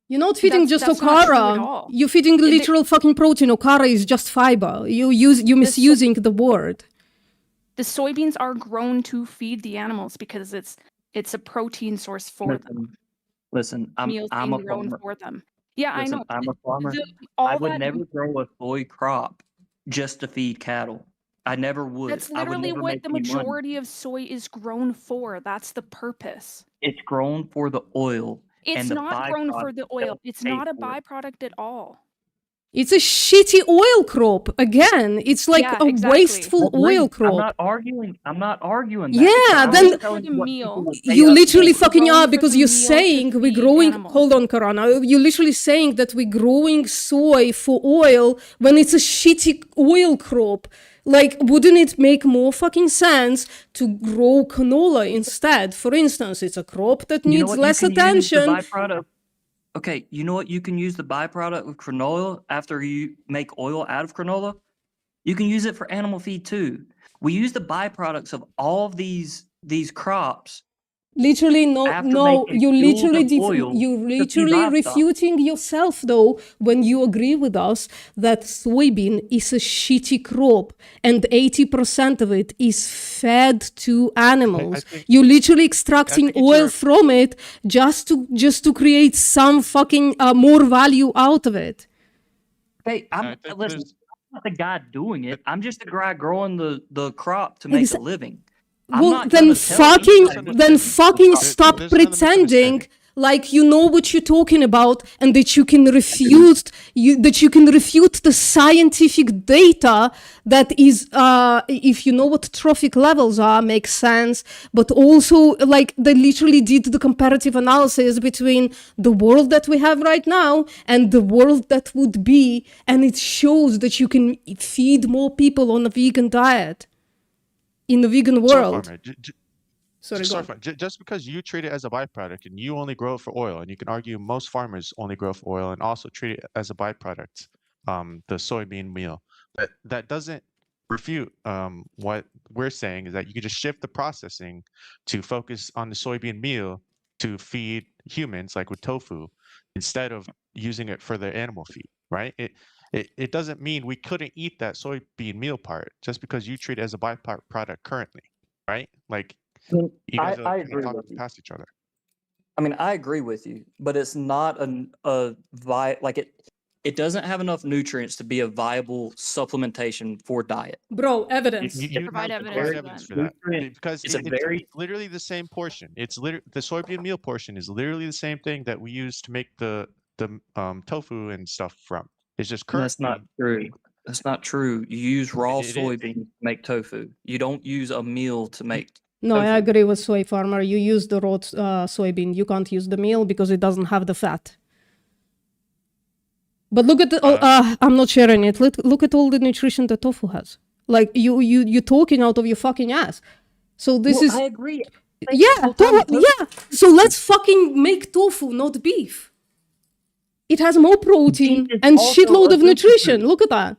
You're not feeding just That's not true at okara. all. You're feeding literal fucking protein. Okara is just fiber. You're misusing the word. The soybeans are grown to feed the animals because it's a protein source for them. Listen, Meals I'm being a grown farmer. for them. Yeah, I Listen, know. I'm a farmer. All I would that- never grow a soy crop just to feed cattle. I never would. That's I would literally never what make the any money. majority of soy is grown for. That's the purpose. It's grown for the oil. It's and the not grown for byproducts the that oil. we It's pay not a for it. byproduct at all. It's a shitty oil crop. Again, it's like Yeah, a exactly. wasteful Agreed. oil crop. I'm not arguing that. Yeah, I'm then- just telling For you the what meal. people will pay You us literally for. fucking Grown are for because the you're meal to saying we're feed growing. animals. Hold on, Karana. You're literally saying that we're growing soy for oil when it's a shitty oil crop. Like, wouldn't it make more fucking sense to grow canola instead? For instance, it's a crop that You know needs what? less You can use the attention. byproduct. Okay, you know what? You can use the byproduct of canola after you make oil out of canola. You can use it for animal feed too. We use the byproducts of all of these crops. Literally, no, After no. making You fuels literally, of oil you to feed literally livestock. refuting yourself though when you agree with us that soybean is a shitty crop and 80% of it is fed to animals. think- You're literally extracting think it's oil your- from it just to create some fucking more value out of it. Hey, I think listen. there's- I'm not the guy doing it. I'm just the guy growing the crop to make a living. I'm Well, not then gonna tell fucking, anybody then what to do. fucking There- stop there's another pretending misunderstanding. like you know what you're talking about and that you can refute the scientific data that is if you know what trophic levels are makes sense, but also like they literally did the comparative analysis between the world that we have right now and the world that would be, and it shows that you can feed more people on a vegan diet in the vegan Sorry, world. farmer, Sorry, go sorry, on. farmer, just because you treat it as a byproduct and you only grow it for oil, and you can argue most farmers only grow for oil and also treat it as a byproduct, the soybean meal. That doesn't refute what we're saying is that you could just shift the processing to focus on the soybean meal to feed humans, like with tofu, instead of using it for the animal feed, right? It doesn't mean we couldn't eat that soybean meal part just because you treat it as a byproduct currently, right? Like you guys are I kind of agree talking with you. past each other. I mean, I agree with you, but it's not it doesn't have enough nutrients to be a viable supplementation for diet. Bro, evidence. You Provide have to evidence provide for evidence that. for that Nutrient- because it's a it's very- literally the same portion. It's the soybean meal portion is literally the same thing that we use to make the tofu and stuff from. It's just currently That's not true. That's not true. You use raw It is. soybeans to make tofu. You don't use a meal to make. No, I tofu. agree with soy farmer. You use the raw soybean. You can't use the meal because it doesn't have the fat. But look at the. I'm not sharing it. Look at all the nutrition that tofu has. Like you're talking out of your fucking ass. So this is. I agree. Yeah, yeah. So let's fucking make tofu, not beef. It has more protein Beef is and also shitload a of nutrition. superfood. Look at that.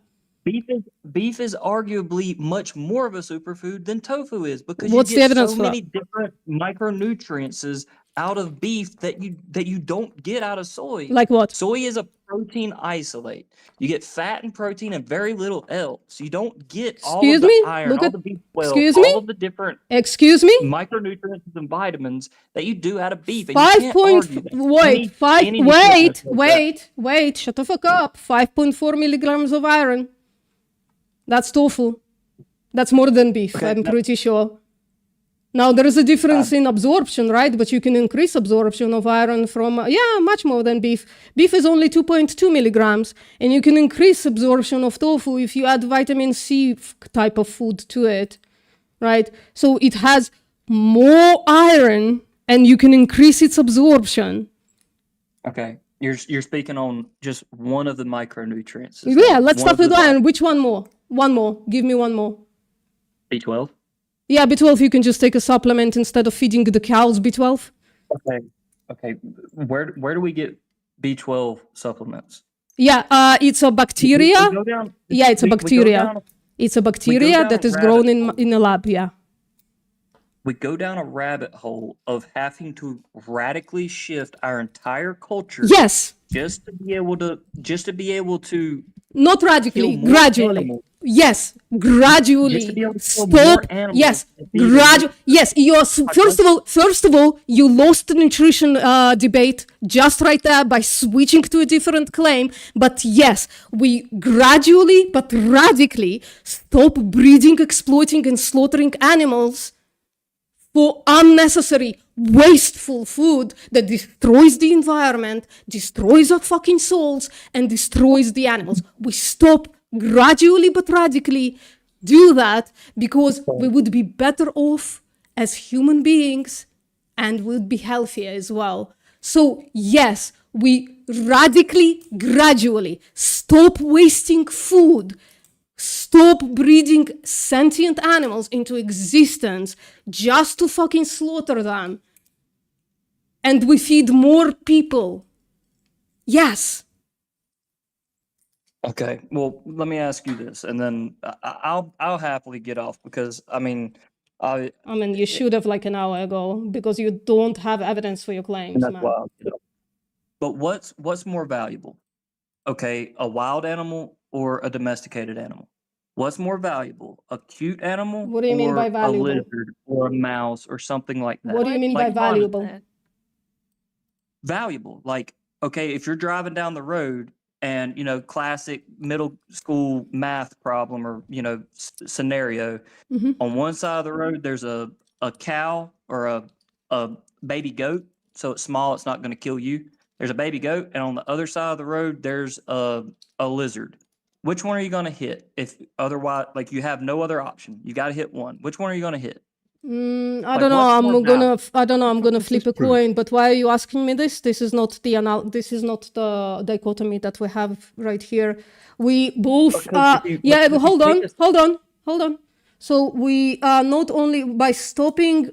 Beef is arguably much more of a superfood than tofu is because What's you the get evidence so for that? many different micronutrients out of beef that you don't get out of soy. Like what? Soy is a protein isolate. You get fat and protein and very little else. You don't get all Excuse of the me? iron, Look all at- the B12, excuse all me? of the different Excuse me? micronutrients and vitamins that you do out of beef. And you 5 can't point. argue that. Wait. Shut the fuck up. 5.4 milligrams of iron. That's tofu. That's more than beef. Okay, I'm now- pretty sure. Now there is a difference in absorption, right? But you can increase absorption of iron from much more than beef. Beef is only 2.2 milligrams, and you can increase absorption of tofu if you add vitamin C type of food to it, right? So it has more iron, and you can increase its absorption. Okay. You're speaking on just one of the micronutrients. is Yeah, that let's one start of the with one. vitamins? Which one more? One more. Give me one more. B12. Yeah, B12, you can just take a supplement instead of feeding the cows B12. Okay. Where do we get B12 supplements? Yeah, it's a bacteria. We go down, Yeah, it's a we go bacteria. down- It's a bacteria down that a is rabbit grown hole. in a lab, yeah. We go down a rabbit hole of having to radically shift our entire culture Yes, just to be able to not kill radically, more gradually. animals. Yes, Just to gradually. be able to kill more Stop. animals Yes, and feed them gradual. Yes, you're first of all, you lost the nutrition debate just right there by switching to a different claim. But yes, we gradually but radically stop breeding, exploiting, and slaughtering animals for unnecessary, wasteful food that destroys the environment, destroys our fucking souls, and destroys the animals. We stop gradually but radically do that because we would be better off as human beings and would be healthier as well. So yes, we radically, gradually stop wasting food, stop breeding sentient animals into existence just to fucking slaughter them. And we feed more people. Yes. Okay, well, let me ask you this, and then I'll happily get off because I mean You should have like an hour ago because you don't have evidence for your claims, that's man. why I'll get off. But what's more valuable? Okay, a wild animal or a domesticated animal? What's more valuable? A cute animal What do you mean or by a valuable? lizard or a mouse or something like that? What do you mean by Like, valuable? valuable. Like, okay, if you're driving down the road and, classic middle school math problem or, scenario, Mhm. on one side of the road, there's a cow or a baby goat. So it's small, it's not going to kill you. There's a baby goat. And on the other side of the road, there's a lizard. Which one are you going to hit? If otherwise, like you have no other option, you got to hit one. Which one are you going to hit? I don't know. I don't know. I'm gonna This flip is a true. coin. But why are you asking me this? This is not the dichotomy that we have right here. We both. Because if you- Yeah. if you Hold take on. a- Hold on. So we not only by stopping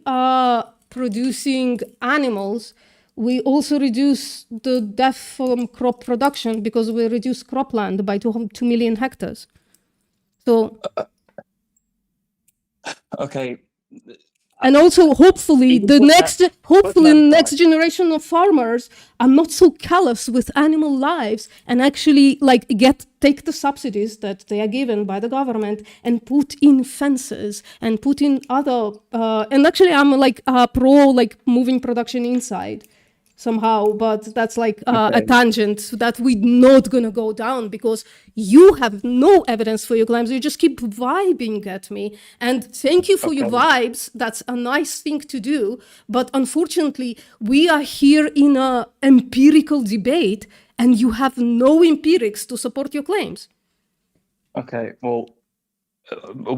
producing animals, we also reduce the death from crop production because we reduce cropland by 2 million hectares. So. Okay. And also, hopefully, Even the put next, that- hopefully, put the that next generation of farmers are not so callous with animal lives and actually like take the subsidies that they are given by the government and put in fences and put in other. And actually, I'm like pro like moving production inside somehow, but that's like a Okay. tangent that we're not gonna go down because you have no evidence for your claims. You just keep vibing at me, and thank you for your Okay. vibes. That's a nice thing to do, but unfortunately, we are here in a empirical debate, and you have no empirics to support your claims. Okay. Well,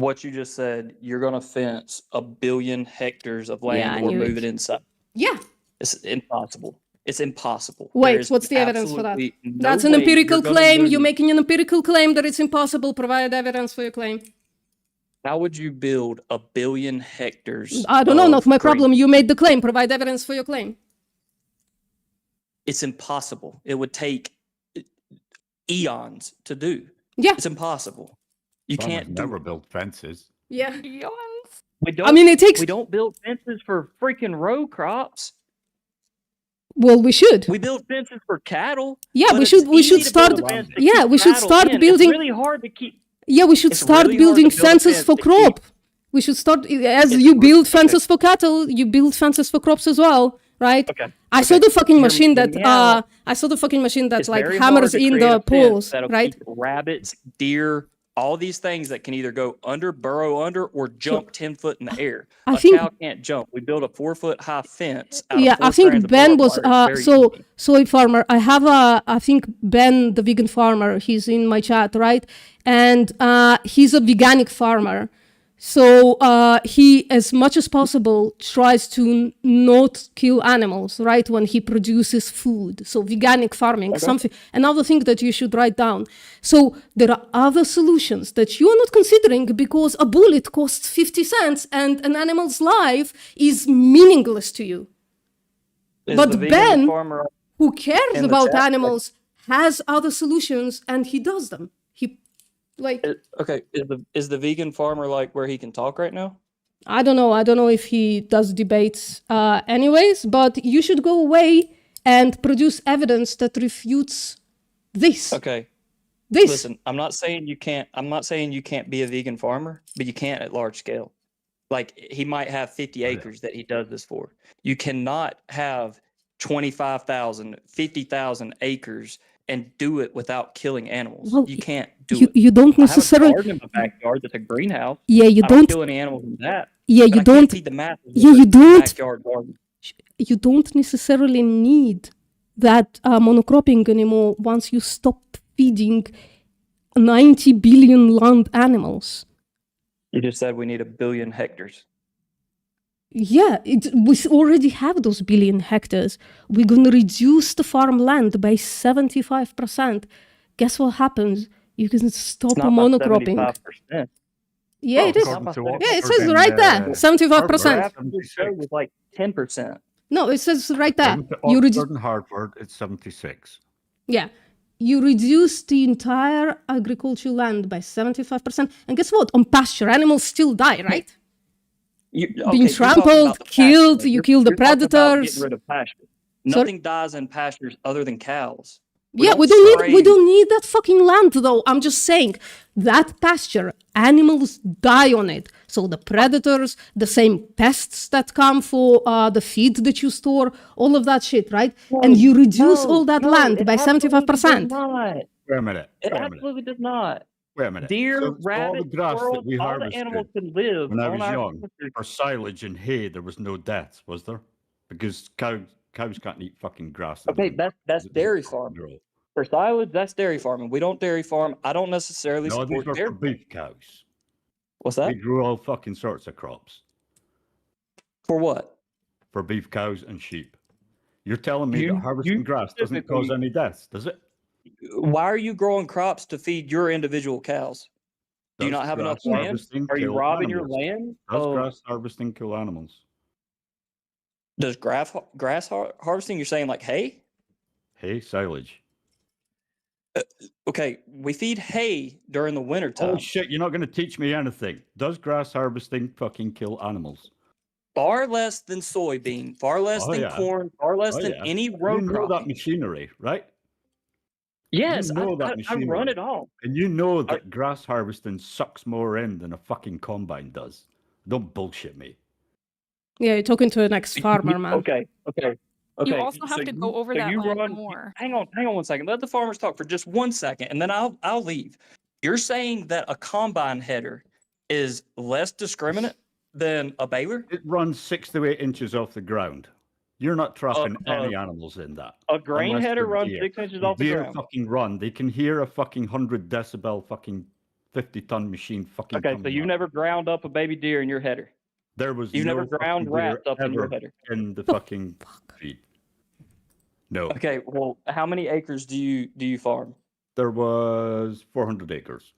what you just said, you're going to fence 1 billion hectares of land Yeah, I or knew move it. it inside. Yeah. It's impossible. It's impossible. Wait, There's what's the evidence for that? absolutely no That's an way empirical you're gonna claim. move- You're making an empirical claim that it's impossible. Provide evidence for your claim. How would you build 1 billion hectares? I don't know, not of my green? problem. You made the claim. Provide evidence for your claim. It's impossible. It would take eons to do. Yeah. It's impossible. You Farmers can't do never it. build fences. Yeah. We don't, I mean, it takes. we don't build fences for freaking row crops. Well, we should. We build fences for cattle. Yeah, but we it's should. We easy should to build start. a fence to Yeah, keep we should cattle start in. building. It's really hard to keep. Yeah, we should It's start really hard to building build a fences fence for to keep- crop. We should start as It's you re- build okay. fences for cattle. You build fences for crops as well, right? Okay. I saw okay. the fucking Hear me- machine hear that me out. I saw the fucking machine that It's like very hammers hard to in create the a fence poles, that'll right? keep rabbits, deer, all these things that can either go under, burrow under, or jump 10 foot in the air. I A think- cow can't jump. We build a 4-foot high fence. Out Yeah, of 4 I think strands of Ben barbed was wire. It's very so easy. soy farmer. I think Ben, the vegan farmer, he's in my chat, right? And he's a veganic farmer. So he, as much as possible, tries to not kill animals, right? When he produces food. So veganic farming, something. Another thing that you should write down. So there are other solutions that you are not considering because a bullet costs 50 cents and an animal's life is meaningless to you. Is But the vegan Ben, farmer who cares in the about chat? animals, has other solutions and he does them. He like Okay, is the vegan farmer like where he can talk right now? I don't know if he does debates anyways, but you should go away and produce evidence that refutes this. Okay. This. Listen, I'm not saying you can't be a vegan farmer, but you can't at large scale. Like he might have 50 acres that he does this for. You cannot have 25,000, 50,000 acres and do it without killing animals. Well, you can't do you, it. you don't I have a necessarily garden in my backyard that's a greenhouse. Yeah, you I don't don't kill any animals in that. Yeah, but you I don't can't feed the masses Yeah, with you a don't backyard garden. you don't necessarily need that monocropping anymore once you stop feeding 90 billion land animals. You just said we need 1 billion hectares. Yeah, we already have those billion hectares. We're going to reduce the farmland by 75%. Guess what happens? You can stop It's not monocropping. by 75%. Yeah, Well, it is. according to Yeah, it Oxford says and, right there, 75%. Graph would show was like 10%. No, it says right there. According to You Oxford and Harvard, it's 76. Yeah. You reduce the entire agricultural land by 75%. And guess what? On pasture, animals still die, right? Being trampled, killed, you kill the predators. Getting rid of pasture. Sorry? Nothing dies in pastures other than cows. We don't need that fucking land though. I'm just saying that pasture, animals die on it. So the predators, the same pests that come for the feed that you store, all of that shit, right? And you reduce all that land by 75%. Wait a minute. It absolutely does not. Wait a minute. Deer, So all the rabbits, grass that squirrels, we all the harvested animals can live when I on was our young, country. for silage and hay, there was no deaths, was there? Because cows can't eat fucking grass. Okay, that's dairy farming. For silage, that's dairy farming. We don't dairy farm. I don't necessarily No, these support were dairy. for beef cows. What's They that? grew all fucking sorts of crops For what? for beef cows and sheep. You're telling me that harvesting grass doesn't cause any deaths, does it? Why are you growing crops to feed your individual cows? Do you Does not have enough grass land? harvesting Are you kill robbing your animals? land? Does of- grass harvesting kill animals? Does grass harvesting? You're saying like hay? Hay, silage. Okay, we feed hay during the winter time. Oh shit, you're not going to teach me anything. Does grass harvesting fucking kill animals? Far less than soybean, far less Oh, than yeah. corn, far less Oh, than yeah. any row You know crop. that machinery, right? Yes, know that I machinery. run it all. And you know that grass harvesting sucks more in than a fucking combine does. Don't bullshit me. Yeah, you're talking to an ex-farmer, man. Okay. You also have to go over that land more. Hang on 1 second. Let the farmers talk for just 1 second, and then I'll leave. You're saying that a combine header is less discriminate than a baler? It runs 6 to 8 inches off the ground. You're not trapping any animals in that. A grain unless header they're runs deer. 6 inches off the Deer ground. fucking run. They can hear a fucking 100 decibel fucking 50-ton machine fucking. Okay, so you've never ground up a baby deer in your header. There was You've no never ground fucking deer rats up in your ever header. in the fucking feed. No. Okay, well, how many acres do you farm? There was 400 acres.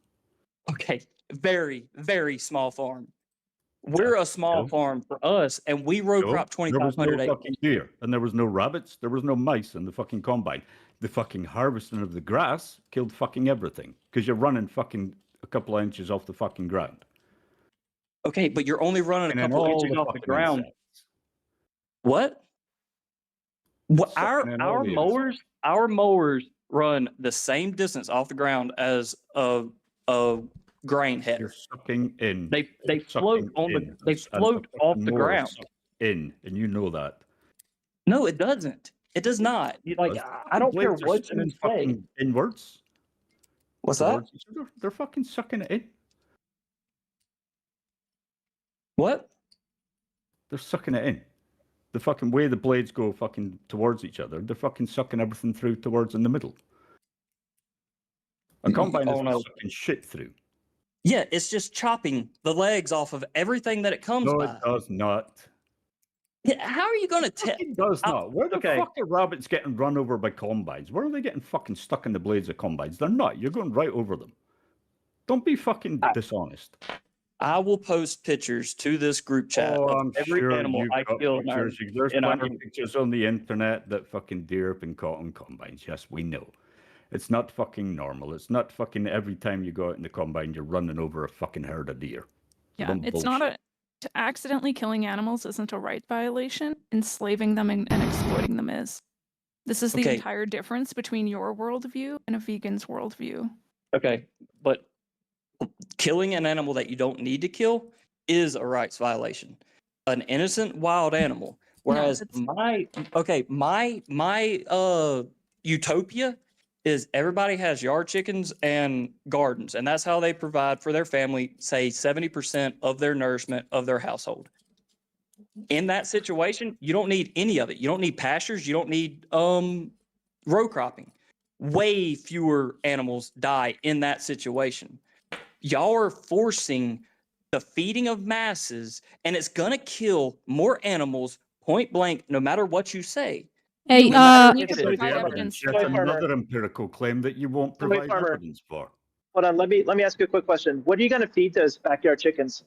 Okay, very, very small farm. We're a small farm for us, and we row crop There was 2,500 no acres. fucking deer, and there was no rabbits, there was no mice in the fucking combine. The fucking harvesting of the grass killed fucking everything because you're running fucking a couple of inches off the fucking ground. Okay, but you're only running And a then couple all inches the off the fucking ground. insects. What? What Sucking in all our the mowers run the same distance off the ground as a grain You're header. sucking in. They float Sucking on the in. they And float the off fucking the mower ground. sucks in, and you know that. No, it doesn't. It does not. I don't care Blades are what you spinning say. fucking inwards. What's that? towards each other. They're fucking sucking it in. What? They're sucking it in. The fucking way the blades go fucking towards each other, they're fucking sucking everything through towards in the middle. A combine is no. sucking shit through. Yeah, it's just chopping the legs off of everything that it comes No, by. it does not. Yeah, how are you going to tell? It does not. Where the okay. fuck are rabbits getting run over by combines? Where are they getting fucking stuck in the blades of combines? They're not. You're going right over them. Don't be fucking dishonest. I will post pictures to this group chat Oh, of I'm every sure animal you've I got kill in our, pictures. There's in our plenty of pictures on the internet that fucking deer have been caught on combines. Yes, we know. It's not fucking normal. It's not fucking every time you go out in the combine, you're running over a fucking herd of deer. So Yeah, don't it's bullshit. not a to accidentally killing animals isn't a right violation. Enslaving them and exploiting them is. This is the Okay. entire difference between your worldview and a vegan's worldview. Okay, but killing an animal that you don't need to kill is a rights violation. An innocent wild animal. Whereas my utopia is everybody has yard chickens and gardens, and that's how they provide for their family, say 70% of their nourishment of their household. In that situation, you don't need any of it. You don't need pastures. You don't need row cropping. Way fewer animals die in that situation. Y'all are forcing the feeding of masses, and it's going to kill more animals point blank, no matter what you say. Hey, You need to There's provide the evidence. Yet another empirical claim that you won't Soy provide farmer. evidence for. Hold on, let me ask you a quick question. What are you going to feed those backyard chickens?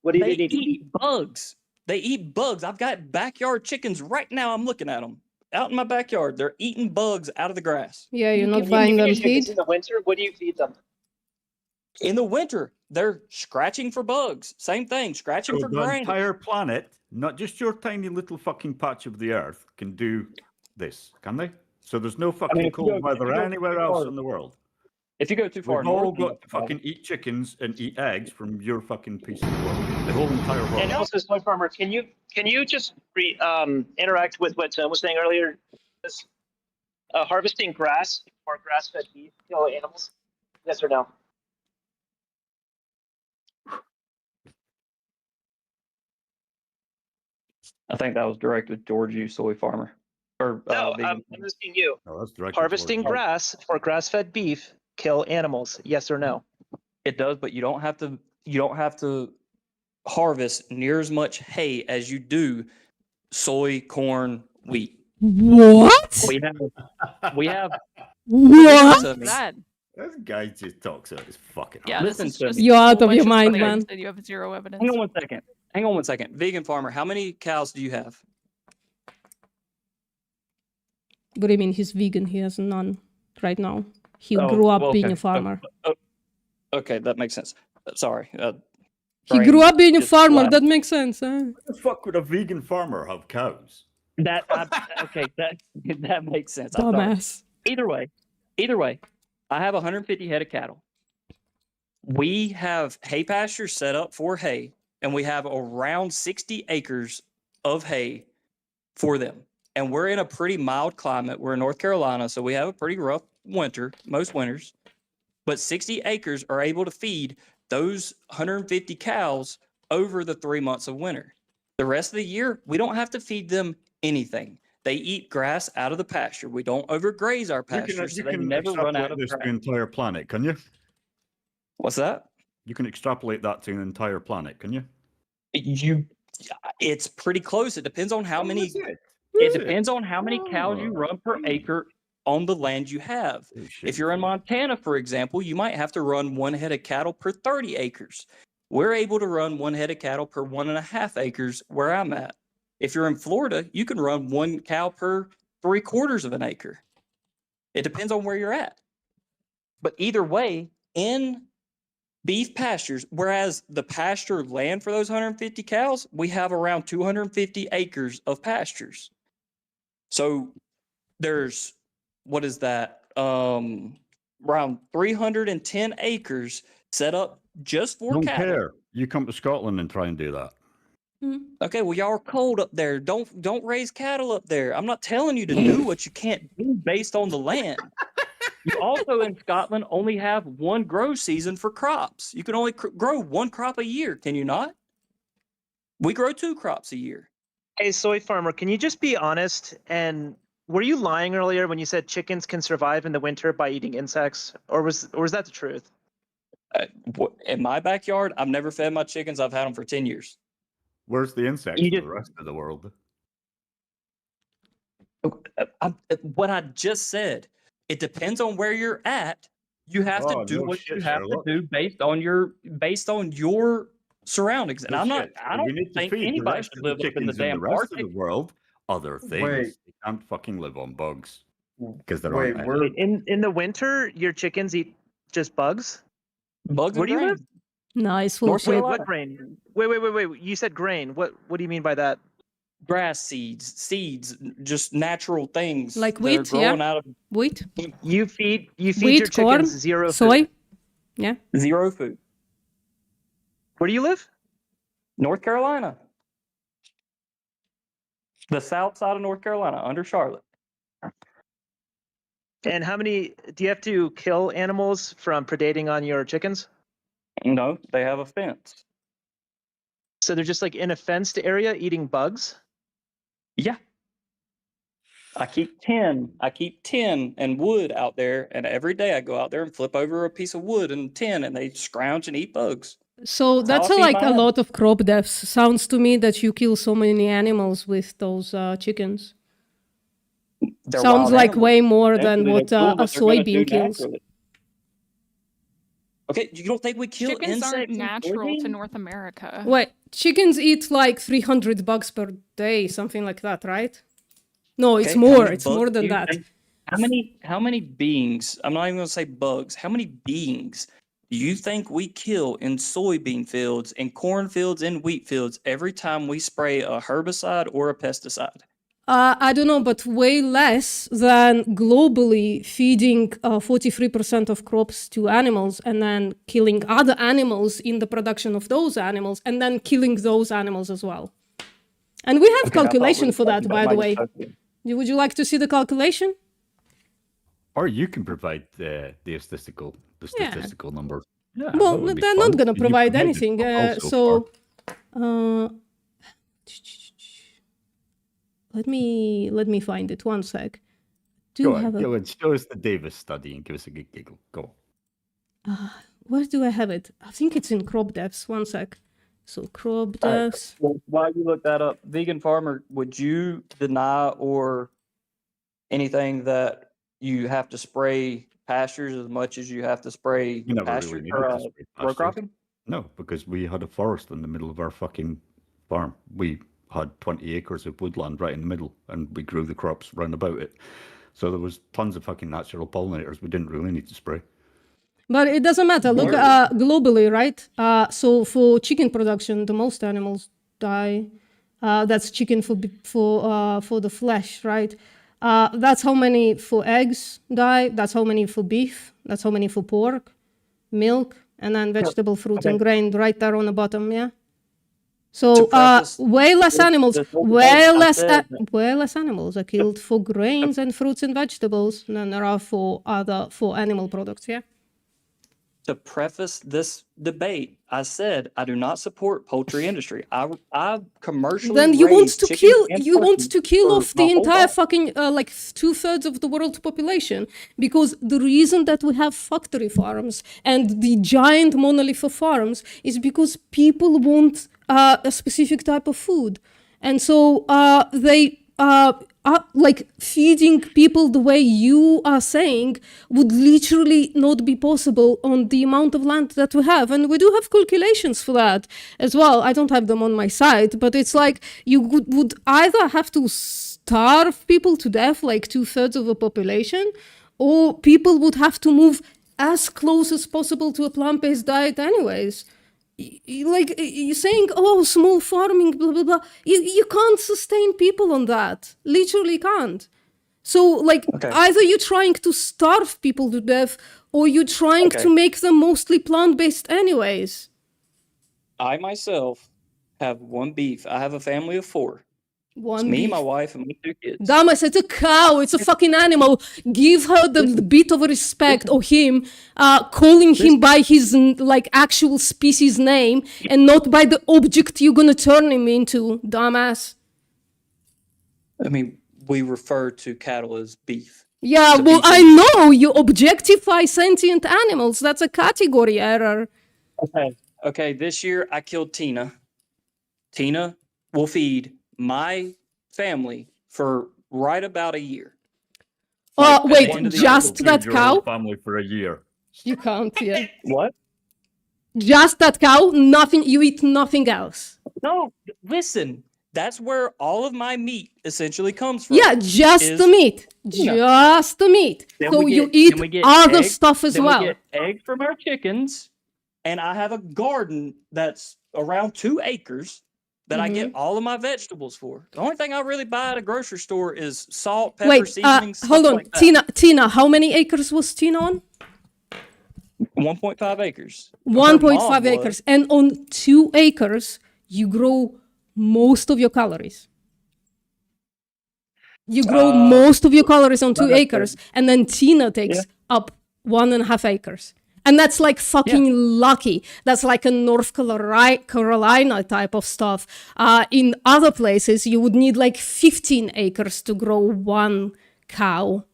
What do They they need to eat? eat bugs. They eat bugs. I've got backyard chickens right now. I'm looking at them out in my backyard. They're eating bugs out of the grass. yeah, you're not When you buying feed them your chickens feed? in the winter, what do you feed them? In the winter, they're scratching for bugs. Same thing, scratching So for the grain. entire planet, not just your tiny little fucking patch of the earth, can do this, can they? So there's no fucking if you cold go- if weather you go anywhere too else far- in the world. If you go too far We've all north, got to fucking eat chickens and eat eggs from your fucking piece of the world. The whole entire world. And also, Soy Farmer, can you just interact with what Tim was saying earlier? This, harvesting grass or grass-fed beef kill animals? Yes or no? I think that was directed towards you, soy farmer. Or No, vegan. I'm asking you. No, that's directed Harvesting towards you. grass or grass-fed beef kill animals? Yes or no? It does, but you don't have to. You don't have to harvest near as much hay as you do soy, corn, wheat. What? We have. We have. What? Listen to me. That. This guy just talks out his fucking Yeah, ass. this Listen is to just me. You're a out whole of your bunch mind, claims man. that you have zero evidence. Hang on one second. Hang on one second. Vegan farmer, how many cows do you have? What do you mean he's vegan? He has none right now. He Oh, grew up well, being okay. a farmer. Okay, that makes sense. Sorry. He brain grew up being a just farmer. blanked. That makes sense. Huh? Why the fuck would a vegan farmer have cows? Okay, that makes sense. I'm sorry. Dumbass. Either way, I have 150 head of cattle. We have hay pastures set up for hay, and we have around 60 acres of hay for them. And we're in a pretty mild climate. We're in North Carolina, so we have a pretty rough winter, most winters. But 60 acres are able to feed those 150 cows over the 3 months of winter. The rest of the year, we don't have to feed them anything. They eat grass out of the pasture. We don't overgraze our pastures, You so they can never run out extrapolate of this to grass. the entire planet, can you? What's that? You can extrapolate that to an entire planet, can you? It's pretty close. It depends on how many. Is it? It Is depends on how many cows you Oh. run per acre on the land you have. Oh, shit. If you're in Montana, for example, you might have to run 1 head of cattle per 30 acres. We're able to run 1 head of cattle per 1.5 acres where I'm at. If you're in Florida, you can run 1 cow per 3/4 of an acre. It depends on where you're at. But either way, in beef pastures, whereas the pasture land for those 150 cows, we have around 250 acres of pastures. So there's, what is that? Around 310 acres set up just for Don't cattle. care. You come to Scotland and try and do that. Okay, well, y'all are cold up there. Don't raise cattle up there. I'm not telling you to do what you can't do based on the land. You also in Scotland only have 1 grow season for crops. You can only grow 1 crop a year, can you not? We grow 2 crops a year. Hey, Soy Farmer, can you just be honest? And were you lying earlier when you said chickens can survive in the winter by eating insects, or was that the truth? In my backyard, I've never fed my chickens. I've had them for 10 years. Where's the insects You for just- the rest of the world? What I just said, it depends on where you're at. You have Oh, to do no what shit, you have Sherlock. to do based on your surroundings. And No I'm not. shit. I We don't need to think feed the anybody rest should of the live up in the chickens in the damn rest Arctic. of the world other things. Wait. They can't fucking live on bugs because there Wait, aren't any. we're In the winter, your chickens eat just bugs. Bugs Where and do you grain. live? Nice full North shit. Wait, Carolina. what grain? Wait. You said grain. What do you mean by that? Grass seeds, just natural things Like that are wheat, yeah? growing out of Wheat, You feed your wheat, corn, chickens zero soy. food. Yeah. zero food. Where do you live? North Carolina. The south side of North Carolina, under Charlotte. And how many do you have to kill animals from predating on your chickens? No, they have a fence. So they're just like in a fenced area eating bugs? Yeah. I keep 10 and wood out there, and every day I go out there and flip over a piece of wood and 10, and they scrounge and eat bugs. So that's how I feed like my a animals. lot of crop deaths. Sounds to me that you kill so many animals with those chickens. They're Sounds wild like animals. way more than Eventually, what they do a what they're gonna soybean do kills. naturally. Okay, you don't think we kill Chickens aren't insects? in natural to soybeans? North America. Wait, chickens eat like 300 bugs per day, something like that, right? No, it's Okay, how more. many It's bugs more do than you that. think- How many beings? I'm not even gonna say bugs. How many beings do you think we kill in soybean fields, in cornfields, and wheat fields every time we spray a herbicide or a pesticide? I don't know, but way less than globally feeding 43% of crops to animals and then killing other animals in the production of those animals and then killing those animals as well. And we have Okay, I thought we calculation were for that, talking by about the way. microscopic. Would you like to see the calculation? Or you can provide the statistical number. Yeah, Well, that would be they're fun. not going to You provide provided anything. one so So far. let me find it. One sec. Go on, show us the Davis study and give us a good giggle. Go. Where do I have it? I think it's in crop depths. One sec. So crop depths. Well, while you look that up, vegan farmer, would you deny or anything that you have to spray pastures as much as you have to spray You never pasture really or needed to spray row pastures. cropping? No, because we had a forest in the middle of our fucking farm. We had 20 acres of woodland right in the middle, and we grew the crops round about it. So there was tons of fucking natural pollinators. We didn't really need to spray. But it doesn't matter. Look, globally, right? So for chicken production, the most animals die. That's chicken for the flesh, right? That's how many for eggs die. That's how many for beef. That's how many for pork, milk, and then vegetable, fruit, and grain right there on the bottom. Yeah. So way less animals, way less animals are killed for grains and fruits and vegetables than there are for animal products. Yeah. To preface this debate, I said I do not support poultry industry. I commercially Then you want raise to chickens kill and you want turkeys to kill for off my the whole entire life. fucking like 2/3 of the world population, because the reason that we have factory farms and the giant monolith of farms is because people want a specific type of food, and so they like feeding people the way you are saying would literally not be possible on the amount of land that we have. And we do have calculations for that as well. I don't have them on my side, but it's like you would either have to starve people to death, like 2/3 of the population, or people would have to move as close as possible to a plant-based diet anyways. Like you're saying, oh, small farming, blah blah blah. You can't sustain people on that. Literally can't. So like either you're trying to starve people to death, or you're trying to make them mostly plant-based anyways. I myself have one beef. I have a family of 4. One It's me, beef. my wife, and my 2 kids. Damas, it's a cow. It's a fucking animal. Give her the bit of respect, or him, calling him by his like actual species name and not by the object you're gonna turn him into, dumbass. I mean, we refer to cattle as beef. Yeah, to well, be I know you objectify sentient animals. That's a category error. Okay, this year I killed Tina. Tina will feed my family for right about a year. Like, at the Wait, end of the just year. that Feed your whole cow? family for a year. You can't, yeah. What? Just that cow, nothing, you eat nothing else. No, listen. That's where all of my meat essentially comes from. Yeah, just the is meat. tuna. Just the meat. Then So we you get- eat then we get other eggs- stuff as then well. we get eggs from our chickens, and I have a garden that's around 2 acres that I get all of my vegetables for. The only thing I really buy at a grocery store is salt, pepper, Wait, seasonings, stuff hold on. like that. Tina, how many acres was Tina on? 1.5 acres. Her 1.5 mom acres. And on 2 acres, you grow most of your calories. You grow most of your calories on 2 acres, and then Tina takes up 1.5 acres. And that's like fucking lucky. That's like a North Carolina type of stuff. In other places, you would need like 15 acres to grow 1 cow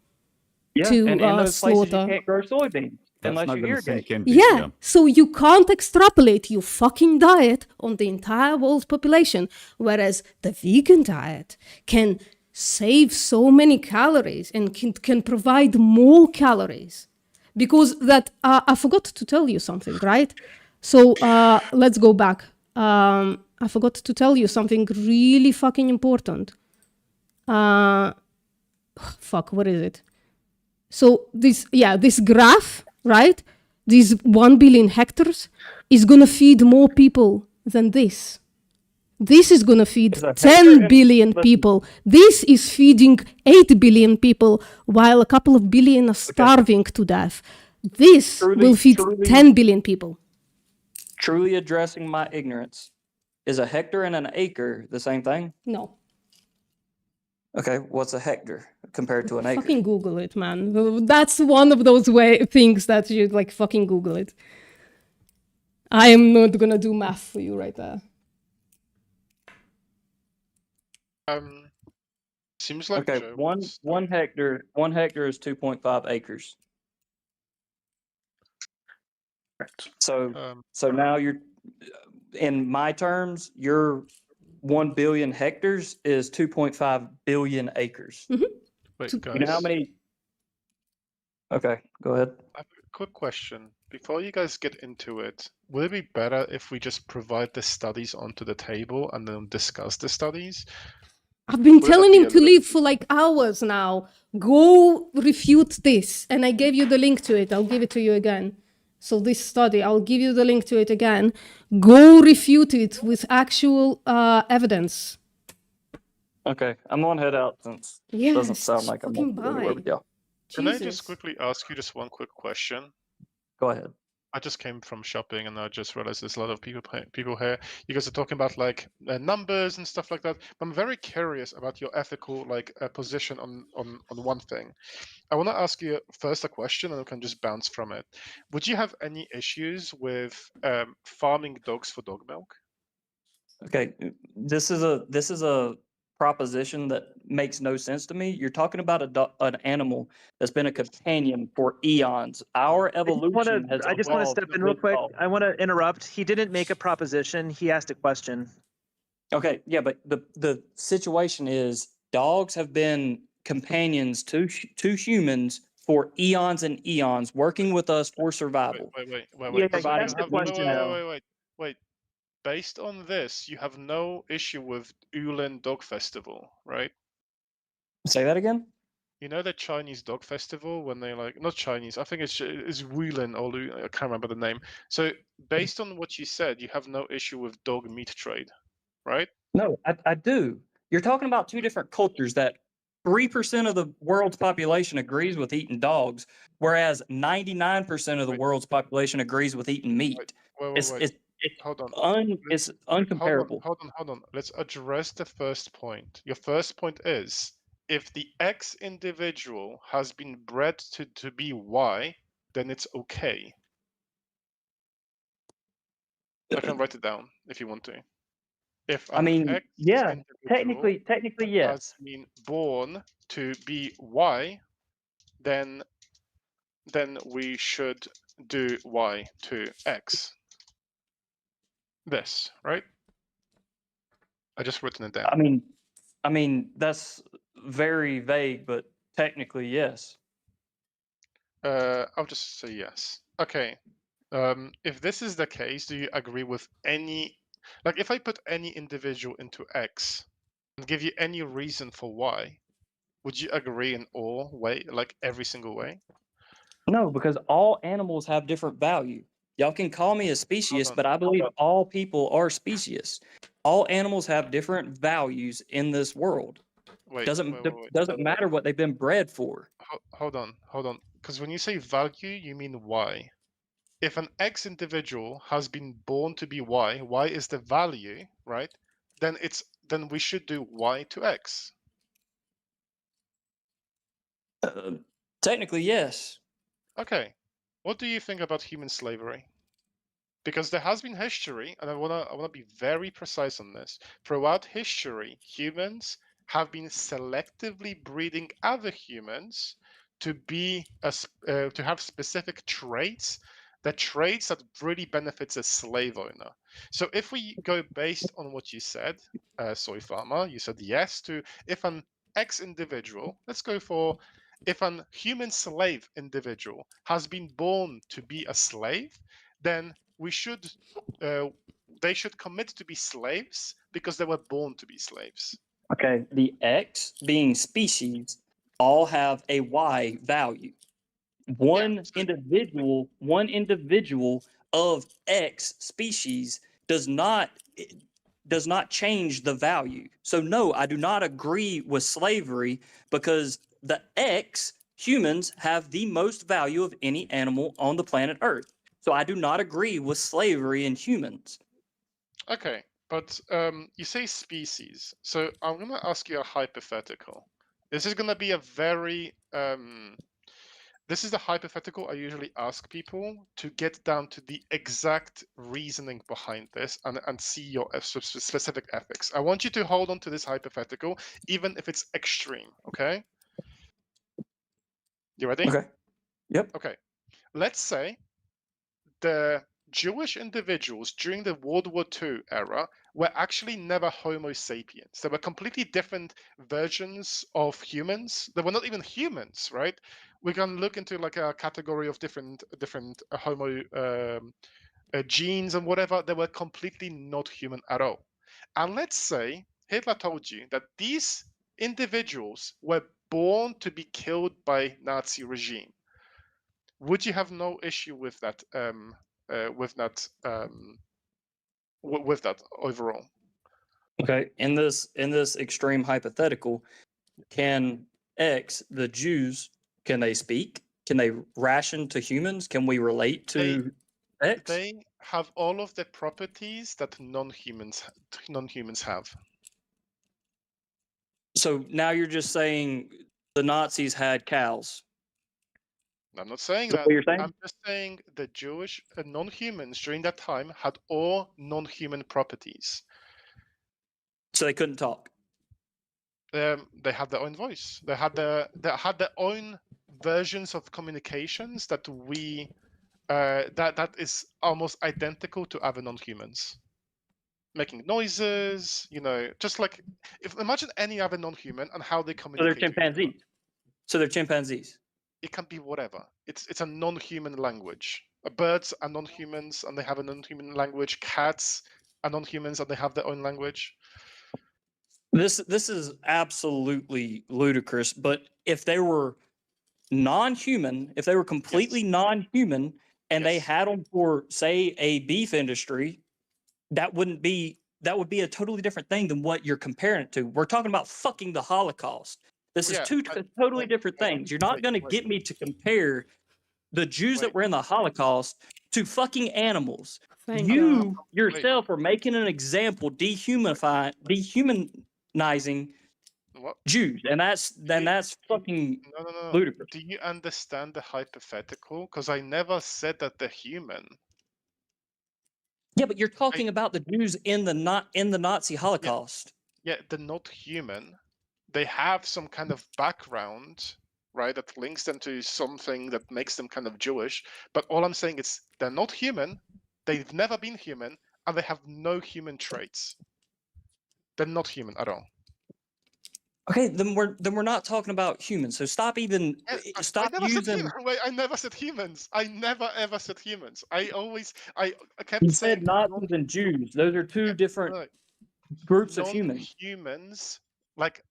to and in those places you slaughter. can't grow soybeans That's unless not you going to irrigate. sink in. Yeah, so you can't extrapolate your fucking diet on the entire world's population, whereas the vegan diet can save so many calories and can provide more calories. Because that, I forgot to tell you something, right? So let's go back. I forgot to tell you something really fucking important. Fuck, what is it? So this graph, right? These 1 billion hectares is gonna feed more people than this. This is gonna feed 10 billion people. This is feeding 8 billion people, while a couple of billion are starving to death. This will feed 10 billion people. Truly addressing my ignorance. Is a hectare and an acre the same thing? No. Okay, what's a hectare compared to an acre? Fucking Google it, man. That's one of those things that you like fucking Google it. I am not gonna do math for you right there. Seems like Okay, Joe one hectare is 2.5 acres. So now you're, in my terms, your 1 billion hectares is 2.5 billion acres. Wait, guys. You know how many? Okay, go ahead. I have a quick question. Before you guys get into it, would it be better if we just provide the studies onto the table and then discuss the studies? I've been Would that telling be him a to little- leave for like hours now. Go refute this. And I gave you the link to it. I'll give it to you again. So this study, I'll give you the link to it again. Go refute it with actual evidence. Okay, I'm gonna head out since it Yes, doesn't sound like I'm fucking going anywhere bye. with y'all. Can I Jesus. just quickly ask you just one quick question? Go ahead. I just came from shopping and I just realized there's a lot of people here. You guys are talking about like numbers and stuff like that. I'm very curious about your ethical position on one thing. I want to ask you first a question and we can just bounce from it. Would you have any issues with farming dogs for dog milk? Okay, this is a proposition that makes no sense to me. You're talking about an animal that's been a companion for eons. Our evolution has I just want to evolved step in real with quick. dogs. I want to interrupt. He didn't make a proposition. He asked a question. Okay, yeah, but the situation is dogs have been companions to humans for eons and eons, working with us for survival. Wait. Yeah, So he you asked a have- question. wait. Based on this, you have no issue with Yulin Dog Festival, right? Say that again? You know the Chinese dog festival when they not Chinese, I think it's Wulin or I can't remember the name. So based on what you said, you have no issue with dog meat trade, right? No, I do. You're talking about two different cultures that 3% of the world's population agrees with eating dogs, whereas 99% of the world's population agrees with eating meat. Wait. Hold on. It's uncomparable. Hold on. Let's address the first point. Your first point is if the X individual has been bred to be Y, then it's okay. I can write it down if you want to. If I mean, X yeah, individual technically, yes. has been born to be Y, then we should do y to x. This, right? I just written it down. I mean that's very vague, but technically yes. I'll just say yes. Okay. If this is the case, do you agree with any, like if I put any individual into X and give you any reason for Y, would you agree in all way, like every single way? No, because all animals have different value. Y'all can call me a specious, on. but I believe all people are specious. All animals have different values in this world. Wait, Doesn't matter what they've been bred for. Hold on. Because when you say value, you mean Y. If an X individual has been born to be Y, Y is the value, right? Then we should do Y to X. Technically, yes. Okay. What do you think about human slavery? Because there has been history, and I wanna be very precise on this. Throughout history, humans have been selectively breeding other humans to be to have specific traits, the traits that really benefits a slave owner. So if we go based on what you said, Soy Farmer, you said yes to if an X individual, let's go for if an human slave individual has been born to be a slave, then we should they should commit to be slaves because they were born to be slaves. Okay, the X being species all have a Y value. One individual of X species does not change the value. So no, I do not agree with slavery because the X humans have the most value of any animal on the planet Earth. So I do not agree with slavery in humans. Okay, but you say species. So I'm going to ask you a hypothetical. This is going to be a very this is the hypothetical I usually ask people to get down to the exact reasoning behind this and see your specific ethics. I want you to hold on to this hypothetical, even if it's extreme, okay? You ready? Okay. Yep. Okay. Let's say the Jewish individuals during the World War II era were actually never Homo sapiens. They were completely different versions of humans. They were not even humans, right? We can look into like a category of different Homo genes and whatever. They were completely not human at all. And let's say Hitler told you that these individuals were born to be killed by Nazi regime. Would you have no issue with that? With that overall? Okay. In this extreme hypothetical, can X, the Jews, can they speak? Can they ration to humans? Can we relate to X? They have all of the properties that non-humans have. So now you're just saying the Nazis had cows. I'm not saying that. What you're saying? I'm just saying the Jewish non-humans during that time had all non-human properties. So they couldn't talk. They had their own voice. They had their own versions of communications that we that is almost identical to other non-humans. Making noises, just like imagine any other non-human and how they communicate. So they're chimpanzees. So they're chimpanzees. It can be whatever. It's a non-human language. Birds are non-humans and they have a non-human language. Cats are non-humans and they have their own language. This is absolutely ludicrous. But if they were non-human, if they were completely non-human, and they had them for, say, a beef industry, that would be a totally different thing than what you're comparing it to. We're talking about fucking the Holocaust. This is two totally different things. You're not going to get me to compare the Jews that were in the Holocaust to fucking animals. You yourself are making an example, dehumanizing Jews, and that's fucking ludicrous. Do you understand the hypothetical? Because I never said that they're human. Yeah, but you're talking about the Jews in the Nazi Holocaust. Yeah, they're not human. They have some kind of background right? That links them to something that makes them kind of Jewish. But all I'm saying is they're not human. They've never been human, and they have no human traits. They're not human at all. Okay, then we're not talking about humans. So stop even I stop never said using. humans. Wait, I never said humans. I never ever said humans. I kept You saying said Nazis and Jews. Those are two different no, groups of humans. non-humans, like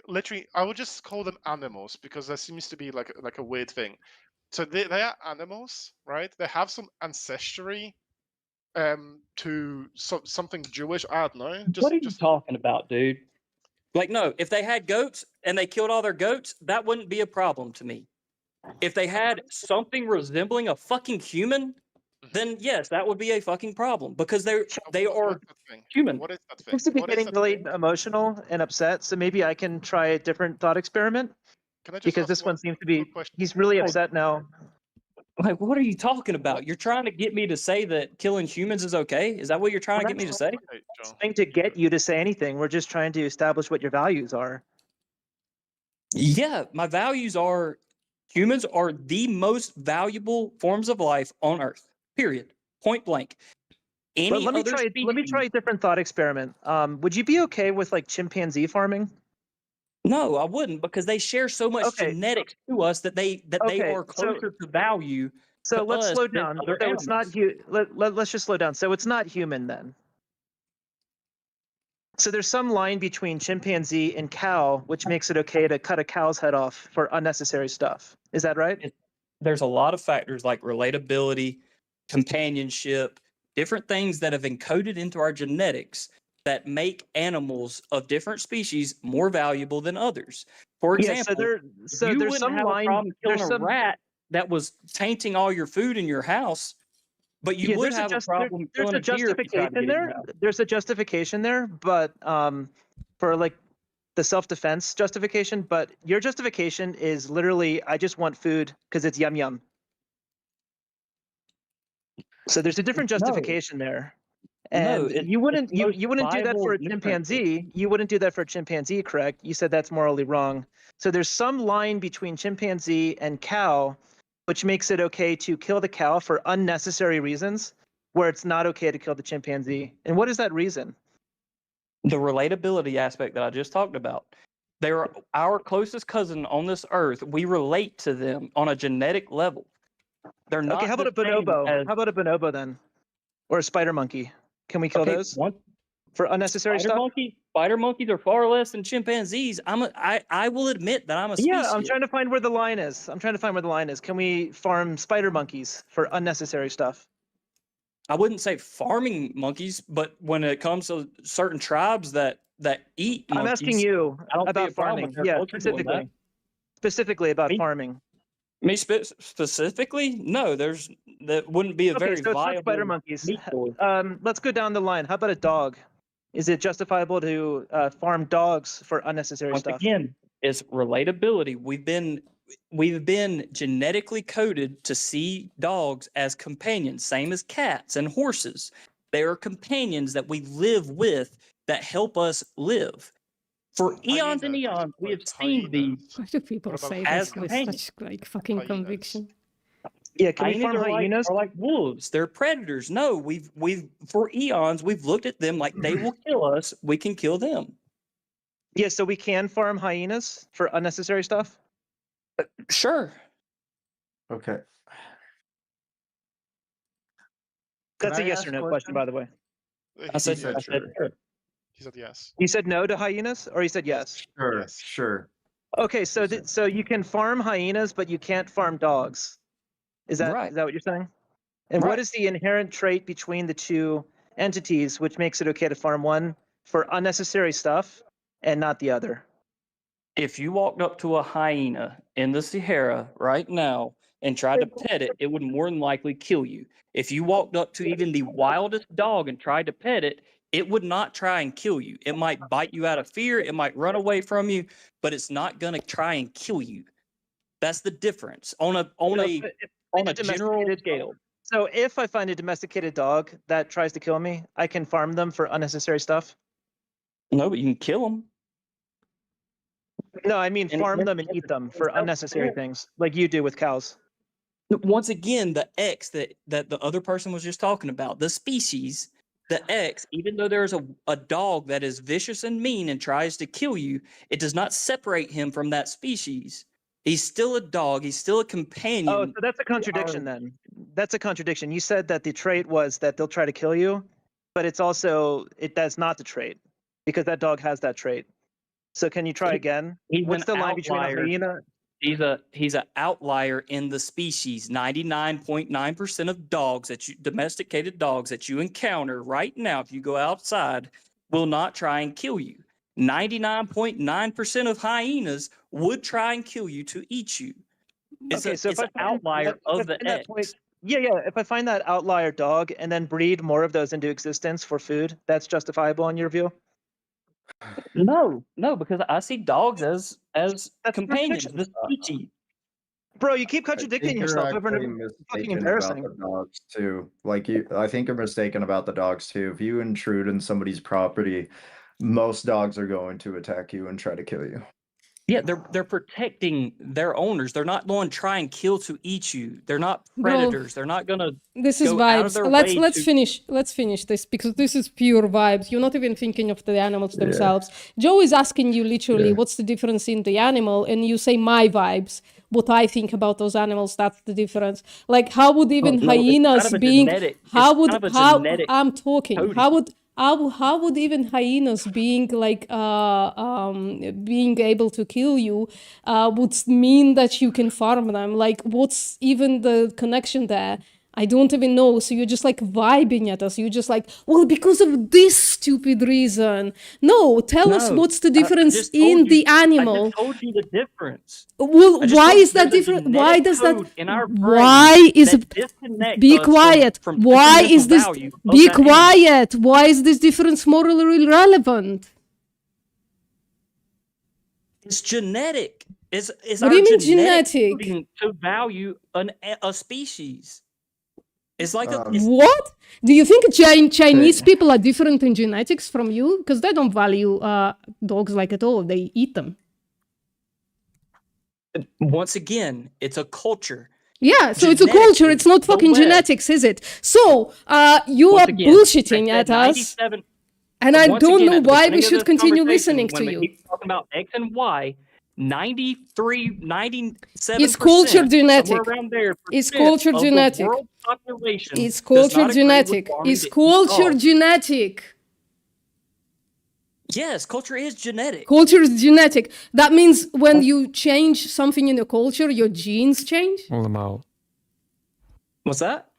literally, I would just call them animals because there seems to be like a weird thing. So they are animals, right? They have some ancestry to something Jewish. I don't know. What are you talking about, dude? Like, no, if they had goats and they killed all their goats, that wouldn't be a problem to me. If they had something resembling a fucking human, then yes, that would be a fucking problem because they are What's that thing? human. What is that thing? Seems to be What is getting that really thing? emotional and upset, so maybe I can try a different thought experiment Can I just because ask this one seems to be. quick question? He's really upset now. Like, what are you talking about? You're trying to get me to say that killing humans is okay? Is that what you're trying to get me to say? Okay, Joe. Trying to get you to say anything. We're just trying to establish what your values are. Yeah, my values are humans are the most valuable forms of life on Earth. Period. Point blank. Any But let me other try. Let me species- try a different thought experiment. Would you be okay with like chimpanzee farming? No, I wouldn't because they share so much Okay. genetics to us that they Okay, are closer to value. So to let's us slow than down. other So it's not let's just slow down. So it's not human then. So there's some line between chimpanzee and cow, which makes it okay to cut a cow's head off for unnecessary stuff. Is that right? There's a lot of factors like relatability, companionship, different things that have encoded into our genetics that make animals of different species more valuable than others. For example, you there's wouldn't some have line. a problem killing There's a some. rat that was tainting all your food in your house, but you would have a problem there's killing a a deer if you tried to justification get in your there. house. There's a justification there, but for like the self-defense justification. But your justification is literally, I just want food because it's yum yum. So there's a different justification there. And you wouldn't do that for a chimpanzee. You wouldn't do that for a chimpanzee, correct? You said that's morally wrong. So there's some line between chimpanzee and cow, which makes it okay to kill the cow for unnecessary reasons, where it's not okay to kill the chimpanzee. And what is that reason? The relatability aspect that I just talked about. They're our closest cousin on this earth. We relate to them on a genetic level. They're not. Okay, how about a bonobo? How about a bonobo then? Or a spider monkey? Can we kill those for unnecessary stuff? Spider monkeys are far less than chimpanzees. I will admit that I'm a species. Yeah, I'm trying to find where the line is. Can we farm spider monkeys for unnecessary stuff? I wouldn't say farming monkeys, but when it comes to certain tribes that eat monkeys, I'm asking you about farming. Yeah, specifically about farming. Me specifically? No, that wouldn't be a very so viable. it's not spider monkeys. Let's go down the line. How about a dog? Is it justifiable to farm dogs for unnecessary stuff? Again, it's relatability. We've been genetically coded to see dogs as companions, same as cats and horses. They are companions that we live with that help us live. For eons and eons, we have seen these. Why do people say as this with companions? such like fucking conviction? Yeah, can we farm hyenas? Are like wolves. They're predators. No, we've for eons we've looked at them like they will kill us. We can kill them. Yeah, so we can farm hyenas for unnecessary stuff? Sure. Okay. That's a yes or no question, by the way. I said sure. He said yes. You said no to hyenas, or you said yes? Sure. Okay, so so you can farm hyenas, but you can't farm dogs. Is that Right. Is that what you're saying? And what is the inherent trait between the two entities which makes it okay to farm one for unnecessary stuff and not the other? If you walked up to a hyena in the Sahara right now and tried to pet it, it would more than likely kill you. If you walked up to even the wildest dog and tried to pet it, it would not try and kill you. It might bite you out of fear, it might run away from you, but it's not going to try and kill you. That's the difference on a general scale. So if I find a domesticated dog that tries to kill me, I can farm them for unnecessary stuff? No, but you can kill them. No, I mean And farm it- them and eat them for unnecessary things, like you do with cows. Once again, the X that the other person was just talking about, the species, the X, even though there's a dog that is vicious and mean and tries to kill you, it does not separate him from that species. He's still a dog. He's still a companion. Oh, so that's a contradiction then. That's a contradiction. You said that the trait was that they'll try to kill you, but it's also that's not the trait because that dog has that trait. So can you try again? What's the line between a hyena? He's an outlier in the species. 99.9% of dogs domesticated dogs that you encounter right now, if you go outside, will not try and kill you. 99.9% of hyenas would try and kill you to eat you. It's an outlier of the X. Yeah. If I find that outlier dog and then breed more of those into existence for food, that's justifiable in your view? No, because I see dogs as companions. The species. Bro, you keep contradicting yourself over and over. Fucking embarrassing. About the dogs too. I think you're mistaken about the dogs too. If you intrude in somebody's property, most dogs are going to attack you and try to kill you. Yeah, they're protecting their owners. They're not going to try and kill to eat you. They're not predators. They're not going to. This is vibes. Let's finish this because this is pure vibes. You're not even thinking of the animals themselves. Joe is asking you literally, what's the difference in the animal, and you say my vibes. What I think about those animals, that's the difference. Like, how would even hyenas being? How I'm talking? How would even hyenas being like being able to kill you would mean that you can farm them? Like, what's even the connection there? I don't even know. So you're just like vibing at us. You're just like, well, because of this stupid reason. No, tell us what's the difference in the animal. I just told you the difference. Well, why is that different? Why does that? Why is it? Be quiet. Why is this? Be quiet. Why is this difference morally relevant? It's genetic. It's what do you mean genetic? To value a species. It's like what? Do you think Chinese people are different in genetics from you? Because they don't value dogs like at all. They eat them. Once again, it's a culture. Yeah, so it's a culture. It's not fucking genetics, is it? So you are bullshitting at us. And I don't know why we should continue listening to you. Talking about X and Y. 93, 97%. It's culture genetic. It's culture genetic. It's culture genetic. It's culture genetic. Yes, culture is genetic. Culture is genetic. That means when you change something in your culture, your genes change? What's that?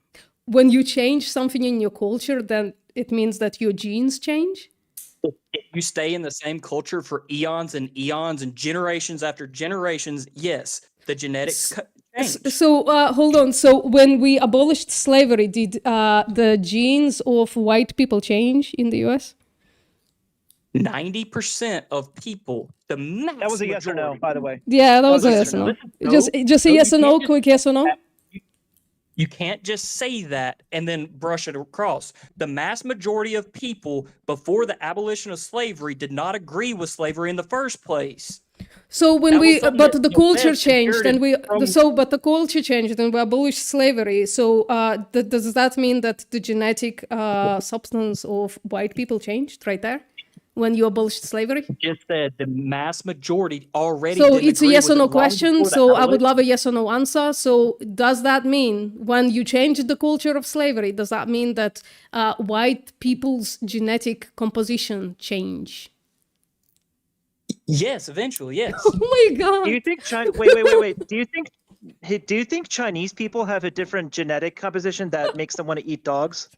When you change something in your culture, then it means that your genes change? If you stay in the same culture for eons and eons and generations after generations, yes, the genetics change. So hold on. So when we abolished slavery, did the genes of white people change in the US? 90% of people, the mass That was a yes or no, by the way. Yeah, that was a yes or no. Just a yes or no, quick yes or no. You can't just say that and then brush it across. The mass majority of people before the abolition of slavery did not agree with slavery in the first place. So when but the culture changed and but the culture changed and we abolished slavery. So does that mean that the genetic substance of white people changed right there? When you abolished slavery? Just said the mass majority already. So it's a yes or no question. So I would love a yes or no answer. So does that mean when you changed the culture of slavery, does that mean that white people's genetic composition change? Yes, eventually, yes. Oh my god! Do you think wait? Do you think Chinese people have a different genetic composition that makes them want to eat dogs?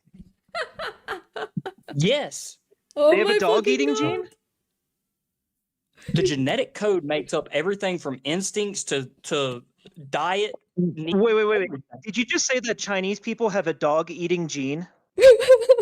Yes. Oh, they have a dog-eating gene? The genetic code makes up everything from instincts to diet. Wait. Did you just say that Chinese people have a dog-eating gene?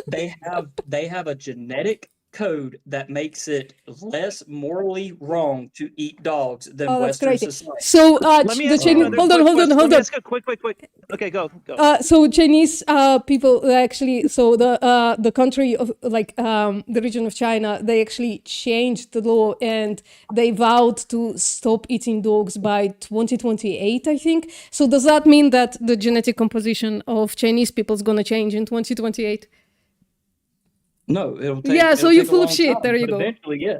They have a genetic code that makes it less morally wrong to eat dogs than Oh, that's Western crazy. society. So Let me the ask you Chinese. another Hold on, quick hold on, question. hold Let me on. ask a quick. Okay, go. So Chinese people actually, so the country of the region of China, they actually changed the law and they vowed to stop eating dogs by 2028, I think. So does that mean that the genetic composition of Chinese people is gonna change in 2028? No, it'll take. Yeah, so it'll you're take a full of long shit. time, There you but go. eventually, yeah.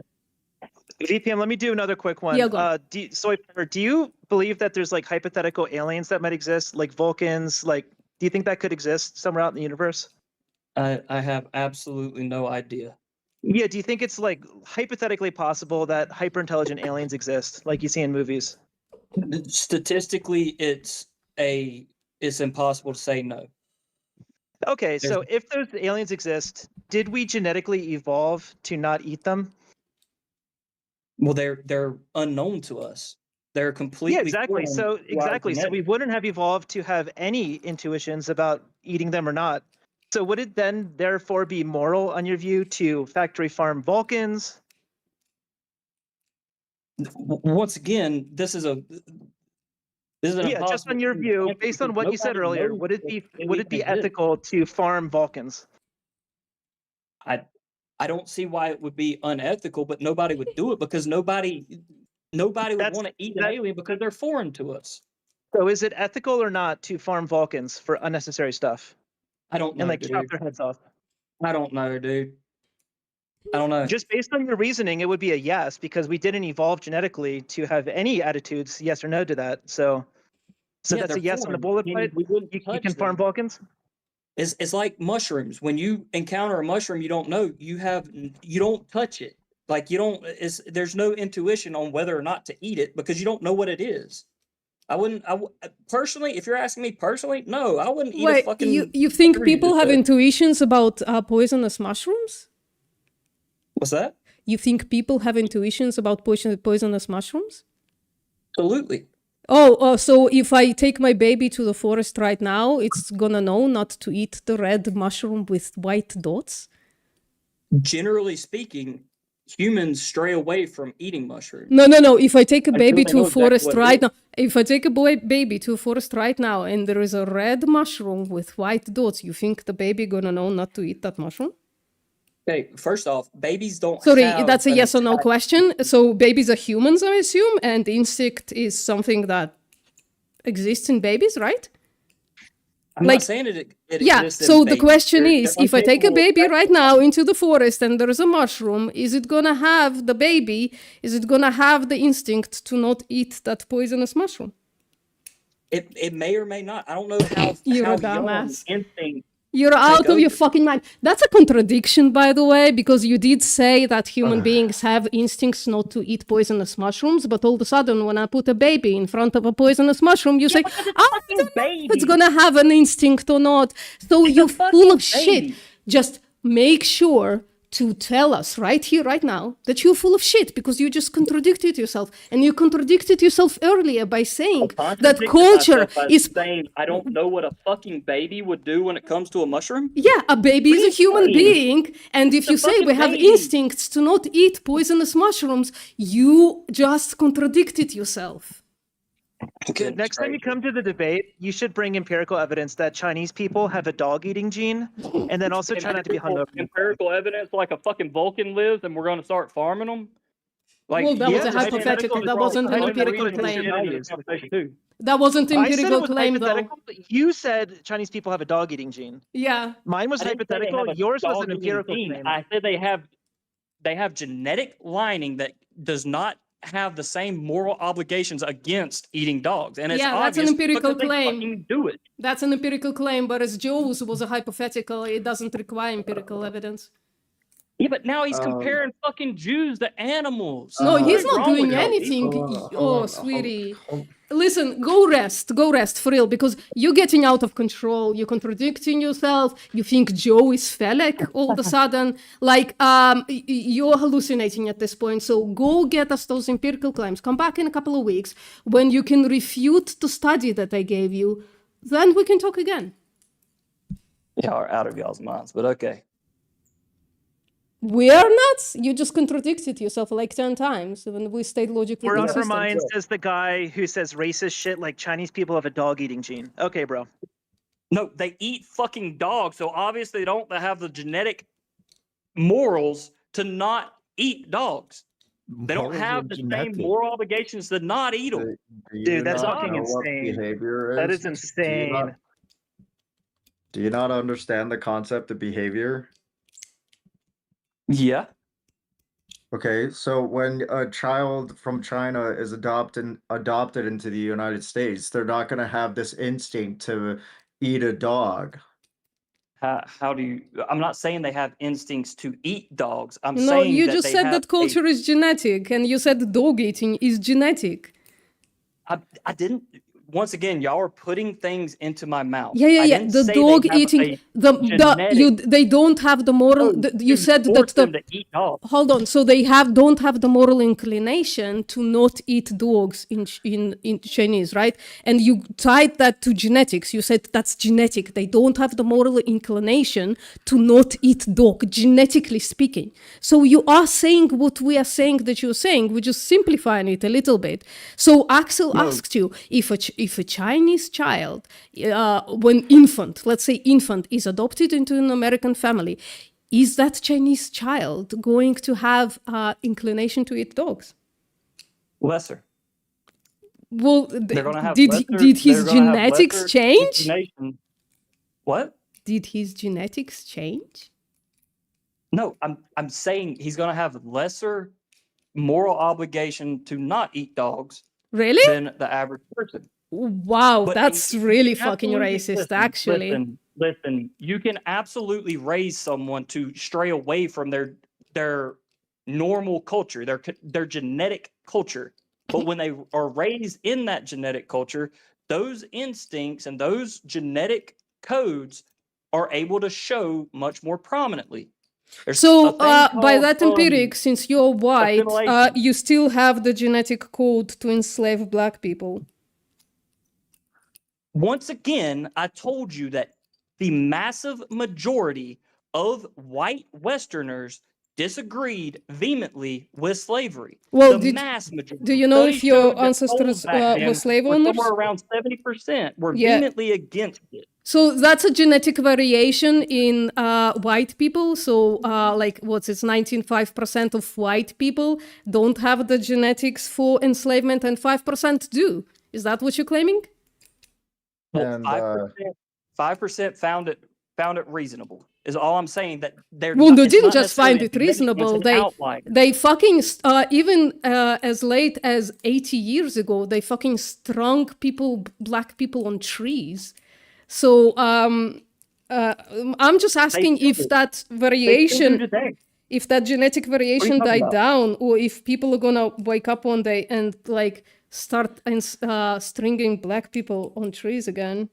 VPN, let me do another quick one. Yeah, go on. Do you believe that there's like hypothetical aliens that might exist, like Vulcans? Like, do you think that could exist somewhere out in the universe? I have absolutely no idea. Yeah, do you think it's like hypothetically possible that hyper-intelligent aliens exist, like you see in movies? Statistically, it's impossible to say no. Okay, so if those aliens exist, did we genetically evolve to not eat them? Well, they're unknown to us. They're completely Yeah, exactly. foreign So to our exactly. So we genetics. wouldn't have evolved to have any intuitions about eating them or not. So would it then therefore be moral, on your view, to factory farm Vulcans? Once again, this is an Yeah, just impossible on your thing to view, answer based on because what you said nobody earlier, knows would it if be aliens exist. ethical to farm Vulcans? I don't see why it would be unethical, but nobody would do it because nobody would want to eat an alien because they're foreign to us. So is it ethical or not to farm Vulcans for unnecessary stuff? I don't know, And like dude. chop their heads off? I don't know, dude. I don't know. Just based on your reasoning, it would be a yes, because we didn't evolve genetically to have any attitudes, yes or no to that. So Yeah, that's they're a yes on the foreign, bullet meaning point. we wouldn't You touch can farm them. Vulcans? It's like mushrooms. When you encounter a mushroom you don't know, you don't touch it. Like there's no intuition on whether or not to eat it because you don't know what it is. Personally, if you're asking me personally, no, I wouldn't eat a Wait, fucking. you think fruit you people just have said. intuitions about poisonous mushrooms? What's that? You think people have intuitions about poisonous mushrooms? Absolutely. Oh, so if I take my baby to the forest right now, it's gonna know not to eat the red mushroom with white dots? Generally speaking, humans stray away from eating mushrooms. No. If I take a baby they to know a forest exactly what it right is. now, if I take a baby to a forest right now and there is a red mushroom with white dots, you think the baby gonna know not to eat that mushroom? Okay, first off, babies don't Sorry, have that's a an yes or no attack- question. So babies are humans, I assume, and instinct is something that exists in babies, right? I'm like- not saying it Yeah, exists in so the babies. question They're is, if I take a incapable of baby right acting. now into the forest and there is a mushroom, is it gonna have the baby, is it gonna have the instinct to not eat that poisonous mushroom? It may or may not. I don't know how You're how a dumbass. young instinct. You're out of your over. fucking mind. That's a contradiction, by the way, because you did say that human beings have instincts not to eat poisonous mushrooms, but all of a sudden, when I put a baby in front of a poisonous mushroom, you say, I don't know if it's gonna have an instinct or not. So you're full of shit. baby. Just make sure to tell us right here, right now, that you're full of shit because you just contradicted yourself. And you contradicted yourself earlier by saying that culture is... saying I don't know what a fucking baby would do when it comes to a mushroom. Yeah, a baby is a human saying? being, and if you say we fucking have baby. instincts to not eat poisonous mushrooms, you just contradicted yourself. Next time you come to the debate, you should bring empirical evidence that Chinese people have a dog-eating gene, and then also try not to be hungover. Empirical evidence like a fucking Vulcan lives and we're going to start farming them. Like, Well, that was a just hypothetical. That wasn't an empirical claim. That wasn't I said it empirical was claim, though. hypothetical, but you said Chinese people have a dog-eating gene. Yeah. Mine was I didn't say they hypothetical. have a Yours was an dog-eating empirical gene. claim. I said they have genetic lining that does not have the same moral obligations against eating dogs, and it's Yeah, that's an obvious empirical because they claim. fucking do it. That's an empirical claim, whereas Joe's was a hypothetical. It doesn't require empirical evidence. Yeah, but now he's comparing fucking Jews to animals. No, What he's is not wrong doing with y'all anything. people? Oh, sweetie. Listen, go rest for real, because you're getting out of control. You're contradicting yourself. You think Joe is phallic all of a sudden. Like, you're hallucinating at this point. So go get us those empirical claims. Come back in a couple of weeks when you can refute the study that I gave you. Then we can talk again. Y'all are out of y'all's minds, but okay. We are nuts. You just contradicted yourself like 10 times when we stayed logically We're on for consistent. mine, says the guy who says racist shit like Chinese people have a dog-eating gene. Okay, bro. No, they eat fucking dogs, so obviously they don't have the genetic morals to not eat dogs. They don't Morals are have the same genetic. moral obligations to not eat them. Dude, that's not fucking know what insane. behavior That is? is insane. Do you not understand the concept of behavior? Yeah. Okay, so when a child from China is adopted into the United States, they're not going to have this instinct to eat a dog. How do you? I'm not saying they have instincts to eat dogs. I'm No, saying you that just they said have that culture is genetic, and you said dog eating is genetic. I didn't. Once again, y'all are putting things into my mouth. Yeah. The dog eating, they don't have the moral. You said that them to eat dogs. Hold on. So they don't have the moral inclination to not eat dogs in Chinese, right? And you tied that to genetics. You said that's genetic. They don't have the moral inclination to not eat dog, genetically speaking. So you are saying what we are saying that you're saying. We're just simplifying it a little bit. So Axel asked you if a Chinese child, when let's say infant, is adopted into an American family, is that Chinese child going to have inclination to eat dogs? Lesser. Well, they're gonna have did his genetics change? What? Did his genetics change? No, I'm saying he's gonna have lesser moral obligation to not eat dogs. Really? Than the average person. Wow, that's really fucking racist, actually. Listen, you can absolutely raise someone to stray away from their normal culture, their genetic culture. But when they are raised in that genetic culture, those instincts and those genetic codes are able to show much more prominently. So, by that empiric, since you're white, you still have the genetic code to enslave black people. Once again, I told you that the massive majority of white Westerners disagreed vehemently with slavery. Well, the mass majority. Do you know if your ancestors were slave owners? Somewhere around 70% were vehemently against it. So that's a genetic variation in white people. So like what's it, 95% of white people don't have the genetics for enslavement and 5% do. Is that what you're claiming? Well, 5% found it reasonable. Is all I'm saying. That they're well, they didn't just find it reasonable. They fucking even as late as 80 years ago, they fucking strung black people on trees. So I'm just asking if that variation, if that genetic variation died down, or if people are gonna wake up one day and like start stringing black people on trees again.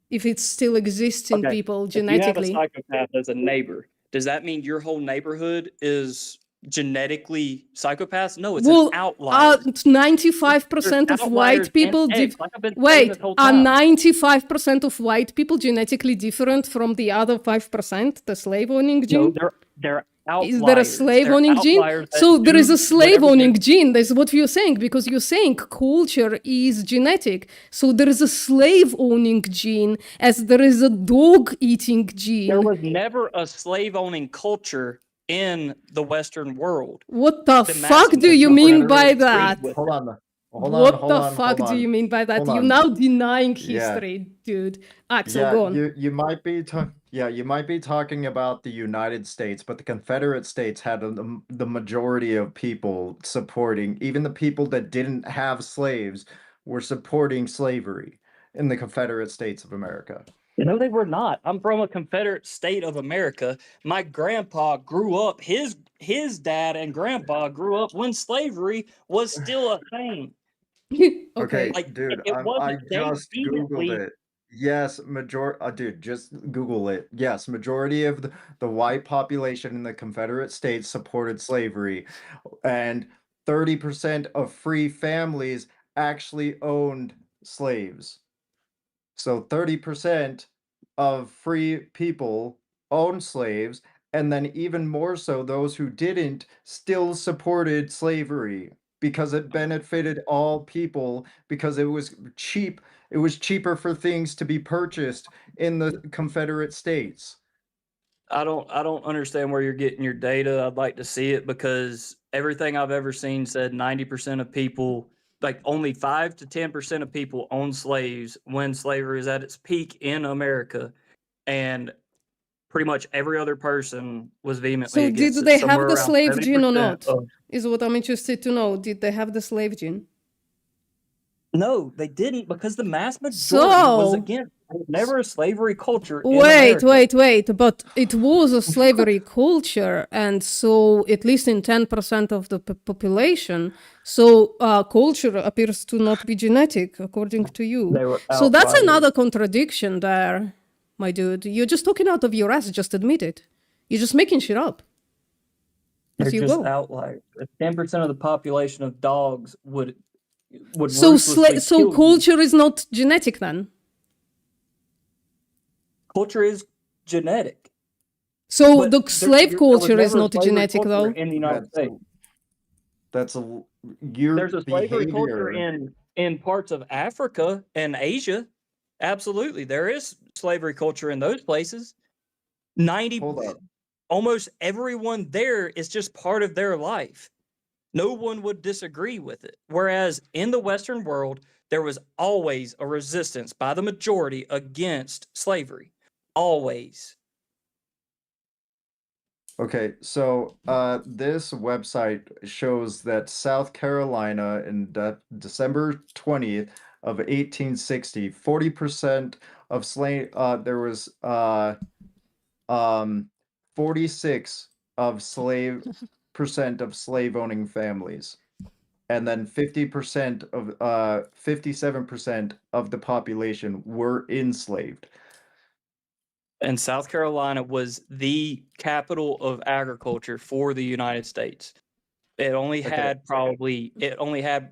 If it still exists in people genetically. If you have a psychopath as a neighbor, does that mean your whole neighborhood is genetically psychopaths? No, it's an outlier. 95% of white people wait, are 95% of white people genetically different from the other 5%, the slave owning gene? No, they're outliers. Is there a slave owning gene? So there is a slave owning gene. That's what you're saying, because you're saying culture is genetic. So there is a slave owning gene as there is a dog eating gene. There was never a slave owning culture in the Western world. What the fuck do you mean by that? Hold on. What the fuck do you mean by that? You're now denying history, dude. Axel, go on. You might be talking about the United States, but the Confederate States had the majority of people supporting, even the people that didn't have slaves were supporting slavery in the Confederate States of America. No, they were not. I'm from a Confederate state of America. My grandpa grew up, his dad and grandpa grew up when slavery was still a thing. Okay, dude, I just Googled it. Yes, dude, just Google it. Yes, majority of the white population in the Confederate States supported slavery, and 30% of free families actually owned slaves. So 30% of free people owned slaves, and then even more so, those who didn't still supported slavery because it benefited all people, because it was cheap. It was cheaper for things to be purchased in the Confederate States. I don't understand where you're getting your data. I'd like to see it, because everything I've ever seen said 90% of people, like only 5 to 10% of people owned slaves when slavery was at its peak in America, and pretty much every other person was vehemently So against did it. they have Somewhere the around slave gene or 70% not? of- Is what I'm interested to know. Did they have the slave gene? No, they didn't, because the mass majority was So against. There was never a slavery culture in wait, America. but it was a slavery culture, and so at least in 10% of the population, so culture appears to not be genetic, according to you. They were So that's outliers. another contradiction there, my dude. You're just talking out of your ass, just admit it. You're just making shit up. They're As you just go. outliers. 10% of the population of dogs would So ruthlessly kill you. culture is not genetic then? Culture is genetic. So But the slave there was culture is never a not slavery genetic culture though? in the United States. That's your There's a slavery culture behavior. in parts of Africa and Asia. Absolutely, there is slavery culture in those places. Hold up. Almost everyone there is just part of their life. No one would disagree with it. Whereas in the Western world, there was always a resistance by the majority against slavery. Always. Okay, so this website shows that South Carolina in December 20th of 1860, 40% of slave there was 46 of slave percent of slave owning families. And then 50% of 57% of the population were enslaved. And South Carolina was the capital of agriculture for the United States. It only had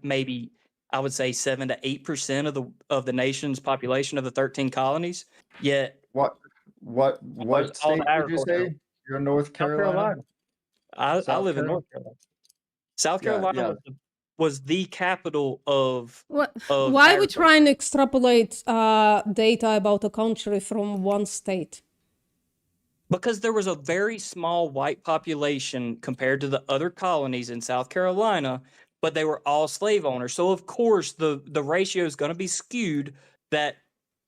maybe, I would say, 7 to 8% of the nation's population of the 13 colonies. Yet What state did you say? You're in North Carolina? I live in North Carolina. South Carolina was the capital of Why we try and extrapolate data about a country from one state? Because there was a very small white population compared to the other colonies in South Carolina, but they were all slave owners. So of course the ratio is going to be skewed, that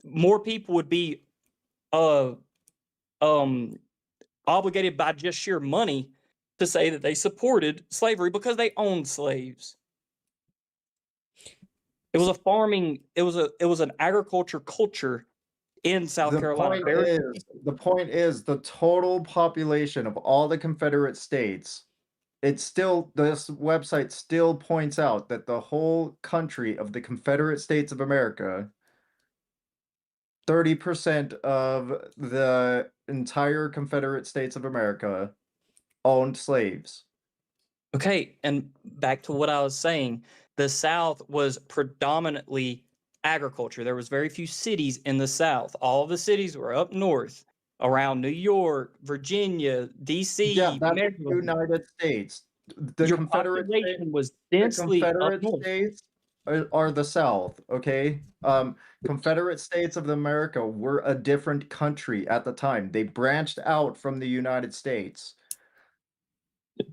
more people would be obligated by just sheer money to say that they supported slavery because they owned slaves. It was an agriculture culture in South Carolina. The point is the total population of all the Confederate states, this website still points out that the whole country of the Confederate States of America, 30% of the entire Confederate States of America owned slaves. Okay, and back to what I was saying, the South was predominantly agriculture. There was very few cities in the South. All the cities were up north, around New York, Virginia, DC. Yeah, that's the United States. The Confederate States are the South, okay? Confederate States of America were a different country at the time. They branched out from the United States.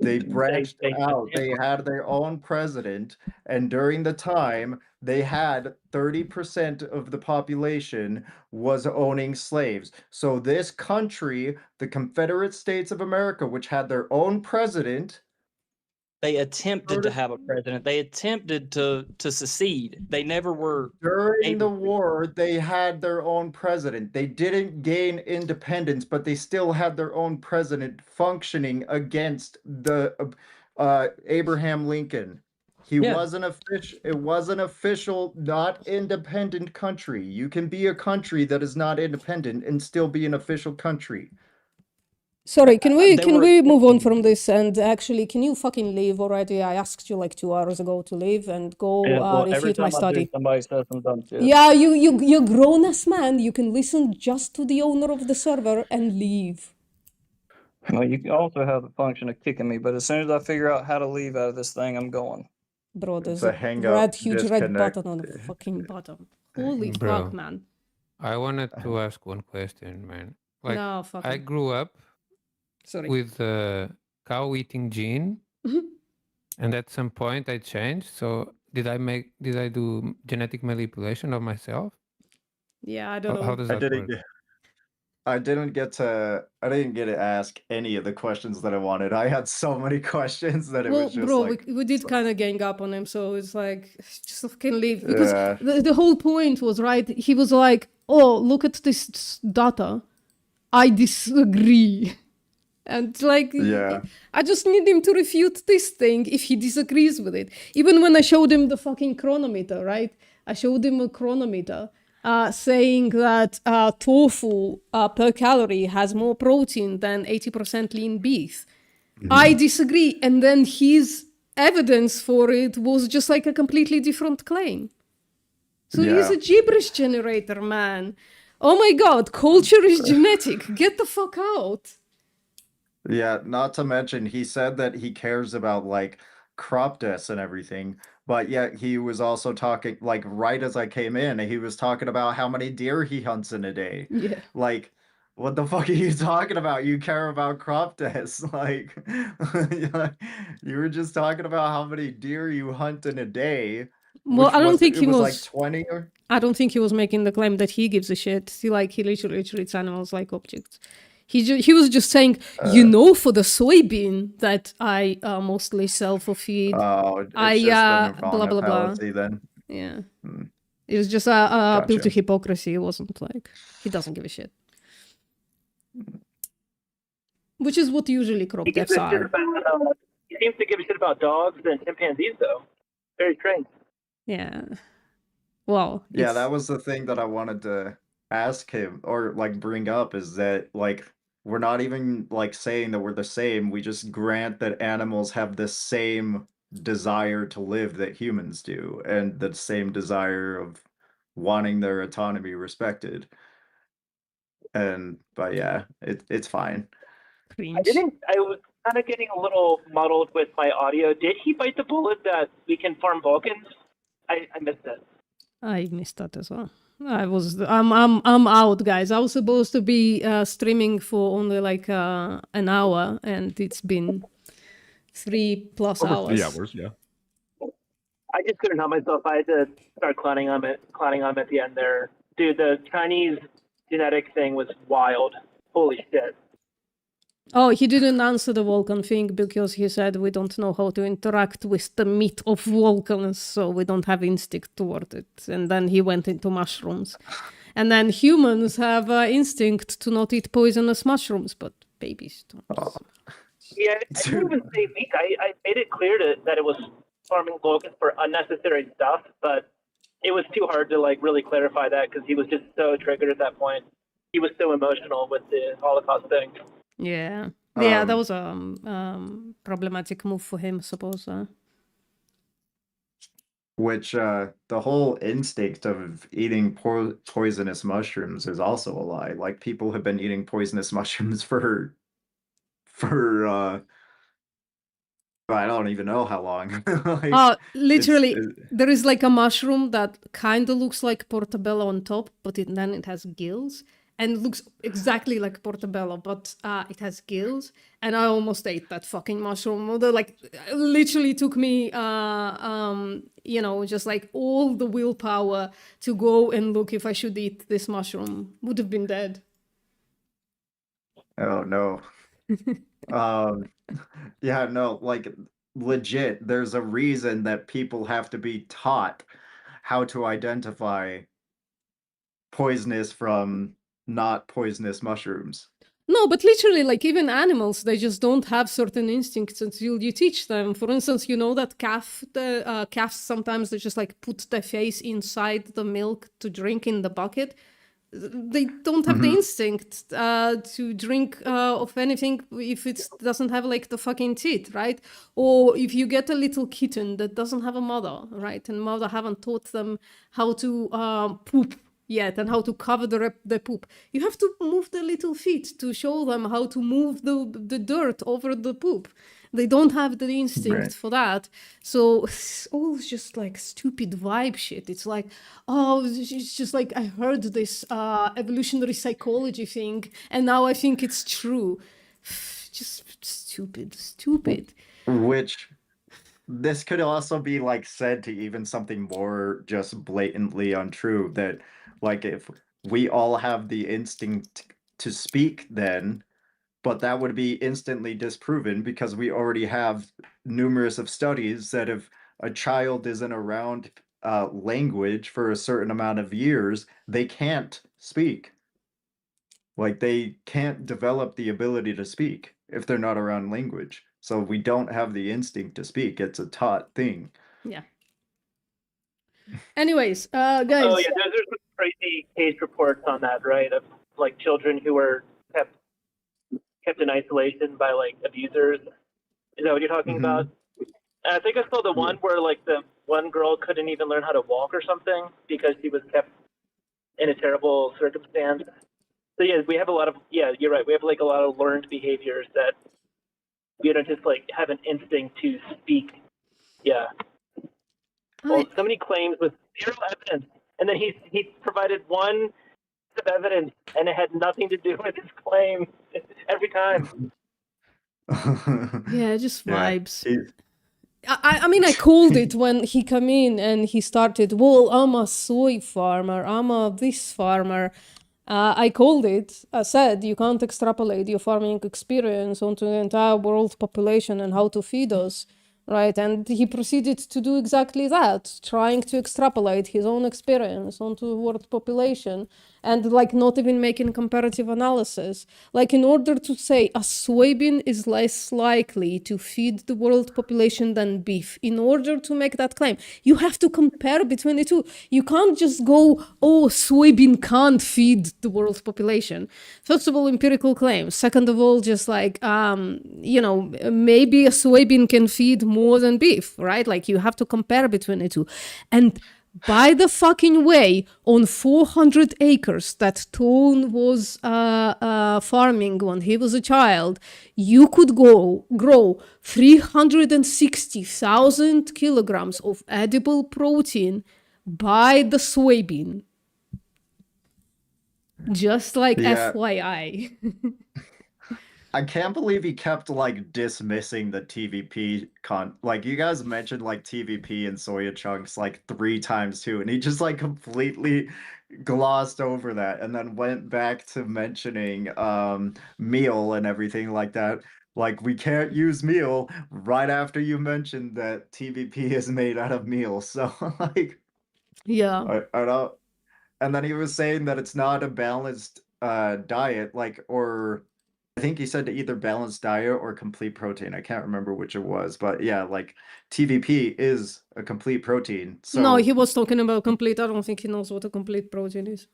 They branched out. They had their own president, and during the time, they had 30% of the population was owning slaves. So this country, the Confederate States of America, which had their own president, they attempted to have a president. They attempted to secede. They never were. During the war, they had their own president. They didn't gain independence, but they still had their own president functioning against the Abraham Lincoln. It was an official, not independent country. You can be a country that is not independent and still be an official country. Sorry, can we move on from this? And actually, can you fucking leave already? I asked you like 2 hours ago to leave and go refute my study. Yeah, you're grown-ass man. You can listen just to the owner of the server and leave. Well, you can also have the function of kicking me, but as soon as I figure out how to leave out of this thing, I'm going. Bro, there's a a hang up, huge red disconnect. button on the fucking bottom. Holy Bro. fuck, man. I wanted to ask one question, man. Like, No, fuck I it. grew up Sorry. with the cow eating gene, and at some point I changed. So did I do genetic manipulation of myself? Yeah, I don't How know. does that work? I didn't get to ask any of the questions that I wanted. I had so many questions that it Well, was just bro, like, we did kind of gang up on him, so it's like, just fucking leave. Because yeah, the whole point was, right, he was like, oh, look at this data. I disagree. And like, yeah, I just need him to refute this thing if he disagrees with it. Even when I showed him the fucking chronometer, right? I showed him a chronometer saying that tofu per calorie has more protein than 80% lean beef. I disagree. And then his evidence for it was just like a completely different claim. So he's a gibberish generator, man. Oh my God, culture is genetic. Get the fuck out. yeah. Not to mention, he said that he cares about like crop deaths and everything, but yet he was also talking like right as I came in, he was talking about how many deer he hunts in a day. Yeah. Like, what the fuck are you talking about? You care about crop deaths? Like, you were just talking about how many deer you hunt in a day. Well, I don't think he was like 20 or. I don't think he was making the claim that he gives a shit. He literally treats animals like objects. He was just saying, for the soybean that I mostly sell for feed. Oh, it's I just the blah Nirvana blah blah. fallacy then. Yeah, Hmm. it was just a appeal to Gotcha. hypocrisy. It wasn't like he doesn't give a shit, which is what usually crop deaths are. He seems to give a shit about dogs and chimpanzees, though. Very strange. Yeah. Well. Yeah, that was the thing that I wanted to ask him or like bring up is that like we're not even like saying that we're the same. We just grant that animals have the same desire to live that humans do and the same desire of wanting their autonomy respected. But yeah, it's fine. Cringe. I was kind of getting a little muddled with my audio. Did he bite the bullet that we can farm Vulcans? I missed it. I missed that as well. I'm out, guys. I was supposed to be streaming for only like an hour, and it's been 3+ hours. 3 hours, yeah. I just couldn't help myself. I had to start clowning on him at the end there. Dude, the Chinese genetic thing was wild. Holy shit. Oh, he didn't answer the Vulcan thing because he said we don't know how to interact with the meat of Vulcans, so we don't have instinct toward it. And then he went into mushrooms. And then humans have instinct to not eat poisonous mushrooms, but babies don't. Oh. Yeah, I didn't even say meat. I made it clear that it was farming Vulcans for unnecessary stuff, but it was too hard to like really clarify that because he was just so triggered at that point. He was so emotional with the Holocaust thing. Yeah. Yeah, that was a problematic move for him, I suppose. Which the whole instinct of eating poisonous mushrooms is also a lie. Like people have been eating poisonous mushrooms for I don't even know how long. Like, literally, there is like a mushroom that kind of looks like portobello on top, but then it has gills. And it looks exactly like portobello, but it has gills. And I almost ate that fucking mushroom. Like, it literally took me, just like all the willpower to go and look if I should eat this mushroom. Would have been dead. Oh no. Yeah, no, like legit, there's a reason that people have to be taught how to identify poisonous from not poisonous mushrooms. No, but literally, like even animals, they just don't have certain instincts until you teach them. For instance, you know that calves sometimes they just like put their face inside the milk to drink in the bucket. They don't have the instinct to drink of anything if it doesn't have like the fucking teeth, right? Or if you get a little kitten that doesn't have a mother, right? And mother haven't taught them how to poop yet and how to cover the poop. You have to move the little feet to show them how to move the dirt over the poop. They don't have the instinct for that. So it's all just like stupid vibe shit. It's like, oh, it's just like I heard this evolutionary psychology thing and now I think it's true. Just stupid. Which this could also be like said to even something more just blatantly untrue, that like if we all have the instinct to speak then, but that would be instantly disproven because we already have numerous of studies that if a child isn't around language for a certain amount of years, they can't speak. Like they can't develop the ability to speak if they're not around language. So we don't have the instinct to speak. It's a taught thing. Yeah. Anyways, guys. Oh yeah, there's some crazy case reports on that, right? Of like children who were kept in isolation by like abusers. Is that what you're talking about? And I think I saw the one where like the one girl couldn't even learn how to walk or something because she was kept in a terrible circumstance. So yeah, we have a lot of, you're right. We have like a lot of learned behaviors that we don't just like have an instinct to speak. Yeah. Well, so many claims with zero evidence, and then he provided one of evidence, and it had nothing to do with his claim every time. Yeah, just vibes. I mean, I called it when he came in and he started, well, I'm a soy farmer, I'm a this farmer. I called it. I said, you can't extrapolate your farming experience onto the entire world population and how to feed us, right? And he proceeded to do exactly that, trying to extrapolate his own experience onto the world population and like not even making comparative analysis. Like in order to say a soybean is less likely to feed the world population than beef, in order to make that claim, you have to compare between the two. You can't just go, oh, soybean can't feed the world population. First of all, empirical claims. Second of all, just like, you know, maybe a soybean can feed more than beef, right? Like you have to compare between the two. And by the fucking way, on 400 acres that Tone was farming when he was a child, you could grow 360,000 kilograms of edible protein by the soybean. Just like FYI. I can't believe he kept like dismissing the TVP like you guys mentioned like TVP and soya chunks like 3 times too, and he just like completely glossed over that and then went back to mentioning meal and everything like that. Like we can't use meal right after you mentioned that TVP is made out of meal. So like I don't. And then he was saying that it's not a balanced diet, like, or I think he said to either balanced diet or complete protein. I can't remember which it was, but yeah, like TVP is a complete protein. So no, he was talking about complete. I don't think he knows what a complete protein is.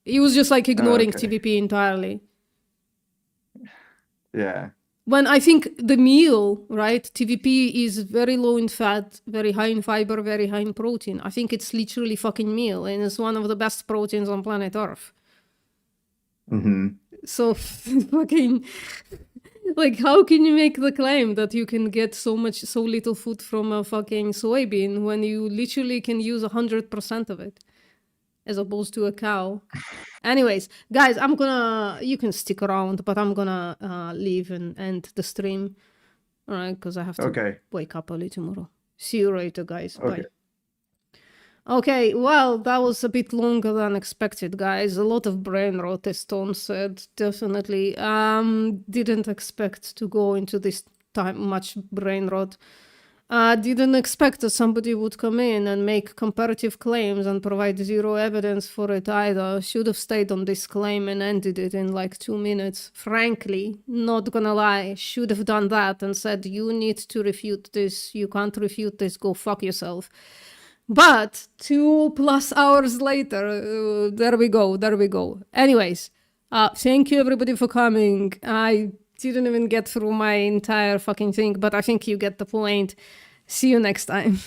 He was just like ignoring TVP entirely. Yeah. When I think the meal, right, TVP is very low in fat, very high in fiber, very high in protein. I think it's literally fucking meal, and it's one of the best proteins on planet Earth. So fucking, like, how can you make the claim that you can get so little food from a fucking soybean when you literally can use 100% of it, as opposed to a cow? Anyways, guys, you can stick around, but I'm gonna leave and end the stream. All right, because I have to wake up early tomorrow. See you later, guys. Bye. Okay, well, that was a bit longer than expected, guys. A lot of brain rot, as Stone said, definitely. Didn't expect to go into this much brain rot. Didn't expect that somebody would come in and make comparative claims and provide zero evidence for it either. Should have stayed on this claim and ended it in like 2 minutes. Frankly, not gonna lie, should have done that and said, you need to refute this, you can't refute this, go fuck yourself. But 2+ hours later, there we go. Anyways, thank you everybody for coming. I didn't even get through my entire fucking thing, but I think you get the point. See you next time.